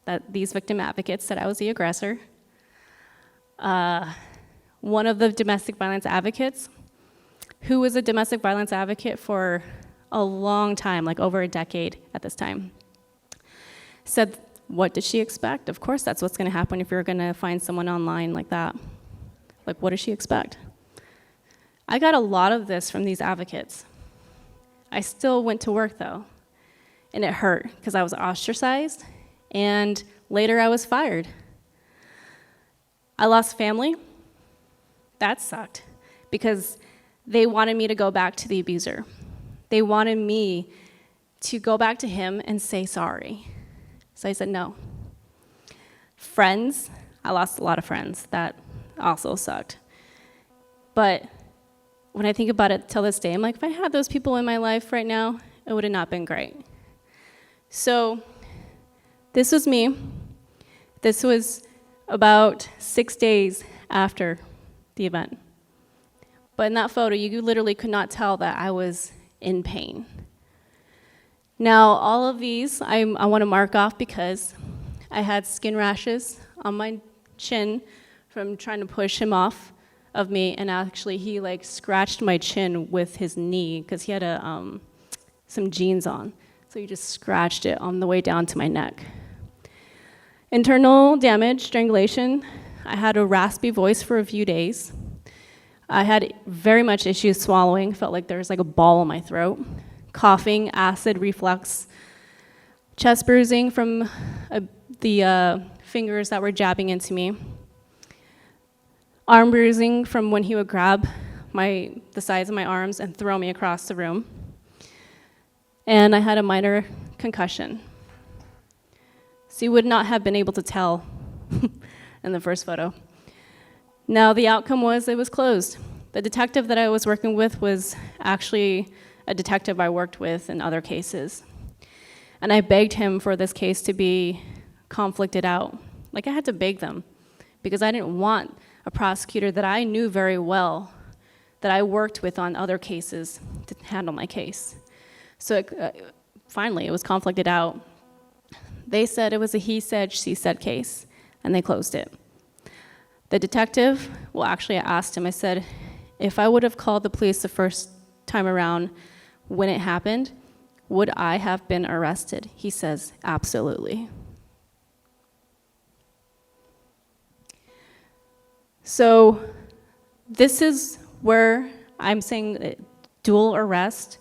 Speaker 9: that these victim advocates said I was the aggressor. One of the domestic violence advocates, who was a domestic violence advocate for a long time, like over a decade at this time, said, what did she expect? Of course that's what's gonna happen if you're gonna find someone online like that. Like, what does she expect? I got a lot of this from these advocates. I still went to work though, and it hurt because I was ostracized, and later I was fired. I lost family. That sucked because they wanted me to go back to the abuser. They wanted me to go back to him and say sorry. So I said no. Friends, I lost a lot of friends. That also sucked. But when I think about it till this day, I'm like, if I had those people in my life right now, it would have not been great. So this was me. This was about 6 days after the event. But in that photo, you literally could not tell that I was in pain. Now, all of these, I want to mark off because I had skin rashes on my chin from trying to push him off of me, and actually he like scratched my chin with his knee because he had some jeans on. So he just scratched it on the way down to my neck. Internal damage, strangulation. I had a raspy voice for a few days. I had very much issues swallowing, felt like there was like a ball in my throat. Coughing, acid reflux, chest bruising from the fingers that were jabbing into me. Arm bruising from when he would grab the sides of my arms and throw me across the room. And I had a minor concussion. So you would not have been able to tell in the first photo. Now the outcome was it was closed. The detective that I was working with was actually a detective I worked with in other cases. And I begged him for this case to be conflicted out. Like I had to beg them because I didn't want a prosecutor that I knew very well, that I worked with on other cases to handle my case. So finally it was conflicted out. They said it was a he said, she said case, and they closed it. The detective, well actually I asked him, I said, if I would have called the police the first time around when it happened, would I have been arrested? He says, absolutely. So this is where I'm saying that dual arrest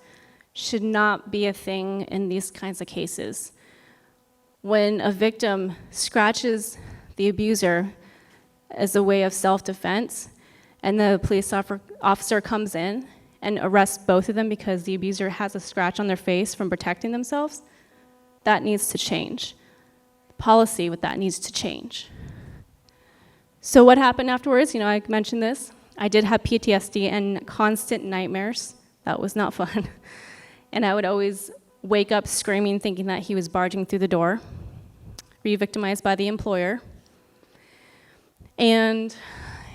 Speaker 9: should not be a thing in these kinds of cases. When a victim scratches the abuser as a way of self-defense, and the police officer comes in and arrests both of them because the abuser has a scratch on their face from protecting themselves, that needs to change. Policy with that needs to change. So what happened afterwards? I mentioned this. I did have PTSD and constant nightmares. That was not fun. And I would always wake up screaming, thinking that he was barging through the door, re-victimized by the employer. And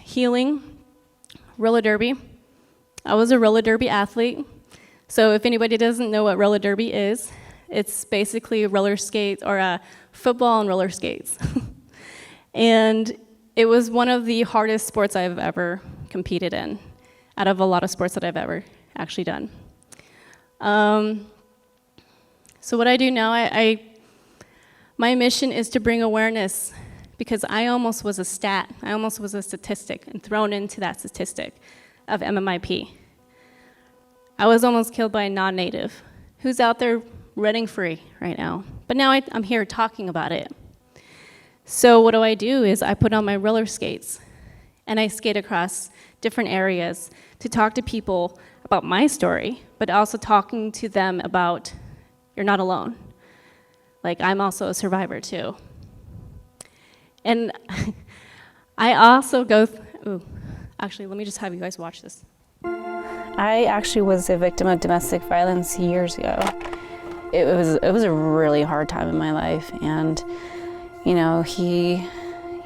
Speaker 9: healing, roller derby. I was a roller derby athlete. So if anybody doesn't know what roller derby is, it's basically roller skates or a football and roller skates. And it was one of the hardest sports I've ever competed in. out of a lot of sports that I've ever actually done. So what I do now, my mission is to bring awareness, because I almost was a stat. I almost was a statistic and thrown into that statistic of MMIP. I was almost killed by a non-native who's out there running free right now. But now I'm here talking about it. So what I do is I put on my roller skates and I skate across different areas to talk to people about my story, but also talking to them about, you're not alone. Like, I'm also a survivor too. And I also actually, let me just have you guys watch this.
Speaker 15: I actually was a victim of domestic violence years ago. It was a really hard time in my life, and you know, he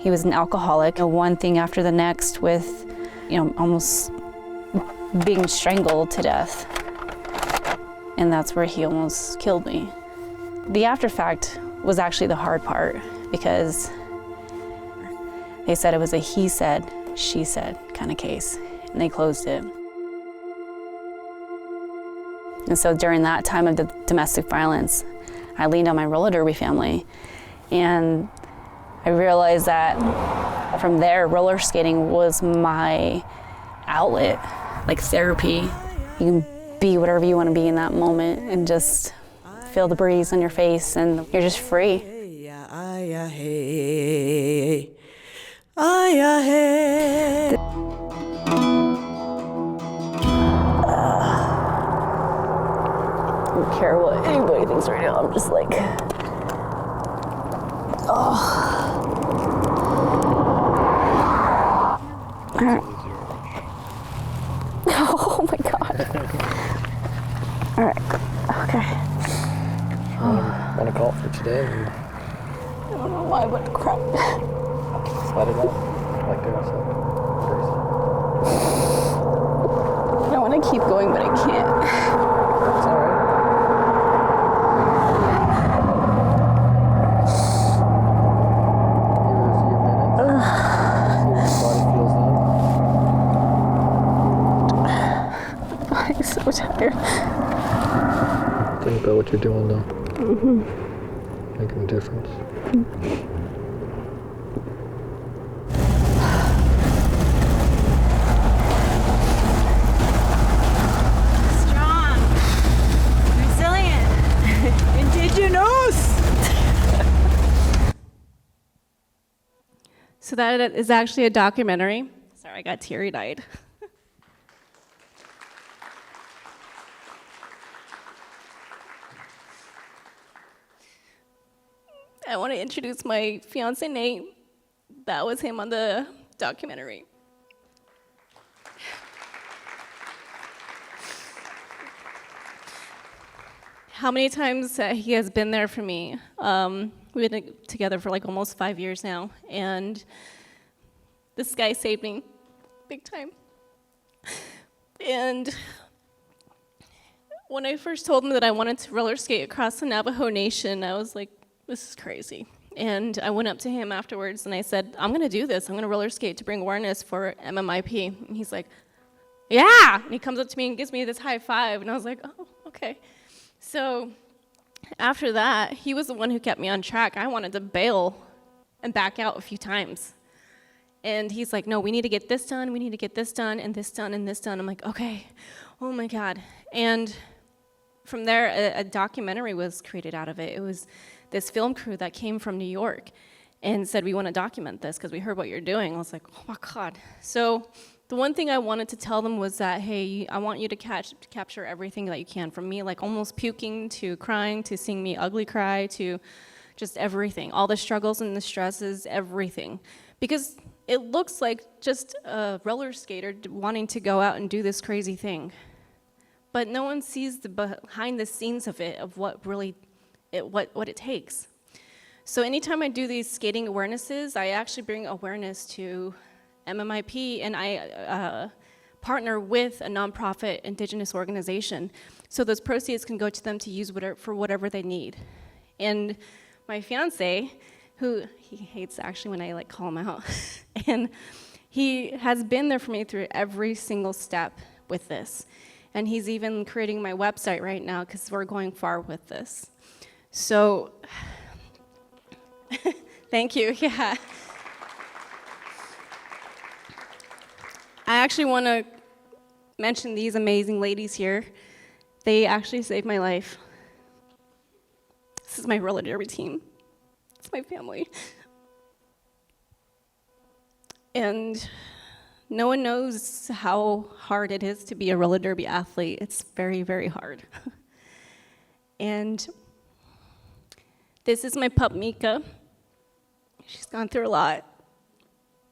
Speaker 15: was an alcoholic. One thing after the next, with, you know, almost being strangled to death, and that's where he almost killed me. The after fact was actually the hard part, because they said it was a he said, she said kind of case, and they closed it. And so during that time of the domestic violence, I leaned on my roller derby family, and I realized that from there, roller skating was my outlet, like therapy. You can be whatever you want to be in that moment and just feel the breeze on your face, and you're just free. I don't care what anybody thinks right now. I'm just like, oh. Oh my God. All right. Okay.
Speaker 16: Want to call it for today? Or?
Speaker 15: I don't know why, but crap.
Speaker 16: Just let it out. Like there,
Speaker 15: I want to keep going, but I can't.
Speaker 16: It's all right. Give it a few minutes. See what your body feels now.
Speaker 15: My body's so tired.
Speaker 16: Think about what you're doing though. Making a difference.
Speaker 17: Strong, resilient, indigenous.
Speaker 9: So that is actually a documentary. Sorry, I got teary-eyed. I want to introduce my fiance, Nate. That was him on the documentary. How many times he has been there for me. We've been together for like almost 5 years now, and this guy saved me big time. And when I first told him that I wanted to roller skate across the Navajo Nation, I was like, this is crazy. And I went up to him afterwards and I said, I'm gonna do this. I'm gonna roller skate to bring awareness for MMIP. And he's like, yeah! And he comes up to me and gives me this high five. And I was like, oh, okay. So after that, he was the one who kept me on track. I wanted to bail and back out a few times. And he's like, no, we need to get this done, we need to get this done, and this done, and this done. I'm like, okay, oh my God. And from there, a documentary was created out of it. It was this film crew that came from New York and said, we want to document this because we heard what you're doing. I was like, oh my God. So the one thing I wanted to tell them was that, hey, I want you to capture everything that you can from me, like almost puking to crying to seeing me ugly cry to just everything, all the struggles and the stresses, everything. Because it looks like just a roller skater wanting to go out and do this crazy thing. But no one sees the behind the scenes of it, of what really, what it takes. So anytime I do these skating awarenesses, I actually bring awareness to MMIP, and I partner with a nonprofit indigenous organization. So those proceeds can go to them to use for whatever they need. And my fiance, who he hates actually when I call him out, and He has been there for me through every single step with this. And he's even creating my website right now because we're going far with this. So, thank you, yeah. I actually want to mention these amazing ladies here. They actually saved my life. This is my roller derby team. It's my family. And no one knows how hard it is to be a roller derby athlete. It's very, very hard. And this is my pup, Mika. She's gone through a lot.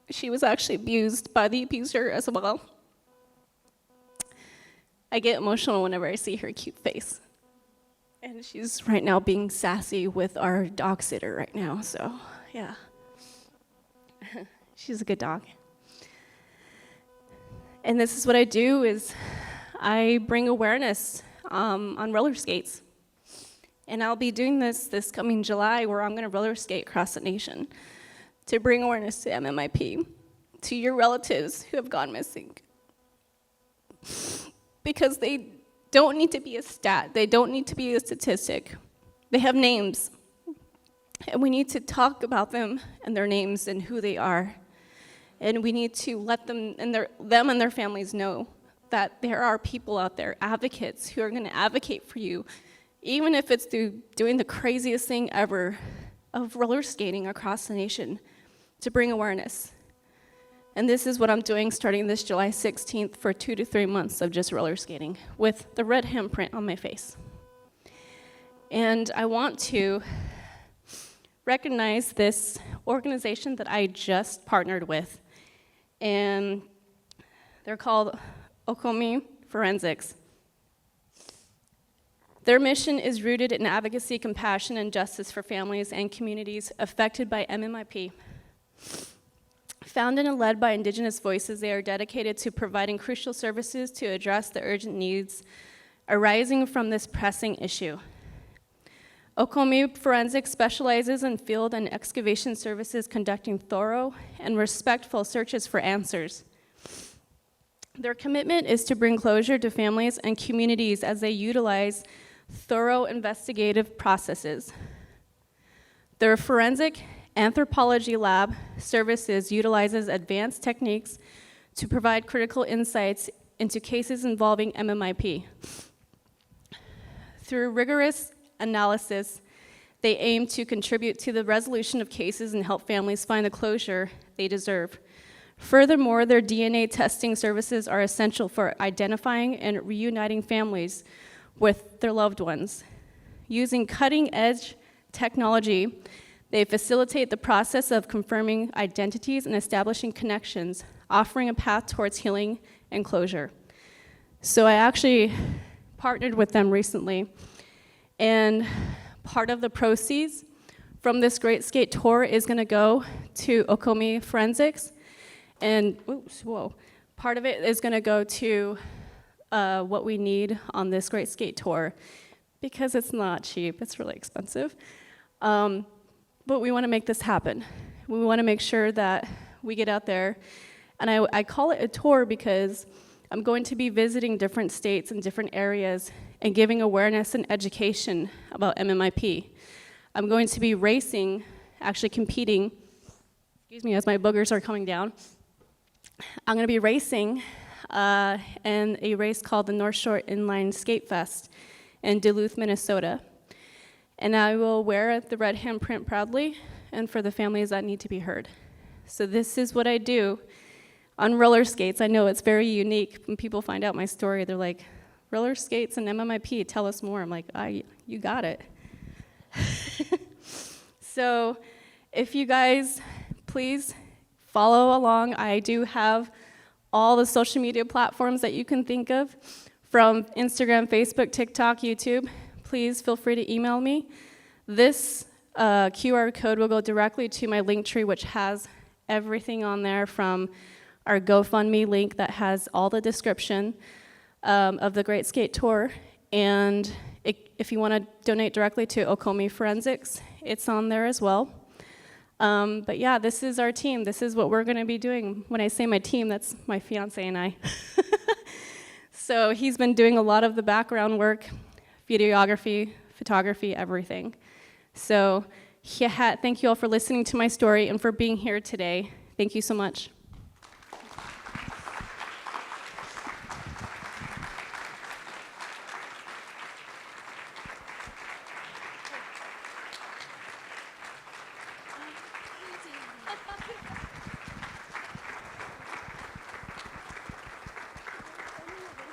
Speaker 9: She was actually abused by the abuser as well. I get emotional whenever I see her cute face. And she's right now being sassy with our dog sitter right now, so yeah. She's a good dog. And this is what I do is I bring awareness on roller skates. And I'll be doing this coming July where I'm going to roller skate across the nation to bring awareness to MMIP, to your relatives who have gone missing. Because they don't need to be a stat. They don't need to be a statistic. They have names. And we need to talk about them and their names and who they are. And we need to let them and their families know that there are people out there, advocates, who are going to advocate for you, even if it's through doing the craziest thing ever of roller skating across the nation to bring awareness. And this is what I'm doing starting this July 16th for 2 to 3 months of just roller skating with the red handprint on my face. And I want to recognize this organization that I just partnered with. And they're called Okomi Forensics. Their mission is rooted in advocacy, compassion, and justice for families and communities affected by MMIP. Founded and led by Indigenous voices, they are dedicated to providing crucial services to address the urgent needs arising from this pressing issue. Okomi Forensics specializes in field and excavation services, conducting thorough and respectful searches for answers. Their commitment is to bring closure to families and communities as they utilize thorough investigative processes. Their forensic anthropology lab services utilizes advanced techniques to provide critical insights into cases involving MMIP. Through rigorous analysis, they aim to contribute to the resolution of cases and help families find the closure they deserve. Furthermore, their DNA testing services are essential for identifying and reuniting families with their loved ones. Using cutting-edge technology, they facilitate the process of confirming identities and establishing connections, offering a path towards healing and closure. So I actually partnered with them recently, and part of the proceeds from this Great Skate Tour is going to go to Okomi Forensics, and part of it is going to go to what we need on this Great Skate Tour, because it's not cheap, it's really expensive. But we want to make this happen. We want to make sure that we get out there, and I call it a tour because I'm going to be visiting different states and different areas and giving awareness and education about MMIP. I'm going to be racing, actually competing, as my boogers are coming down. I'm going to be racing in a race called the North Shore Inline Skate Fest in Duluth, Minnesota. And I will wear the red handprint proudly and for the families that need to be heard. So this is what I do on roller skates. I know it's very unique. When people find out my story, they're like, roller skates and MMIP, tell us more. I'm like, you got it. So if you guys please follow along, I do have all the social media platforms that you can think of, from Instagram, Facebook, TikTok, YouTube. Please feel free to email me. This QR code will go directly to my link tree, which has everything on there, from our GoFundMe link that has all the description of the Great Skate Tour. And if you want to donate directly to Okomi Forensics, it's on there as well. But yeah, this is our team. This is what we're going to be doing. When I say my team, that's my fiance and I. So he's been doing a lot of the background work, videography, photography, everything. So thank you all for listening to my story and for being here today. Thank you so much.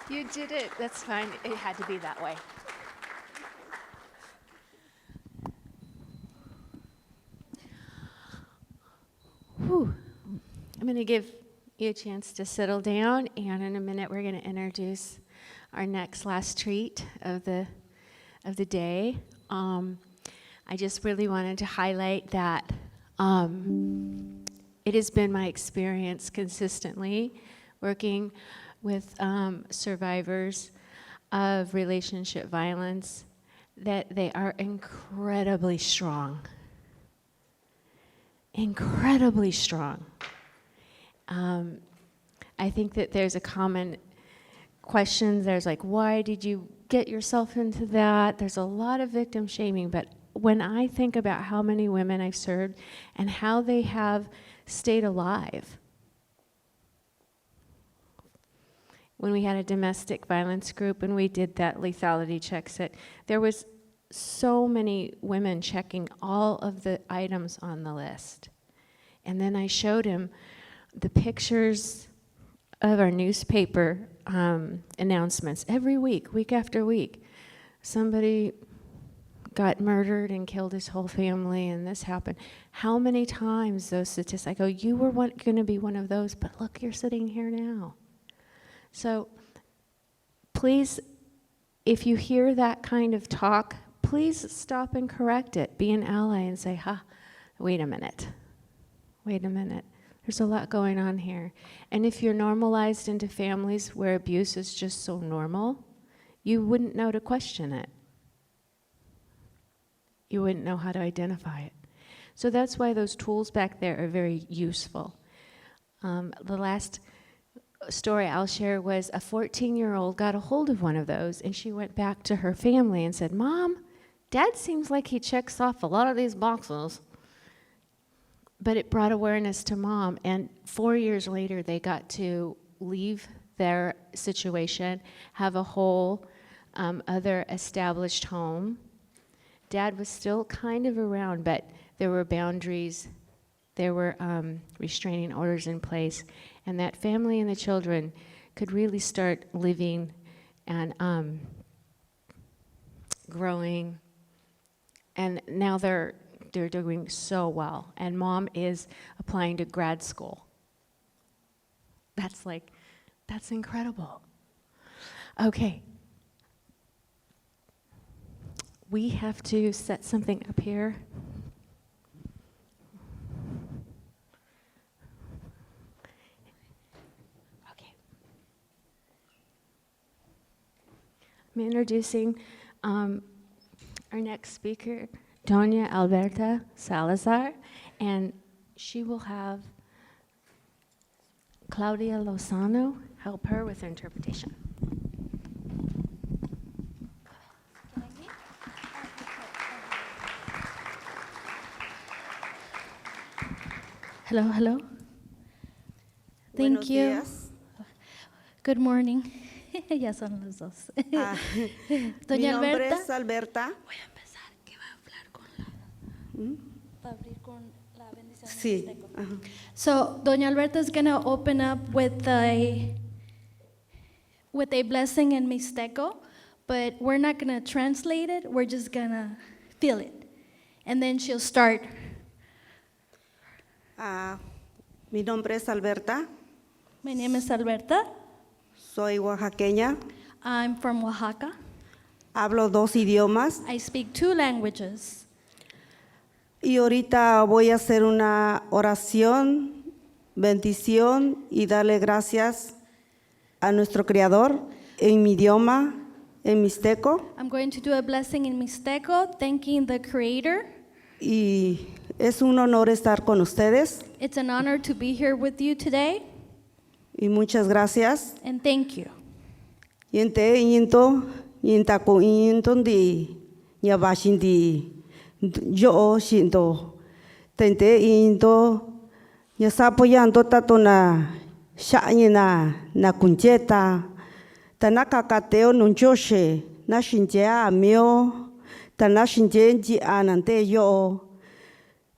Speaker 1: You did it. That's fine. It had to be that way. Whew. I'm going to give you a chance to settle down, and in a minute we're going to introduce our last treat of the day. I just really wanted to highlight that it has been my experience consistently working with survivors of relationship violence that they are incredibly strong. Incredibly strong. I think that there's a common question. There's like, why did you get yourself into that? There's a lot of victim shaming, but when I think about how many women I've served and how they have stayed alive, when we had a domestic violence group and we did that lethality check set, there was so many women checking all of the items on the list. And then I showed him the pictures of our newspaper announcements every week, week after week. Somebody got murdered and killed his whole family, and this happened. How many times those statistics, I go, you were going to be one of those, but look, you're sitting here now. So please, if you hear that kind of talk, please stop and correct it. Be an ally and say, wait a minute. There's a lot going on here. And if you're normalized into families where abuse is just so normal, you wouldn't know to question it. You wouldn't know how to identify it. So that's why those tools back there are very useful. The last story I'll share was a 14-year-old got a hold of one of those, and she went back to her family and said, Mom, Dad seems like he checks off a lot of these boxes. But it brought awareness to Mom, and 4 years later they got to leave their situation, have a whole other established home. Dad was still kind of around, but there were boundaries, there were restraining orders in place, and that family and the children could really start living and growing. And now they're doing so well. And Mom is applying to grad school. That's incredible. Okay. We have to set something up here. Okay. I'm introducing our next speaker, Doña Alberta Salazar, and she will have Claudia Lozano help her with her interpretation.
Speaker 18: Hello, hello. Thank you.
Speaker 19: Días.
Speaker 18: Good morning. Ya son los dos. Doña
Speaker 19: Mi nombre
Speaker 18: Alberta.
Speaker 19: es Alberta.
Speaker 18: Voy a empezar, que va a hablar con la... Va a abrir con la bendición.
Speaker 19: Sí.
Speaker 18: So, Doña Alberta is going to open up with a blessing in Mixteco, but we're not going to translate it. We're just going to feel it. And then she'll start.
Speaker 19: Mi nombre es Alberta.
Speaker 18: My name is Alberta.
Speaker 19: Soy oaxaqueña.
Speaker 18: I'm from Oaxaca.
Speaker 19: Hablo 2 idiomas.
Speaker 18: I speak 2 languages.
Speaker 19: Y ahorita voy a hacer una oración, bendición y darle gracias a nuestro Creador en mi idioma, en mixteco.
Speaker 18: I'm going to do a blessing in Mixteco, thanking the Creator.
Speaker 19: Y Es un honor estar con ustedes
Speaker 18: It's an honor to be here with you today,
Speaker 19: y muchas gracias.
Speaker 18: and thank you.
Speaker 19: Yente yinto yinta ko yinto di nyabashin di yo shinto tente yinto nyasapo yanto tato na shanye na kunjeta tanaka kateo nunjoshe na shinje amio tana shinje ji anante yo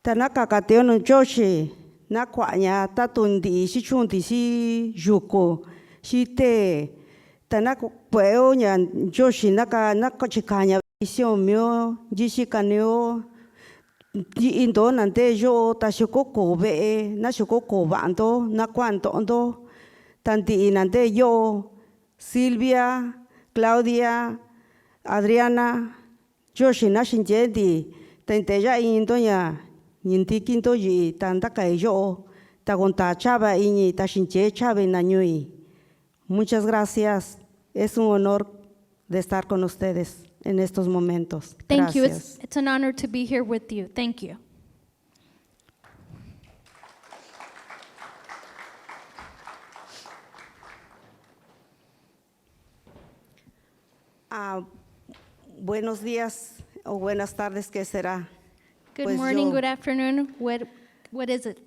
Speaker 19: tanaka kateo nunjoshe na kwanya tato ndi shichundi si yuko shite tanaka pueo nya joshi naka chikanya visión mio jishi kaneo ji indo nante yo tashiko kobe na shiko kobando na kwantondo tanti nante yo Silvia, Claudia, Adriana, joshi na shinjendi tente ya indo nya yinti kinto yi tanta kai yo tagonta chava iñi tashinje chave na ñui. Muchas gracias. Es un honor de estar con ustedes en estos momentos.
Speaker 18: Thank you.
Speaker 19: Gracias.
Speaker 18: It's an honor to be here with you. Thank you.
Speaker 19: Buenos días o buenas tardes, ¿qué será?
Speaker 18: Good
Speaker 19: Pues
Speaker 18: morning,
Speaker 19: yo-
Speaker 18: good afternoon. What is it?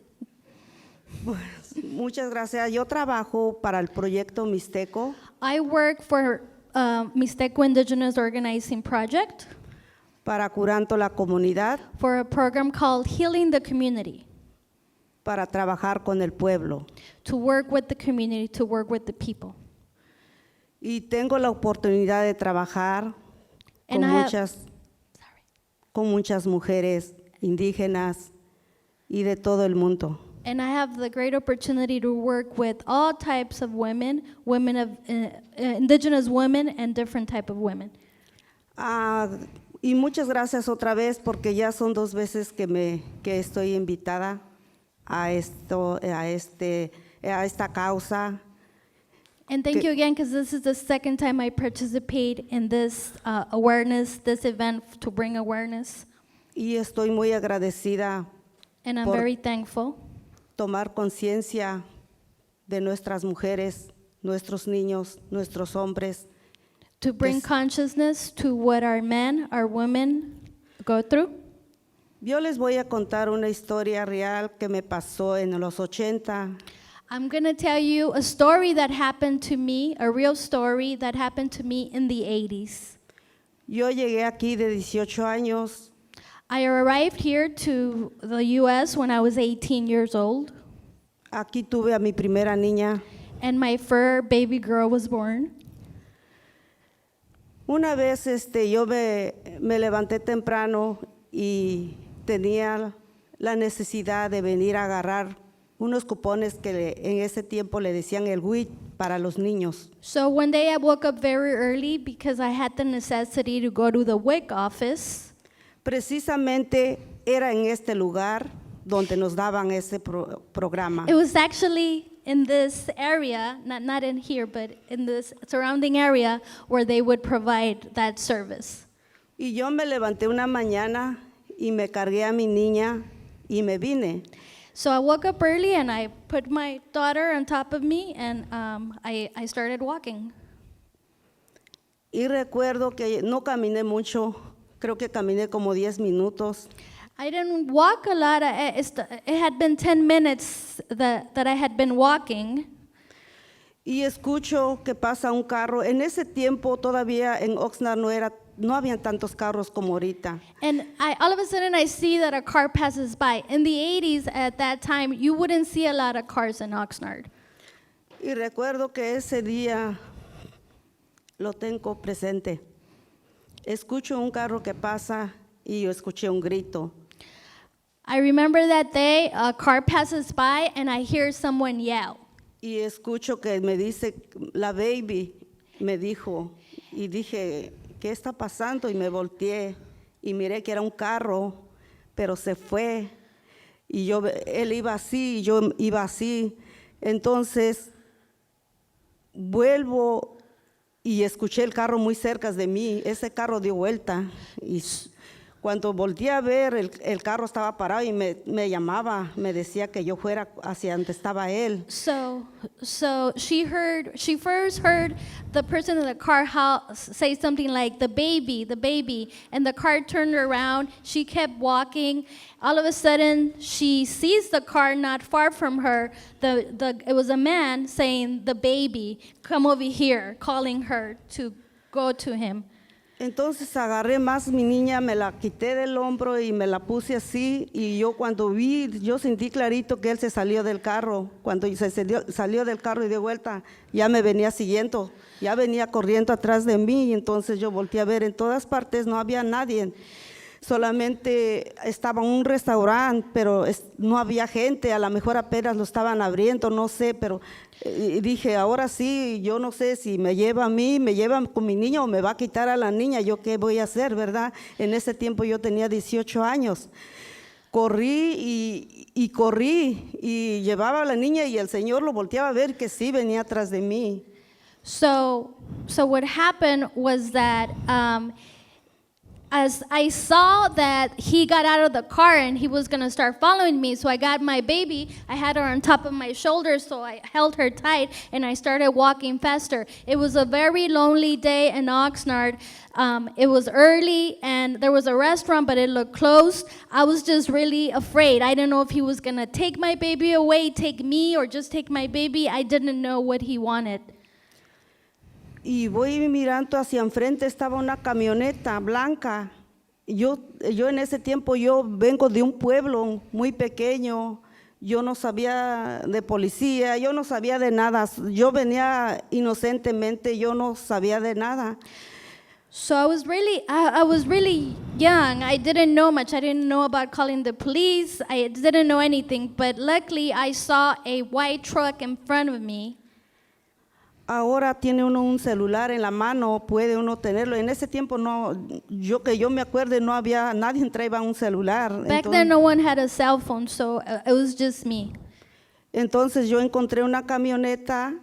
Speaker 19: Muchas gracias. Yo trabajo para el proyecto Mixteco
Speaker 18: I work for Mixteco Indigenous Organizing Project
Speaker 19: para Curando la Comunidad,
Speaker 18: for a program called Healing the Community,
Speaker 19: para trabajar con el pueblo.
Speaker 18: to work with the community, to work with the people.
Speaker 19: Y tengo la oportunidad de trabajar
Speaker 18: And
Speaker 19: con
Speaker 18: I have-
Speaker 19: con muchas mujeres indígenas y de todo el mundo.
Speaker 18: And I have the great opportunity to work with all types of women, women of indigenous women and different type of women.
Speaker 19: Y muchas gracias otra vez porque ya son 2 veces que estoy invitada a esta causa.
Speaker 18: And thank you again, because this is the second time I participate in this awareness, this event to bring awareness.
Speaker 19: Y estoy muy agradecida
Speaker 18: And I'm
Speaker 19: por
Speaker 18: very thankful
Speaker 19: tomar conciencia de nuestras mujeres, nuestros niños, nuestros hombres.
Speaker 18: to bring consciousness to what our men, our women go through.
Speaker 19: Yo les voy a contar una historia real que me pasó en los 80.
Speaker 18: I'm going to tell you a story that happened to me, a real story that happened to me in the 80s.
Speaker 19: Yo llegué aquí de 18 años.
Speaker 18: I arrived here to the U.S. when I was 18 years old,
Speaker 19: Aquí tuve a mi primera niña.
Speaker 18: and my fur baby girl was born.
Speaker 19: Una vez yo me levanté temprano y tenía la necesidad de venir a agarrar unos cupones que en ese tiempo le decían el WIC para los niños.
Speaker 18: So one day I woke up very early because I had the necessity to go to the WIC office.
Speaker 19: Precisamente era en este lugar donde nos daban ese programa.
Speaker 18: It was actually in this area, not in here, but in this surrounding area where they would provide that service.
Speaker 19: Y yo me levanté una mañana y me cargué a mi niña y me vine.
Speaker 18: So I woke up early and I put my daughter on top of me and I started walking.
Speaker 19: Y recuerdo que no caminé mucho, creo que caminé como 10 minutos.
Speaker 18: I didn't walk a lot. It had been 10 minutes that I had been walking.
Speaker 19: Y escucho que pasa un carro. En ese tiempo todavía en Oxnard no habían tantos carros como ahorita.
Speaker 18: And all of a sudden I see that a car passes by. In the 80s at that time, you wouldn't see a lot of cars in Oxnard.
Speaker 19: Y recuerdo que ese día lo tengo presente. Escucho un carro que pasa y yo escuché un grito.
Speaker 18: I remember that day, a car passes by and I hear someone yell.
Speaker 19: Y escucho que me dice, la baby, me dijo, y dije, ¿qué está pasando? Y me volteé y miré que era un carro, pero se fue. Y él iba así y yo iba así. Entonces, vuelvo y escuché el carro muy cerca de mí. Ese carro dio vuelta. Y Cuando volteé a ver, el carro estaba parado y me llamaba, me decía que yo fuera hacia donde estaba él.
Speaker 18: So she first heard the person in the car say something like the baby, and the car turned around. She kept walking. All of a sudden, she sees the car not far from her. It was a man saying, "The baby, come over here," calling her to go to him.
Speaker 19: Entonces agarré más mi niña, me la quité del hombro y me la puse así, y yo cuando vi, yo sentí clarito que él se salió del carro. Cuando salió del carro y de vuelta, ya me venía siguiendo, ya venía corriendo atrás de mí, y entonces yo volteé a ver en todas partes, no había nadie. Solamente estaba un restaurante, pero no había gente, a lo mejor apenas lo estaban abriendo, no sé, pero dije, ahora sí, yo no sé si me lleva a mí, me lleva con mi niña o me va a quitar a la niña, yo qué voy a hacer, ¿verdad? En ese tiempo yo tenía 18 años. Corrí y corrí y llevaba a la niña y el Señor lo volteaba a ver que sí venía atrás de mí.
Speaker 18: So what happened was that as I saw that he got out of the car and he was going to start following me, so I got my baby, I had her on top of my shoulders, so I held her tight and I started walking faster. It was a very lonely day in Oxnard. It was early and there was a restaurant, but it looked closed. I was just really afraid. I didn't know if he was going to take my baby away, take me, or just take my baby. I didn't know what he wanted.
Speaker 19: Y voy mirando hacia enfrente, estaba una camioneta blanca. Yo en ese tiempo, yo vengo de un pueblo muy pequeño, yo no sabía de policía, yo no sabía de nada, yo venía inocentemente, yo no sabía de nada.
Speaker 18: So I was really young. I didn't know much. I didn't know about calling the police. I didn't know anything, but luckily I saw a white truck in front of me.
Speaker 19: Ahora tiene uno un celular en la mano, puede uno tenerlo. En ese tiempo no, que yo me acuerde, no había, nadie traía un celular.
Speaker 18: Back then no one had a cell phone, so it was just me.
Speaker 19: Entonces yo encontré una camioneta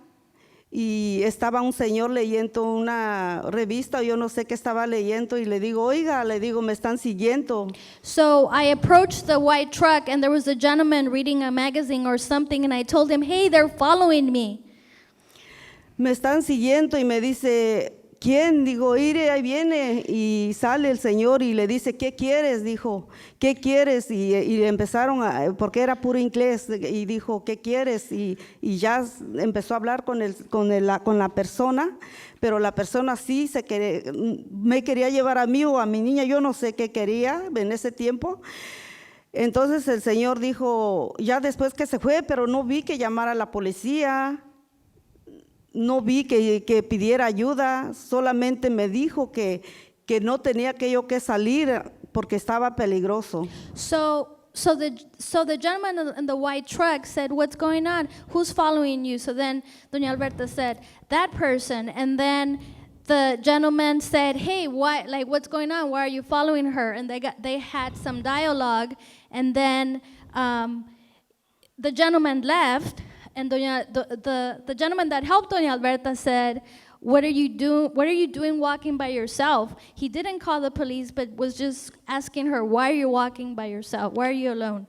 Speaker 19: y estaba un señor leyendo una revista, yo no sé qué estaba leyendo, y le digo, oiga, me están siguiendo.
Speaker 18: So I approached the white truck and there was a gentleman reading a magazine or something, and I told him, hey, they're following me.
Speaker 19: Me están siguiendo y me dice, ¿quién? Digo, mire, ahí viene, y sale el señor y le dice, ¿qué quieres? Dijo, ¿qué quieres? Y empezaron, porque era puro inglés, y dijo, ¿qué quieres? Y ya empezó a hablar con la persona, pero la persona sí me quería llevar a mí o a mi niña, yo no sé qué quería en ese tiempo. Entonces el señor dijo, ya después que se fue, pero no vi que llamara a la policía. No vi que pidiera ayuda, solamente me dijo que no tenía yo que salir porque estaba peligroso.
Speaker 18: So the gentleman in the white truck said, what's going on? Who's following you? So then Doña Alberta said, that person. And then the gentleman said, hey, what's going on? Why are you following her? And they had some dialogue, and then the gentleman left. And the gentleman that helped Doña Alberta said, what are you doing walking by yourself? He didn't call the police, but was just asking her, why are you walking by yourself? Why are you alone?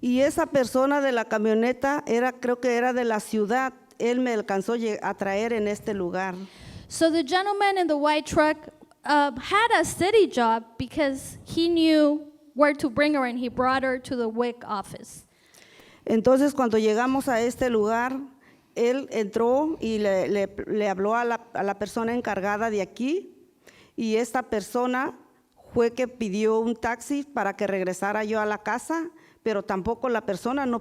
Speaker 19: Y esa persona de la camioneta creo que era de la ciudad. Él me alcanzó a traer en este lugar.
Speaker 18: So the gentleman in the white truck had a city job because he knew where to bring her, and he brought her to the WIC office.
Speaker 19: Entonces cuando llegamos a este lugar, él entró y le habló a la persona encargada de aquí, y esta persona fue que pidió un taxi para que regresara yo a la casa, pero tampoco la persona no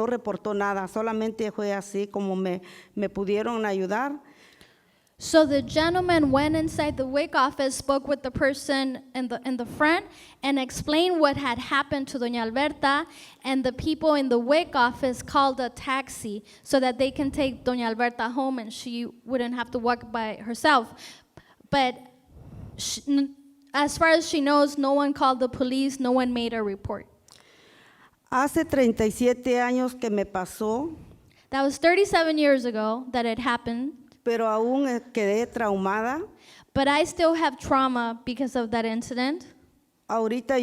Speaker 19: reportó nada, solamente fue así como me pudieron ayudar.
Speaker 18: So the gentleman went inside the WIC office, spoke with the person in the front, and explained what had happened to Doña Alberta, and the people in the WIC office called a taxi so that they can take Doña Alberta home and she wouldn't have to walk by herself. But as far as she knows, no one called the police, no one made a report.
Speaker 19: Hace 37 años que me pasó.
Speaker 18: That was 37 years ago that it happened.
Speaker 19: Pero aún quedé traumada.
Speaker 18: But I still have trauma because of that incident.
Speaker 19: Ahorita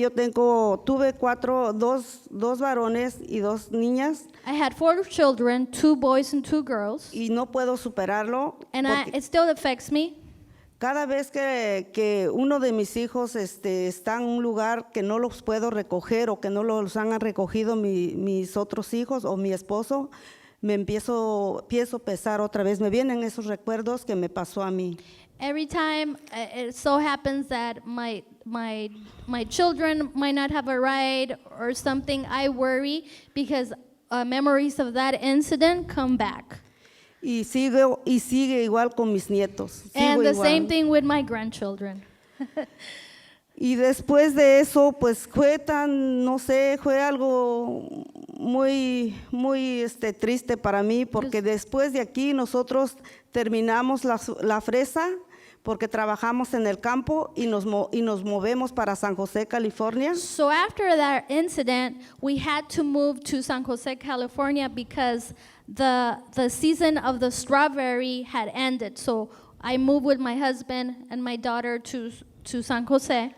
Speaker 19: tuve dos varones y dos niñas.
Speaker 18: I had 4 children, 2 boys and 2 girls.
Speaker 19: Y no puedo superarlo.
Speaker 18: And it still affects me.
Speaker 19: Cada vez que uno de mis hijos está en un lugar que no los puedo recoger o que no los han recogido mis otros hijos o mi esposo, me empiezo a pesar otra vez. Me vienen esos recuerdos que me pasó a mí.
Speaker 18: Every time it so happens that my children might not have a ride or something, I worry because memories of that incident come back.
Speaker 19: Y sigue igual con mis nietos.
Speaker 18: And the same thing with my grandchildren.
Speaker 19: Y después de eso, pues fue algo muy triste para mí, porque después de aquí nosotros terminamos la fresa, porque trabajamos en el campo y nos movemos para San José, California.
Speaker 18: So after that incident, we had to move to San Jose, California, because the season of the strawberry had ended. So I moved with my husband and my daughter to San Jose.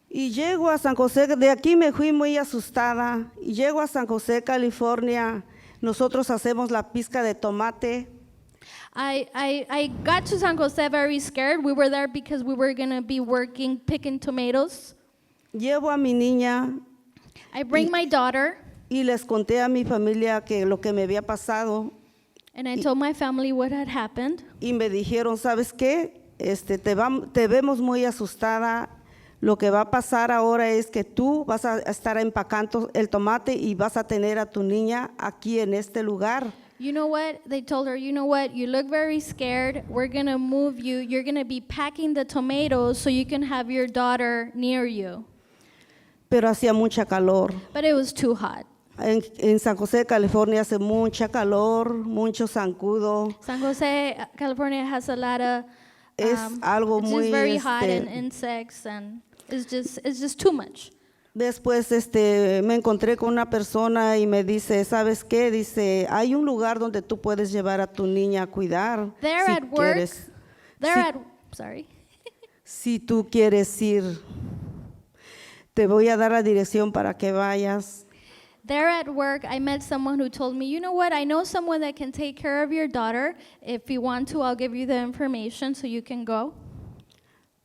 Speaker 19: Y llego a San José, de aquí me fui muy asustada, y llego a San José, California. Nosotros hacemos la pizca de tomate.
Speaker 18: I got to San Jose very scared. We were there because we were going to be picking tomatoes.
Speaker 19: Llevo a mi niña.
Speaker 18: I bring my daughter.
Speaker 19: Y les conté a mi familia lo que me había pasado.
Speaker 18: And I told my family what had happened.
Speaker 19: Y me dijeron, ¿sabes qué? Te vemos muy asustada. Lo que va a pasar ahora es que tú vas a estar empacando el tomate y vas a tener a tu niña aquí en este lugar.
Speaker 18: You know what? They told her, you know what? You look very scared. We're going to move you. You're going to be packing the tomatoes so you can have your daughter near you.
Speaker 19: Pero hacía mucha calor.
Speaker 18: But it was too hot.
Speaker 19: En San José, California hace mucha calor, mucho zancudo.
Speaker 18: San Jose, California has a lot of
Speaker 19: algo
Speaker 18: it's
Speaker 19: muy
Speaker 18: just very hot and insects, and it's just too much.
Speaker 19: Después me encontré con una persona y me dice, ¿sabes qué? Dice, hay un lugar donde tú puedes llevar a tu niña a cuidar.
Speaker 18: There
Speaker 19: si
Speaker 18: at work,
Speaker 19: quieres.
Speaker 18: Sorry.
Speaker 19: Si tú quieres ir, te voy a dar la dirección para que vayas.
Speaker 18: There at work, I met someone who told me, you know what, I know someone that can take care of your daughter. If you want to, I'll give you the information so you can go.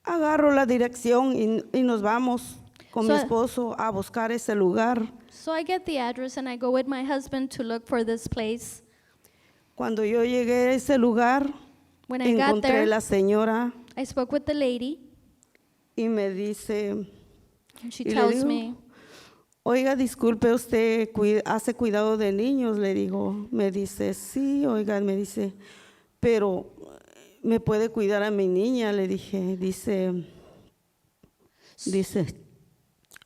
Speaker 19: Agarro la dirección y nos vamos con mi esposo a buscar ese lugar.
Speaker 18: So I get the address and I go with my husband to look for this place.
Speaker 19: Cuando yo llegué a ese lugar,
Speaker 18: When I got
Speaker 19: encontré
Speaker 18: there,
Speaker 19: la señora
Speaker 18: I spoke with the lady.
Speaker 19: Y me dice,
Speaker 18: And she
Speaker 19: y le
Speaker 18: tells
Speaker 19: digo,
Speaker 18: me,
Speaker 19: oiga, disculpe, usted hace cuidado de niños, le digo. Me dice, sí, oiga, me dice, pero ¿me puede cuidar a mi niña? Le dije, dice,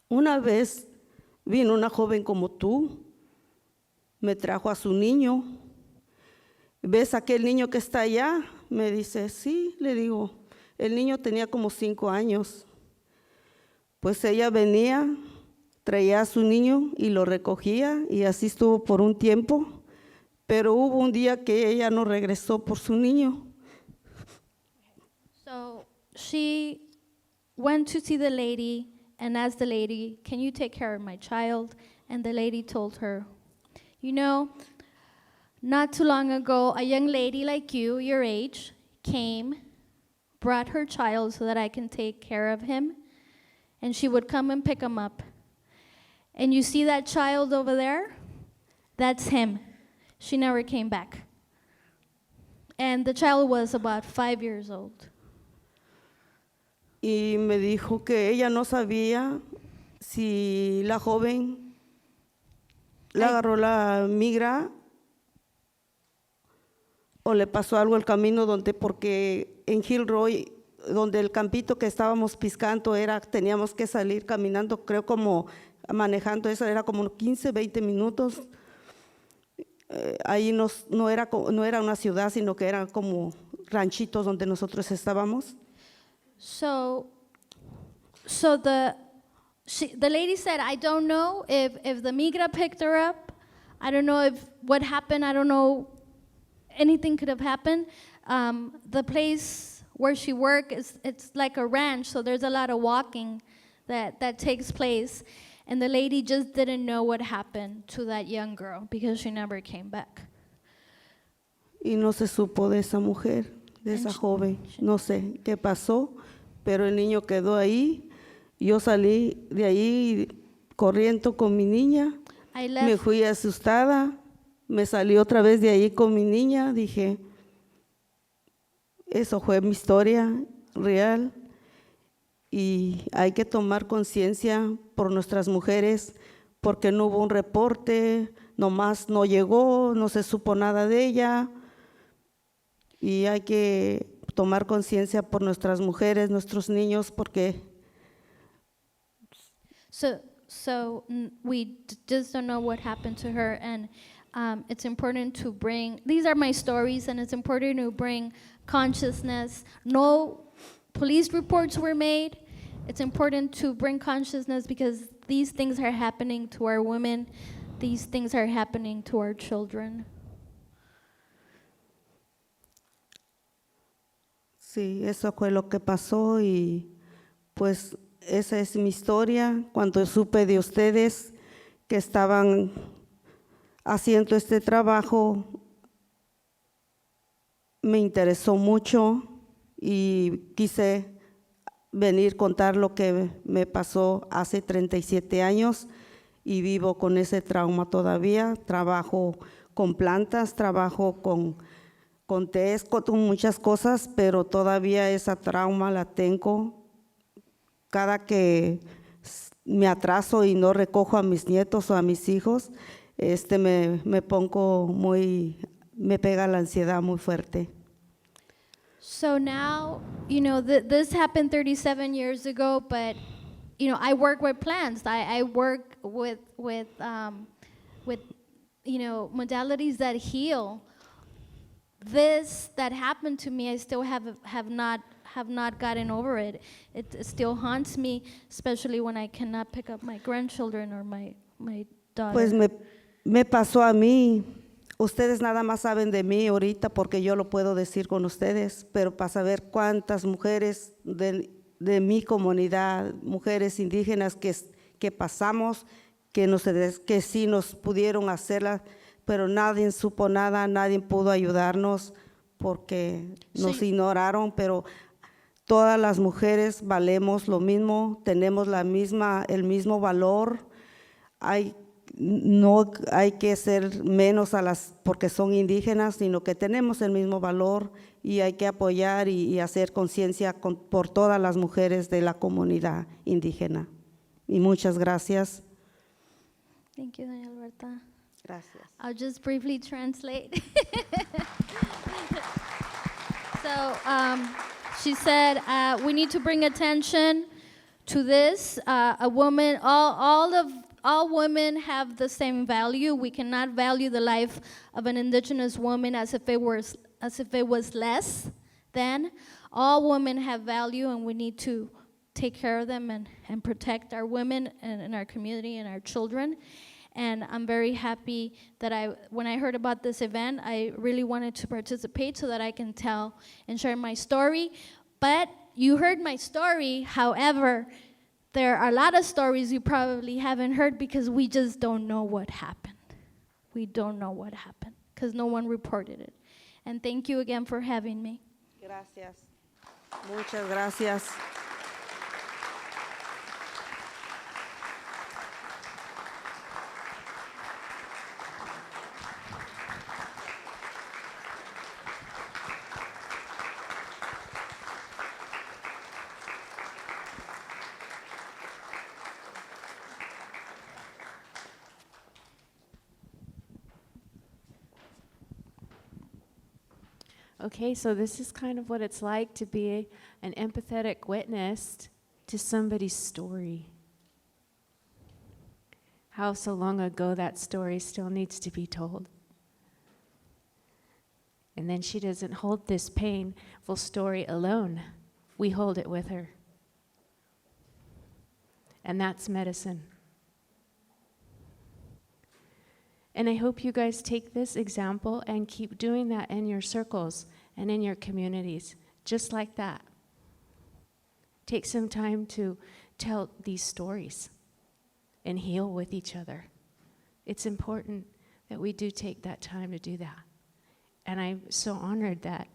Speaker 19: una vez vino una joven como tú, me trajo a su niño. ¿Ves aquel niño que está allá? Me dice, sí, le digo, el niño tenía como 5 años. Pues ella venía, traía a su niño y lo recogía y así estuvo por un tiempo, pero hubo un día que ella no regresó por su niño.
Speaker 18: so she went to see the lady and asked the lady, can you take care of my child? And the lady told her, you know, not too long ago, a young lady like you, your age, came, brought her child so that I can take care of him, and she would come and pick him up. And you see that child over there? That's him. She never came back. And the child was about 5 years old.
Speaker 19: Y me dijo que ella no sabía si la joven la agarró la migra o le pasó algo el camino porque en Gilroy, donde el campito que estábamos piscando teníamos que salir caminando, creo como manejando eso, era como 15, 20 minutos. Ahí no era una ciudad, sino que eran como ranchitos donde nosotros estábamos.
Speaker 18: So the lady said, I don't know if the migra picked her up. I don't know what happened. I don't know. Anything could have happened. The place where she works, it's like a ranch, so there's a lot of walking that takes place. And the lady just didn't know what happened to that young girl because she never came back.
Speaker 19: Y no se supo de esa mujer, de esa joven. No sé qué pasó, pero el niño quedó ahí. Yo salí de ahí corriendo con mi niña. Me fui asustada. Me salí otra vez de ahí con mi niña. Dije, eso fue mi historia real. Y hay que tomar conciencia por nuestras mujeres, porque no hubo un reporte, nomás no llegó, no se supo nada de ella. Y hay que tomar conciencia por nuestras mujeres, nuestros niños, porque
Speaker 18: We just don't know what happened to her, and it's important to bring, these are my stories, and it's important to bring consciousness. No police reports were made. It's important to bring consciousness because these things are happening to our women. These things are happening to our children.
Speaker 19: sí, eso fue lo que pasó y pues esa es mi historia. Cuando supe de ustedes que estaban haciendo este trabajo, me interesó mucho y quise venir a contar lo que me pasó hace 37 años y vivo con ese trauma todavía. Trabajo con plantas, trabajo con tés, con muchas cosas, pero todavía esa trauma la tengo. Cada que me atraso y no recojo a mis nietos o a mis hijos, me pongo me pega la ansiedad muy fuerte.
Speaker 18: So now, this happened 37 years ago, but, I work with plants. I work with modalities that heal. This that happened to me, I still have not gotten over it. It still haunts me, especially when I cannot pick up my grandchildren or my daughter.
Speaker 19: Pues me pasó a mí. Ustedes nada más saben de mí ahorita porque yo lo puedo decir con ustedes, pero para saber cuántas mujeres de mi comunidad, mujeres indígenas que pasamos, que sí nos pudieron hacerla, pero nadie supo nada, nadie pudo ayudarnos porque nos ignoraron, pero todas las mujeres valemos lo mismo, tenemos el mismo valor. No hay que ser menos porque son indígenas, sino que tenemos el mismo valor y hay que apoyar y hacer conciencia por todas las mujeres de la comunidad indígena. Y muchas gracias.
Speaker 18: Thank you, doña Alberta.
Speaker 19: Gracias.
Speaker 18: I'll just briefly translate. So she said, we need to bring attention to this. A woman, all women have the same value. We cannot value the life of an indigenous woman as if it was less than. All women have value, and we need to take care of them and protect our women and our community and our children. And I'm very happy that when I heard about this event, I really wanted to participate so that I can tell and share my story. But you heard my story, however, there are a lot of stories you probably haven't heard because we just don't know what happened. We don't know what happened because no one reported it. And thank you again for having me.
Speaker 19: Gracias. Muchas gracias.
Speaker 1: Okay, so this is kind of what it's like to be an empathetic witness to somebody's story. How so long ago that story still needs to be told. And then she doesn't hold this painful story alone. We hold it with her. And that's medicine. And I hope you guys take this example and keep doing that in your circles and in your communities.
Speaker 20: just like that. Take some time to tell these stories and heal with each other. It's important that we do take that time to do that. And I'm so honored that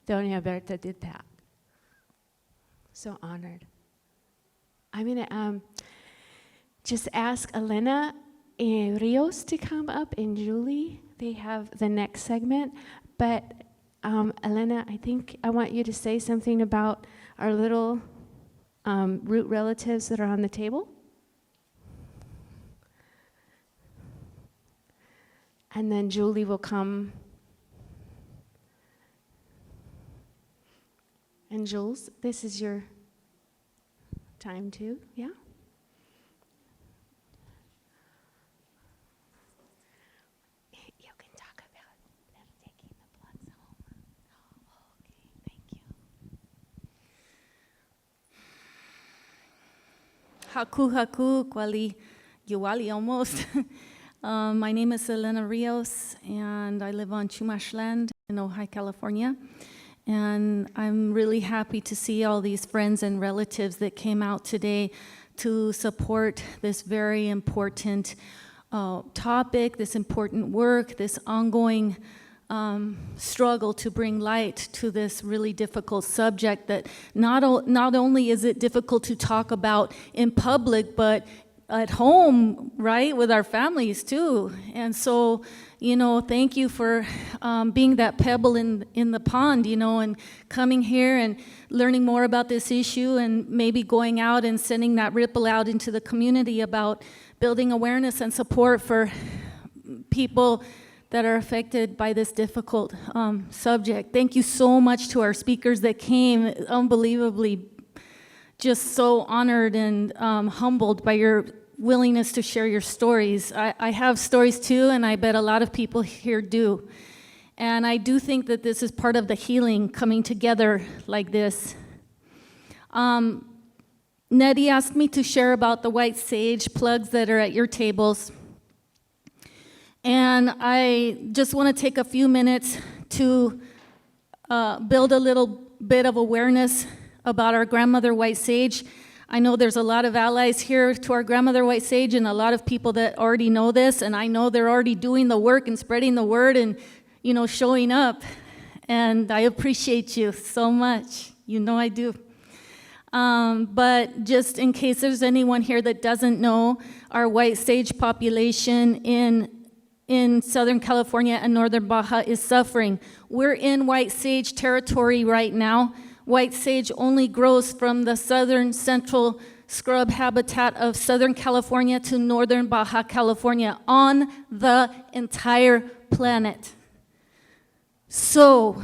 Speaker 20: Doña Berta did that. So honored. I'm gonna just ask Elena and Rios to come up, and Julie. They have the next segment. But Elena, I think I want you to say something about our little root relatives that are on the table. And then Julie will come. And Jules, this is your time too, yeah? You can talk about them taking the bloods home. Oh, okay, thank you.
Speaker 21: Haku haku, kwali yuwali almost. My name is Elena Rios, and I live on Chumash land in Ojai, California. And I'm really happy to see all these friends and relatives that came out today to support this very important topic, this important work, this ongoing struggle to bring light to this really difficult subject that not only is it difficult to talk about in public, but at home, right, with our families too. And so, you know, thank you for being that pebble in the pond, you know, and coming here and learning more about this issue, and maybe going out and sending that ripple out into the community about building awareness and support for people that are affected by this difficult subject. Thank you so much to our speakers that came, unbelievably just so honored and humbled by your willingness to share your stories. I have stories too, and I bet a lot of people here do. And I do think that this is part of the healing, coming together like this. Nettie asked me to share about the white sage plugs that are at your tables. And I just want to take a few minutes to build a little bit of awareness about our grandmother white sage. I know there's a lot of allies here to our grandmother white sage, and a lot of people that already know this, and I know they're already doing the work and spreading the word and, you know, showing up. And I appreciate you so much. You know I do. But just in case there's anyone here that doesn't know, our white sage population in Southern California and Northern Baja is suffering. We're in white sage territory right now. White sage only grows from the southern central scrub habitat of Southern California to Northern Baja California on the entire planet. So,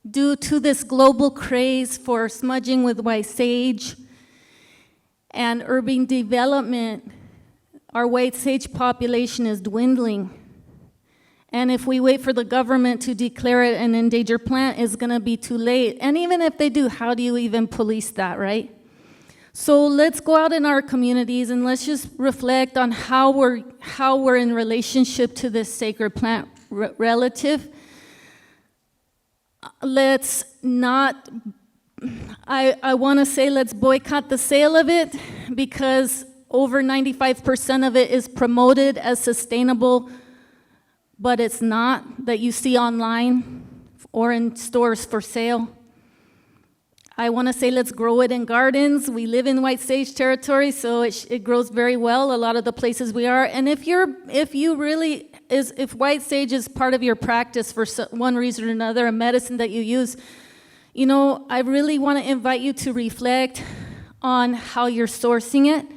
Speaker 21: due to this global craze for smudging with white sage and urban development, our white sage population is dwindling. And if we wait for the government to declare it an endangered plant, it's going to be too late. And even if they do, how do you even police that, right? So let's go out in our communities and let's just reflect on how we're in relationship to this sacred plant relative. Let's not, I want to say let's boycott the sale of it, because over 95% of it is promoted as sustainable, but it's not, that you see online or in stores for sale. I want to say let's grow it in gardens. We live in white sage territory, so it grows very well a lot of the places we are. And if white sage is part of your practice for one reason or another, a medicine that you use, you know, I really want to invite you to reflect on how you're sourcing it.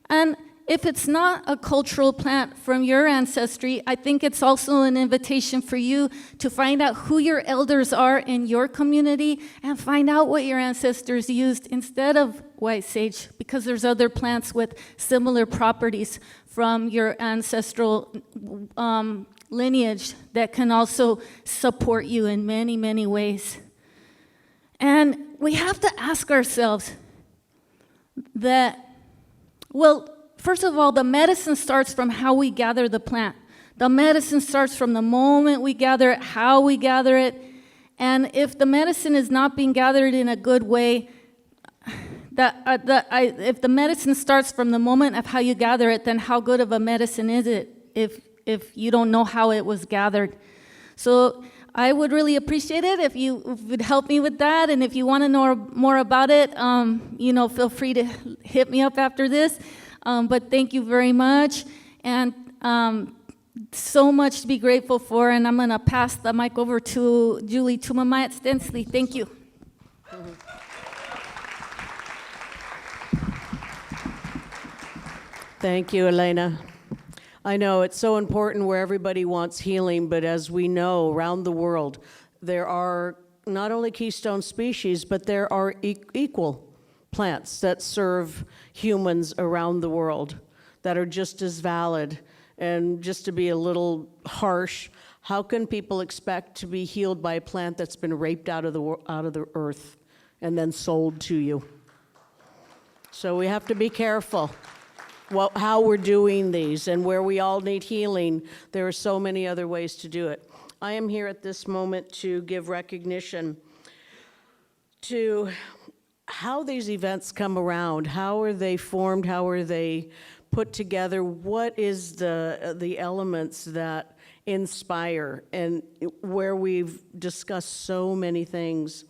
Speaker 21: And if it's not a cultural plant from your ancestry, I think it's also an invitation for you to find out who your elders are in your community and find out what your ancestors used instead of white sage, because there's other plants with similar properties from your ancestral lineage that can also support you in many, many ways. And we have to ask ourselves that, well, first of all, the medicine starts from how we gather the plant. The medicine starts from the moment we gather it, how we gather it, And if the medicine is not being gathered in a good way, if the medicine starts from the moment of how you gather it, then how good of a medicine is it if you don't know how it was gathered? So I would really appreciate it if you would help me with that. And if you want to know more about it, feel free to hit me up after this. But thank you very much. And so much to be grateful for. And I'm going to pass the mic over to Julie Tumamait-Stenslie. Thank you.
Speaker 3: Thank you, Elena. I know it's so important where everybody wants healing, but as we know, around the world, there are not only keystone species, but there are equal plants that serve humans around the world that are just as valid. And just to be a little harsh, how can people expect to be healed by a plant that's been raped out of the earth and then sold to you? So we have to be careful how we're doing these, and where we all need healing, there are so many other ways to do it. I am here at this moment to give recognition to how these events come around. How are they formed? How are they put together? What is the elements that inspire, and where we've discussed so many things.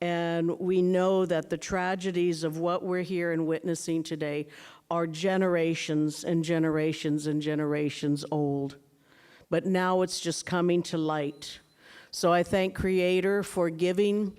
Speaker 3: And we know that the tragedies of what we're here and witnessing today are generations and generations and generations old. But now it's just coming to light. So I thank Creator for giving,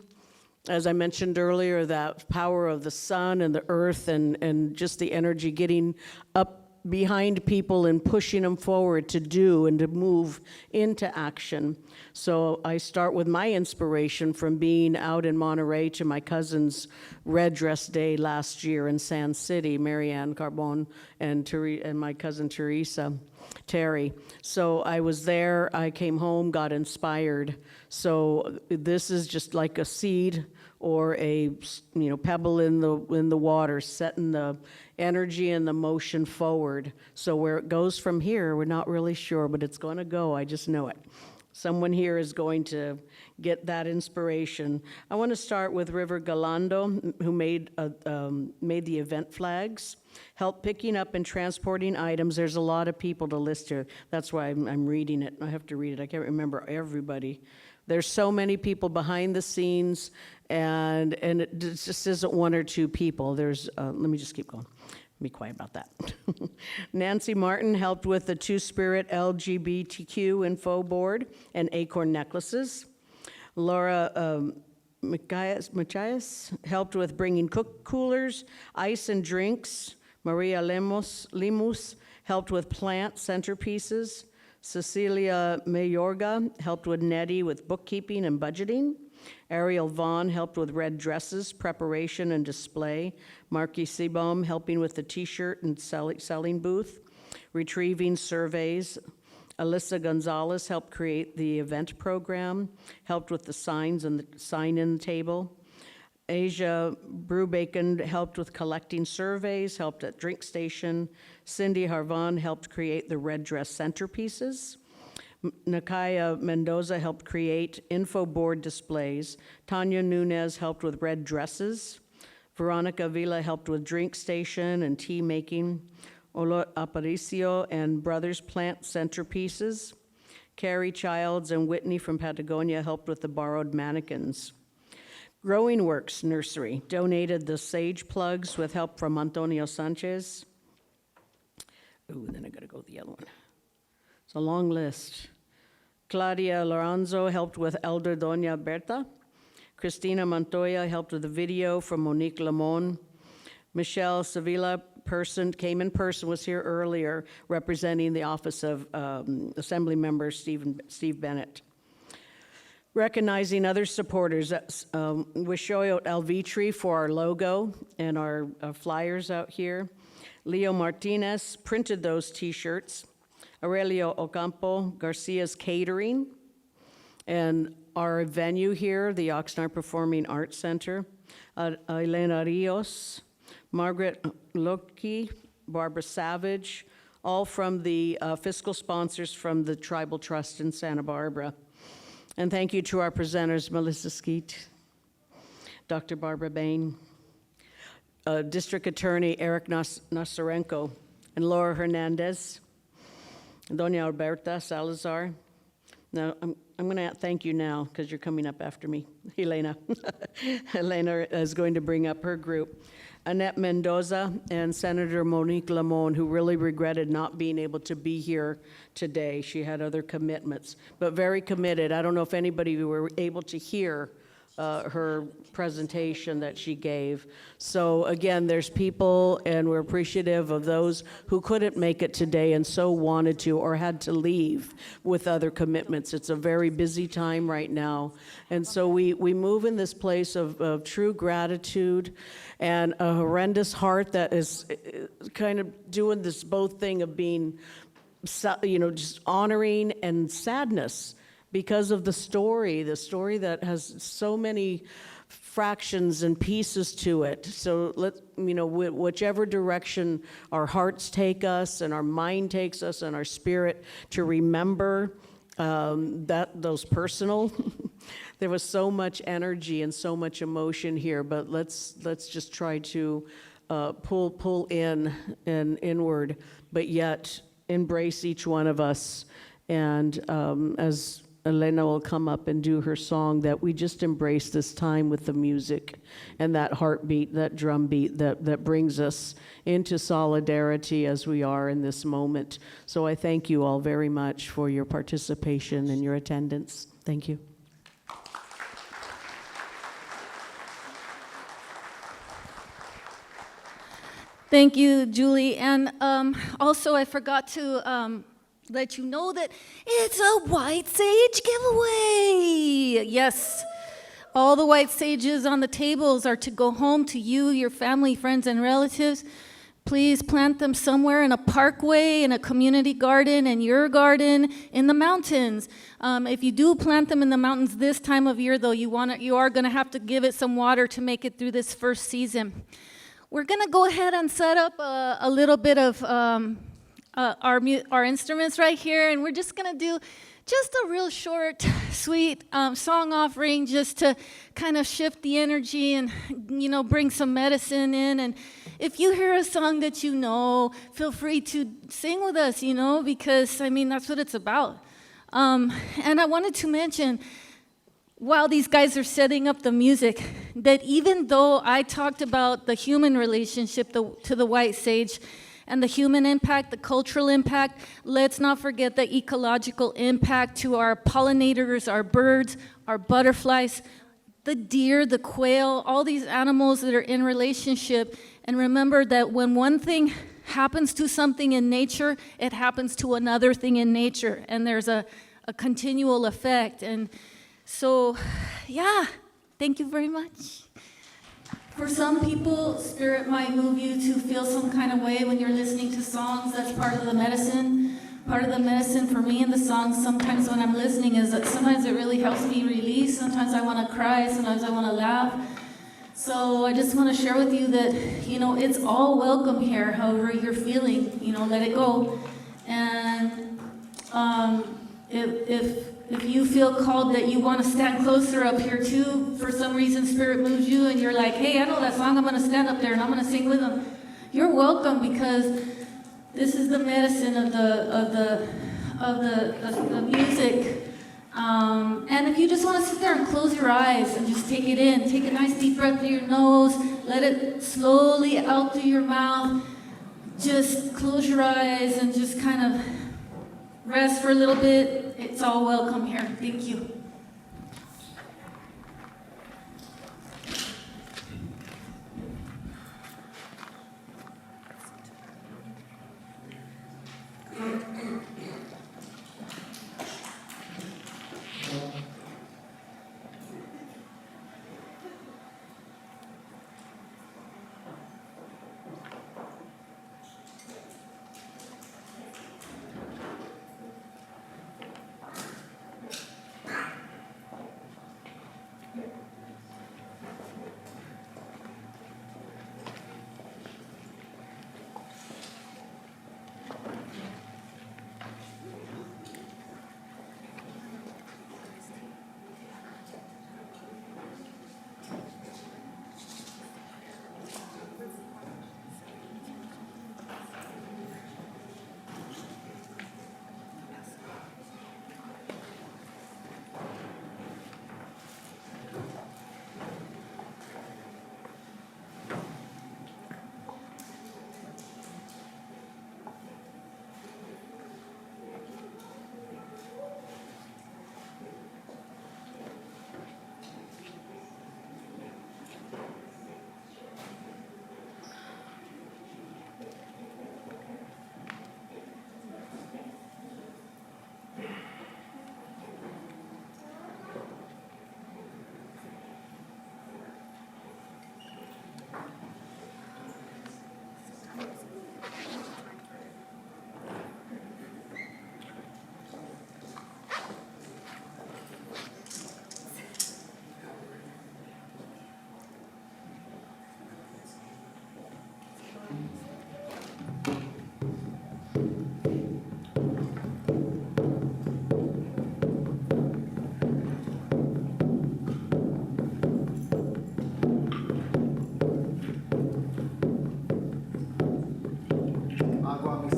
Speaker 3: as I mentioned earlier, that power of the sun and the earth and just the energy getting up behind people and pushing them forward to do and to move into action. So I start with my inspiration from being out in Monterey to my cousin's Red Dress Day last year in Sand City, Marianne Carbon and my cousin Terry. So I was there, I came home, got inspired. So this is just like a seed or a pebble in the water, setting the energy and the motion forward. So where it goes from here, we're not really sure, but it's going to go. I just know it. Someone here is going to get that inspiration. I want to start with River Galando, who made the event flags, helped picking up and transporting items. There's a lot of people to list here. That's why I'm reading it. I have to read it. I can't remember everybody. There's so many people behind the scenes, and it just isn't one or two people. There's, let me just keep going. Be quiet about that. Nancy Martin helped with the Two-Spirit LGBTQ info board and acorn necklaces. Laura Macias helped with bringing coolers, ice and drinks. Maria Lemus helped with plant centerpieces. Cecilia Mayorga helped with Nettie with bookkeeping and budgeting. Ariel Vaughn helped with red dresses, preparation and display. Marky Seabaum helping with the t-shirt and selling booth. Retrieving surveys. Alyssa Gonzalez helped create the event program, helped with the signs and the sign-in table. Asia Brewbacon helped with collecting surveys, helped at drink station. Cindy Harvan helped create the red dress centerpieces. Nakaya Mendoza helped create info board displays. Tanya Nunez helped with red dresses. Veronica Vila helped with drink station and tea making. Olo Aparicio and Brothers plant centerpieces. Carrie Childs and Whitney from Patagonia helped with the borrowed mannequins. Growing Works Nursery donated the sage plugs with help from Antonio Sanchez. Ooh, then I gotta go to the other one. It's a long list. Claudia Lorenzo helped with Elder Doña Berta. Cristina Montoya helped with the video from Monique Lamon. Michelle Sevilla came in person, was here earlier, representing the office of Assembly Member Steve Bennett. Recognizing other supporters, Wishoyo Alvitri for our logo and our flyers out here. Leo Martinez printed those t-shirts. Aurelio Ocampo Garcia's catering. And our venue here, the Oxnard Performing Arts Center. Elena Rios, Margaret Loki, Barbara Savage, all from the fiscal sponsors from the Tribal Trust in Santa Barbara. And thank you to our presenters, Melissa Skeet, Dr. Barbara Bain, District Attorney Eric Nasarenko, and Laura Hernandez, and Doña Alberta Salazar. Now, I'm going to thank you now because you're coming up after me, Helena. Helena is going to bring up her group. Annette Mendoza and Senator Monique Limon, who really regretted not being able to be here today. She had other commitments, but very committed. I don't know if anybody were able to hear her presentation that she gave. So again, there's people, and we're appreciative of those who couldn't make it today and so wanted to or had to leave with other commitments. It's a very busy time right now. And so we move in this place of true gratitude and a horrendous heart that is kind of doing this both thing of being, just honoring and sadness because of the story that has so many fractions and pieces to it. So whichever direction our hearts take us and our mind takes us and our spirit, to remember those personal. There was so much energy and so much emotion here, but let's just try to pull in and inward, but yet embrace each one of us. And as Elena will come up and do her song, that we just embrace this time with the music and that heartbeat, that drum beat that brings us into solidarity as we are in this moment. So I thank you all very much for your participation and your attendance. Thank you.
Speaker 21: Thank you, Julie. And also, I forgot to let you know that it's a White Sage giveaway. Yes, all the white sages on the tables are to go home to you, your family, friends, and relatives. Please plant them somewhere in a parkway, in a community garden, in your garden, in the mountains. If you do plant them in the mountains this time of year, though, you are going to have to give it some water to make it through this first season. We're going to go ahead and set up a little bit of our instruments right here, and we're just going to do just a real short, sweet song offering just to kind of shift the energy and, bring some medicine in. And if you hear a song that you know, feel free to sing with us, because, that's what it's about. And I wanted to mention, while these guys are setting up the music, that even though I talked about the human relationship to the white sage and the human impact, the cultural impact, let's not forget the ecological impact to our pollinators, our birds, our butterflies, the deer, the quail, all these animals that are in relationship. And remember that when one thing happens to something in nature, it happens to another thing in nature, and there's a continual effect. And so, yeah, thank you very much. For some people, spirit might move you to feel some kind of way when you're listening to songs. That's part of the medicine. Part of the medicine for me in the songs, sometimes when I'm listening, is that sometimes it really helps me release. Sometimes I want to cry, sometimes I want to laugh. So I just want to share with you that, it's all welcome here, however you're feeling, let it go. And if you feel called that you want to stand closer up here too, for some reason spirit moves you and you're like, hey, I know that song, I'm going to stand up there and I'm going to sing with them. You're welcome, because this is the medicine of the music. And if you just want to sit there and close your eyes and just take it in, take a nice deep breath through your nose, let it slowly out through your mouth. Just close your eyes and just kind of rest for a little bit. It's all welcome here. Thank you.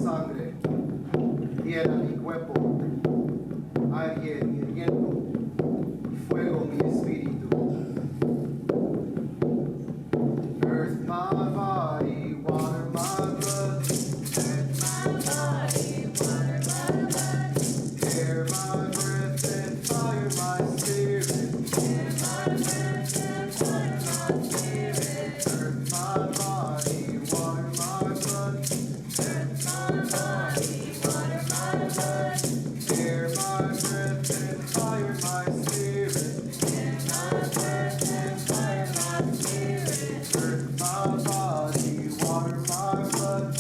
Speaker 4: sangre, tierra mi cuerpo, aire mi aliento, fuego mi espíritu. Earth my body, water my blood. Earth my body, water my blood. Air my breath and fire my spirit. Air my breath and fire my spirit. Earth my body, water my blood. Earth my body, water my blood. Air my breath and fire my spirit. Air my breath and fire my spirit. Earth my body, water my blood.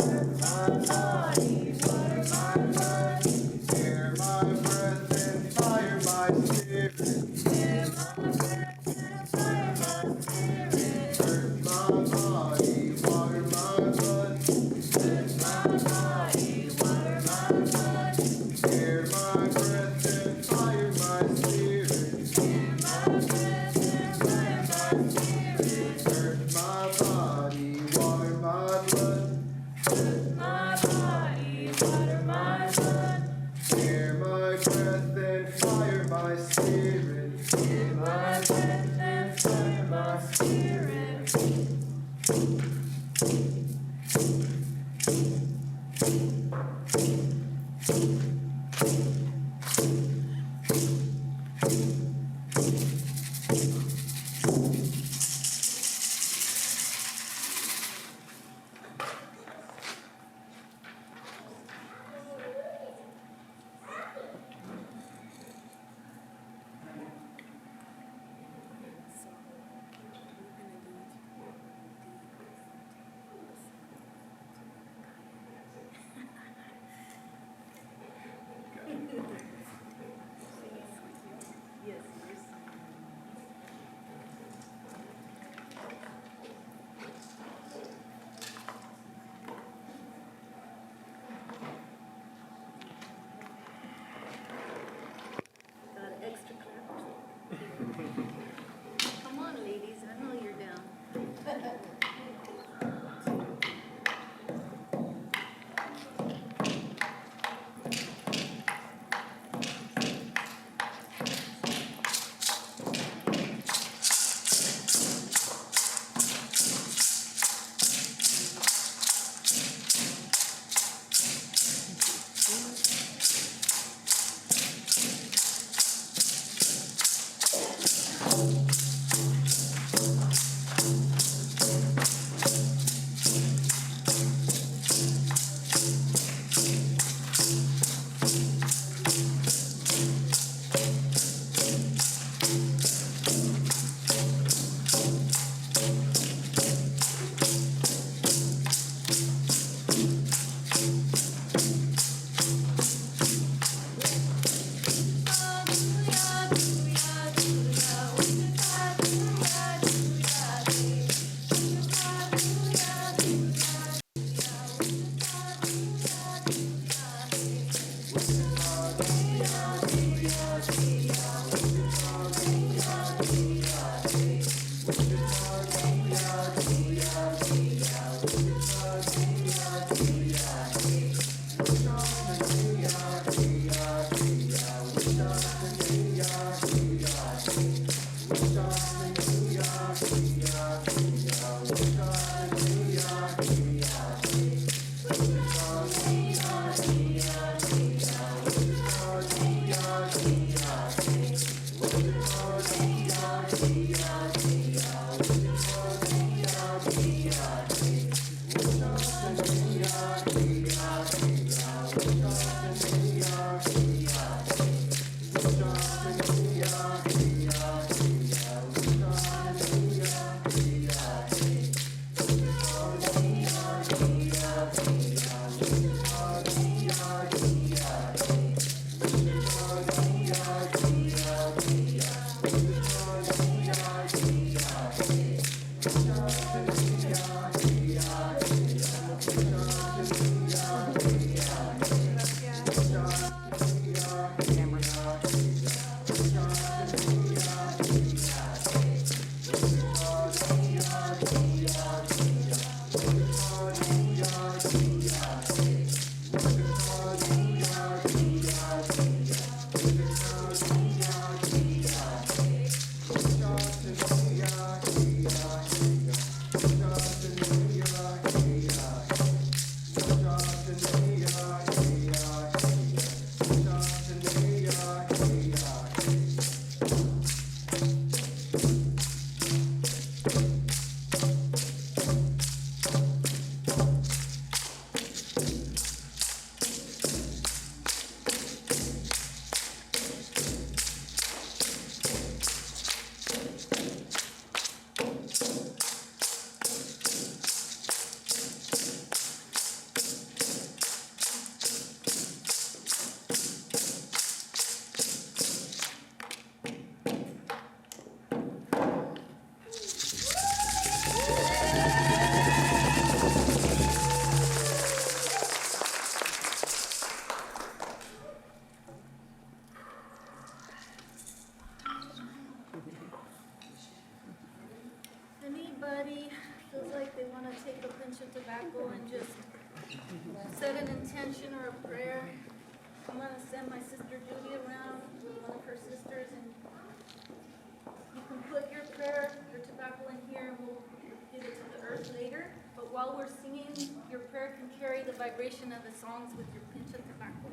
Speaker 4: Earth my body, water my blood. Air my breath and fire my spirit. Air my breath and fire my spirit. Earth my body, water my blood. Earth my body, water my blood. Air my breath and fire my spirit. Air my breath and fire my spirit. Earth my body, water my blood. Earth my body, water my blood. Air my breath and fire my spirit. Air my breath and fire my spirit.
Speaker 21: tobacco and just set an intention or a prayer. I'm gonna send my sister Judy around, one of her sisters, and you can put your prayer, your tobacco in here, and we'll give it to the earth later. But while we're singing, your prayer can carry the vibration of the songs with your pinch of tobacco.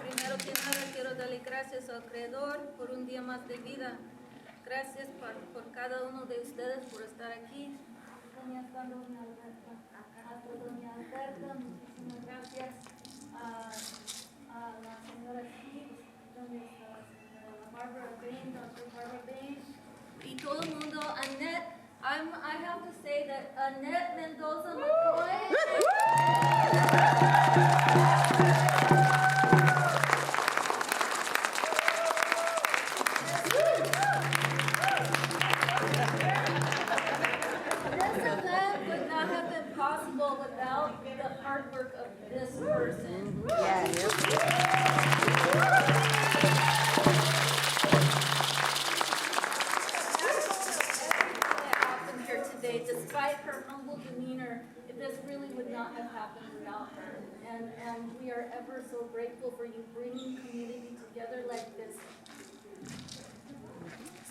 Speaker 2: Primero que nada quiero darle gracias al Creador por un día más de vida. Gracias por cada uno de ustedes por estar aquí. Doña Alberta, muchísimas gracias a la señora Steve, donde está la señora Barbara Bain, Dr. Barbara Bain, y todo el mundo, Annette. I have to say that Annette Mendoza McCoy. Would not have been possible without the hard work of this person. Here today, despite her humble demeanor, this really would not have happened without her. And we are ever so grateful for you bringing community together like this.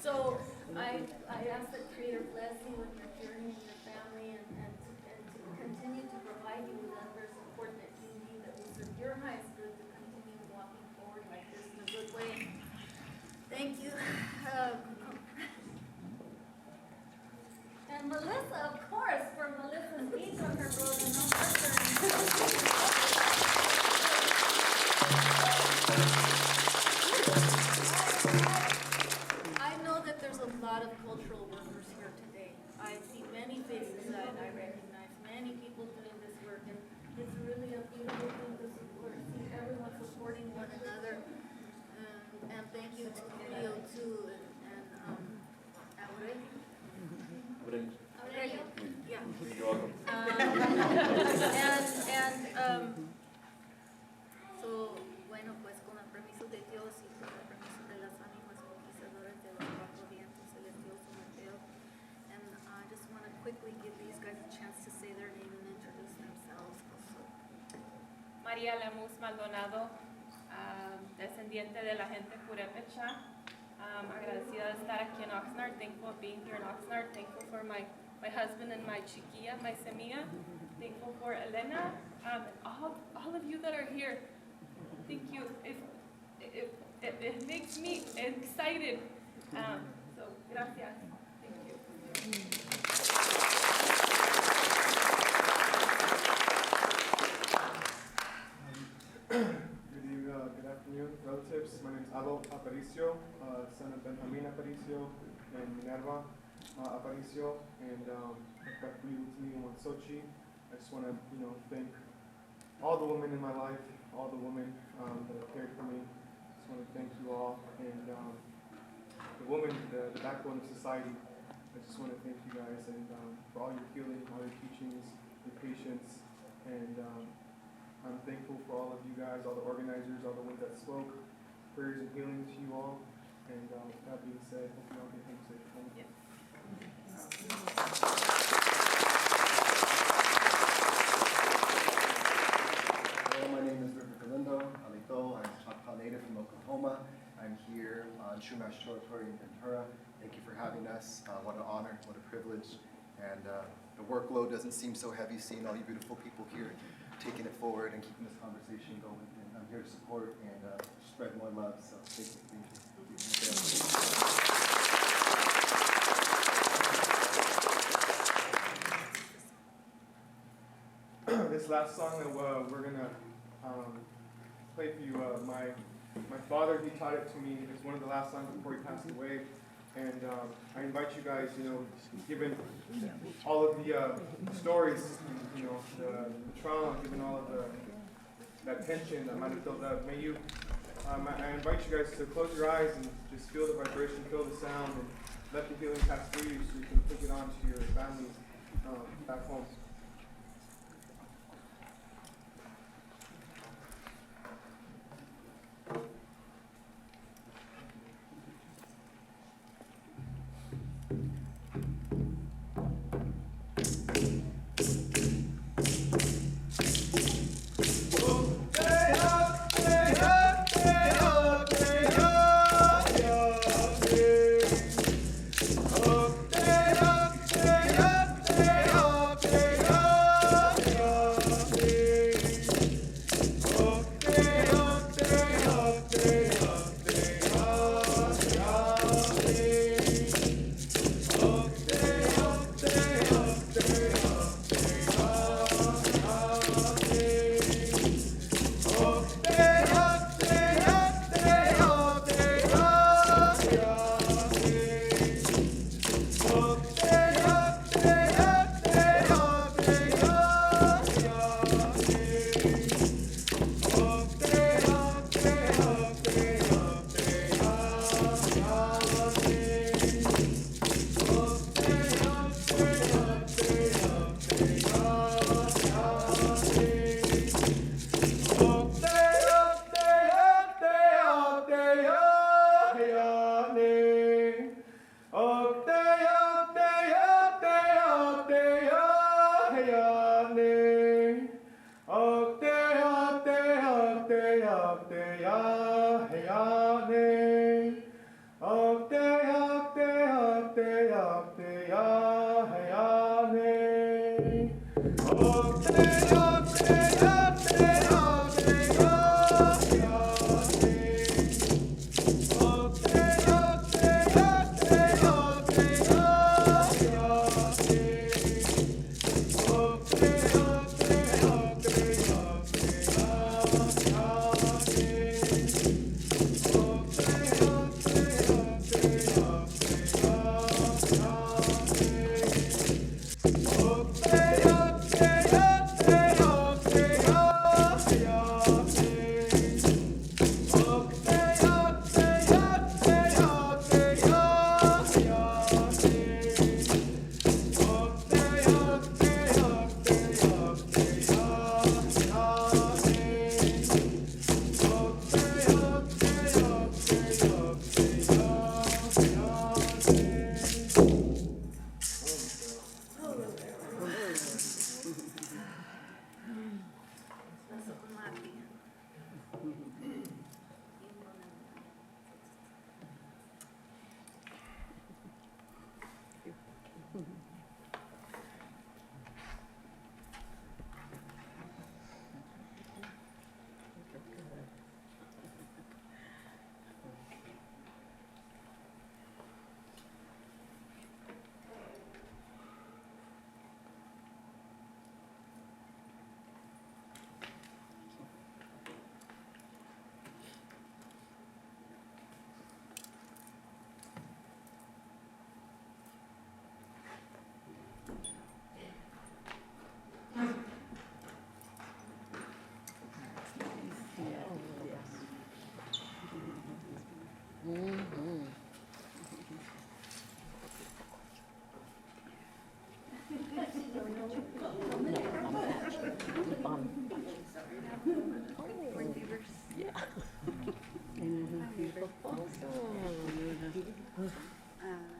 Speaker 2: So I ask that Creator bless you in your journey and your family and to continue to provide you with the support that you need, that will serve your highest good to continue walking forward like this in a good way. Thank you. And Melissa, of course, for Melissa's speech on her road and on her journey. I know that there's a lot of cultural workers here today. I see many faces that I recognize, many people doing this work, and it's really a beautiful thing to support, see everyone supporting one another. And thank you to Leo too, and Aurelio. Yeah.
Speaker 22: You're welcome.
Speaker 2: So, bueno, pues con el permiso de Dios y con el permiso de las ánimas conquistadoras de los cuatro vientos celestiales Mateo, and I just want to quickly give these guys a chance to say their name and introduce themselves.
Speaker 23: María Lemus Maldonado, descendiente de la gente purépecha. Agradecida de estar aquí en Oxnard, thankful of being here in Oxnard, thankful for my husband and my chiquilla, my semilla, thankful for Elena, and all of you that are here. Thank you. It makes me excited. So, gracias. Thank you.
Speaker 24: Good afternoon, relatives. My name is Abel Aparicio, son of Benjamin Aparicio and Minerva Aparicio, and respectfully with me in Sochi. I just want to, thank all the women in my life, all the women that have cared for me. I just want to thank you all, and the women, the backbone of society. I just want to thank you guys and for all your healing, all your teachings, your patience, and I'm thankful for all of you guys, all the organizers, all the ones that spoke. Prayers and healing to you all. And with that being said, hope you all get home safe. Thank you.
Speaker 25: Hello, my name is River Galindo Alito. I'm a Choctaw native from Oklahoma. I'm here on Chumash territory in Ventura. Thank you for having us. What an honor, what a privilege. And the workload doesn't seem so heavy seeing all you beautiful people here taking it forward and keeping this conversation going. And I'm here to support and spread more love. So thank
Speaker 24: you. This last song that we're gonna play for you, my father, he taught it to me. It's one of the last songs before he passed away. And I invite you guys, given all of the stories, the trauma, given all of that tension that might have built up, may you, I invite you guys to close your eyes and just feel the vibration, feel the sound, and let the healing pass through you so you can take it on to your families back home.
Speaker 4: Oh,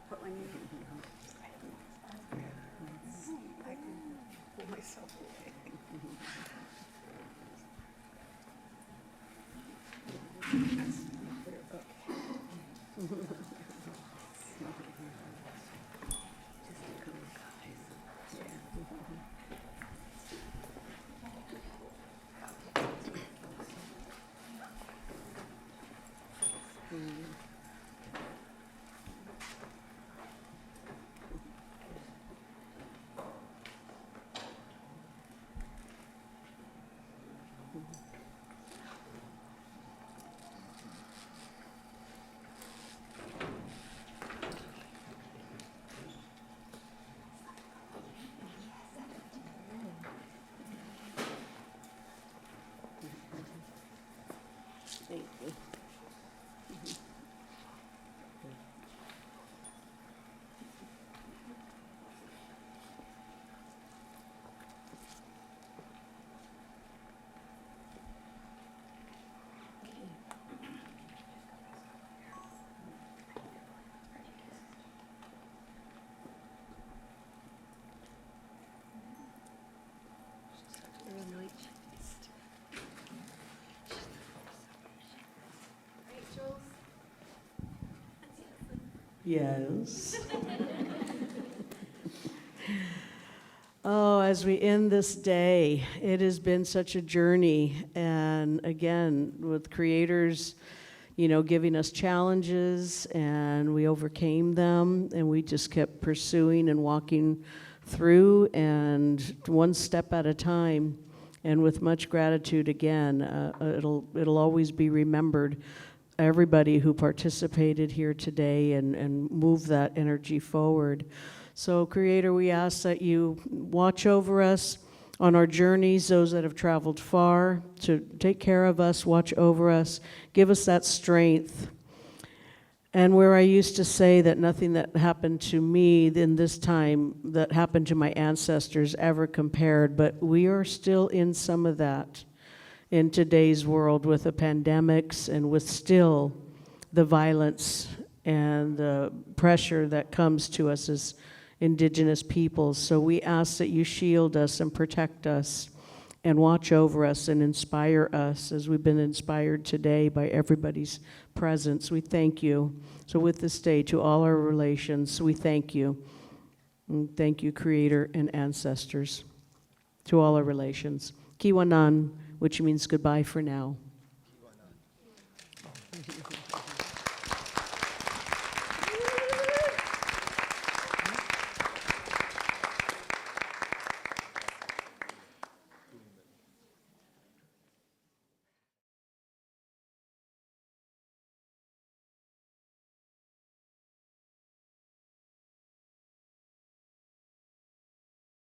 Speaker 8: Put my name. I can pull myself away. Thank you. Yes. Oh, as we end this day, it has been such a journey. And again, with creators, giving us challenges, and we overcame them, and we just kept pursuing and walking through, and one step at a time, and with much gratitude again. It'll always be remembered, everybody who participated here today and moved that energy forward. So Creator, we ask that you watch over us on our journeys, those that have traveled far, to take care of us, watch over us, give us that strength. And where I used to say that nothing that happened to me in this time that happened to my ancestors ever compared, but we are still in some of that in today's world with the pandemics and with still the violence and the pressure that comes to us as Indigenous peoples. So we ask that you shield us and protect us and watch over us and inspire us as we've been inspired today by everybody's presence. We thank you. So with this day, to all our relations, we thank you. And thank you, Creator and ancestors.
Speaker 3: through all our relations. Kiwanan, which means goodbye for now.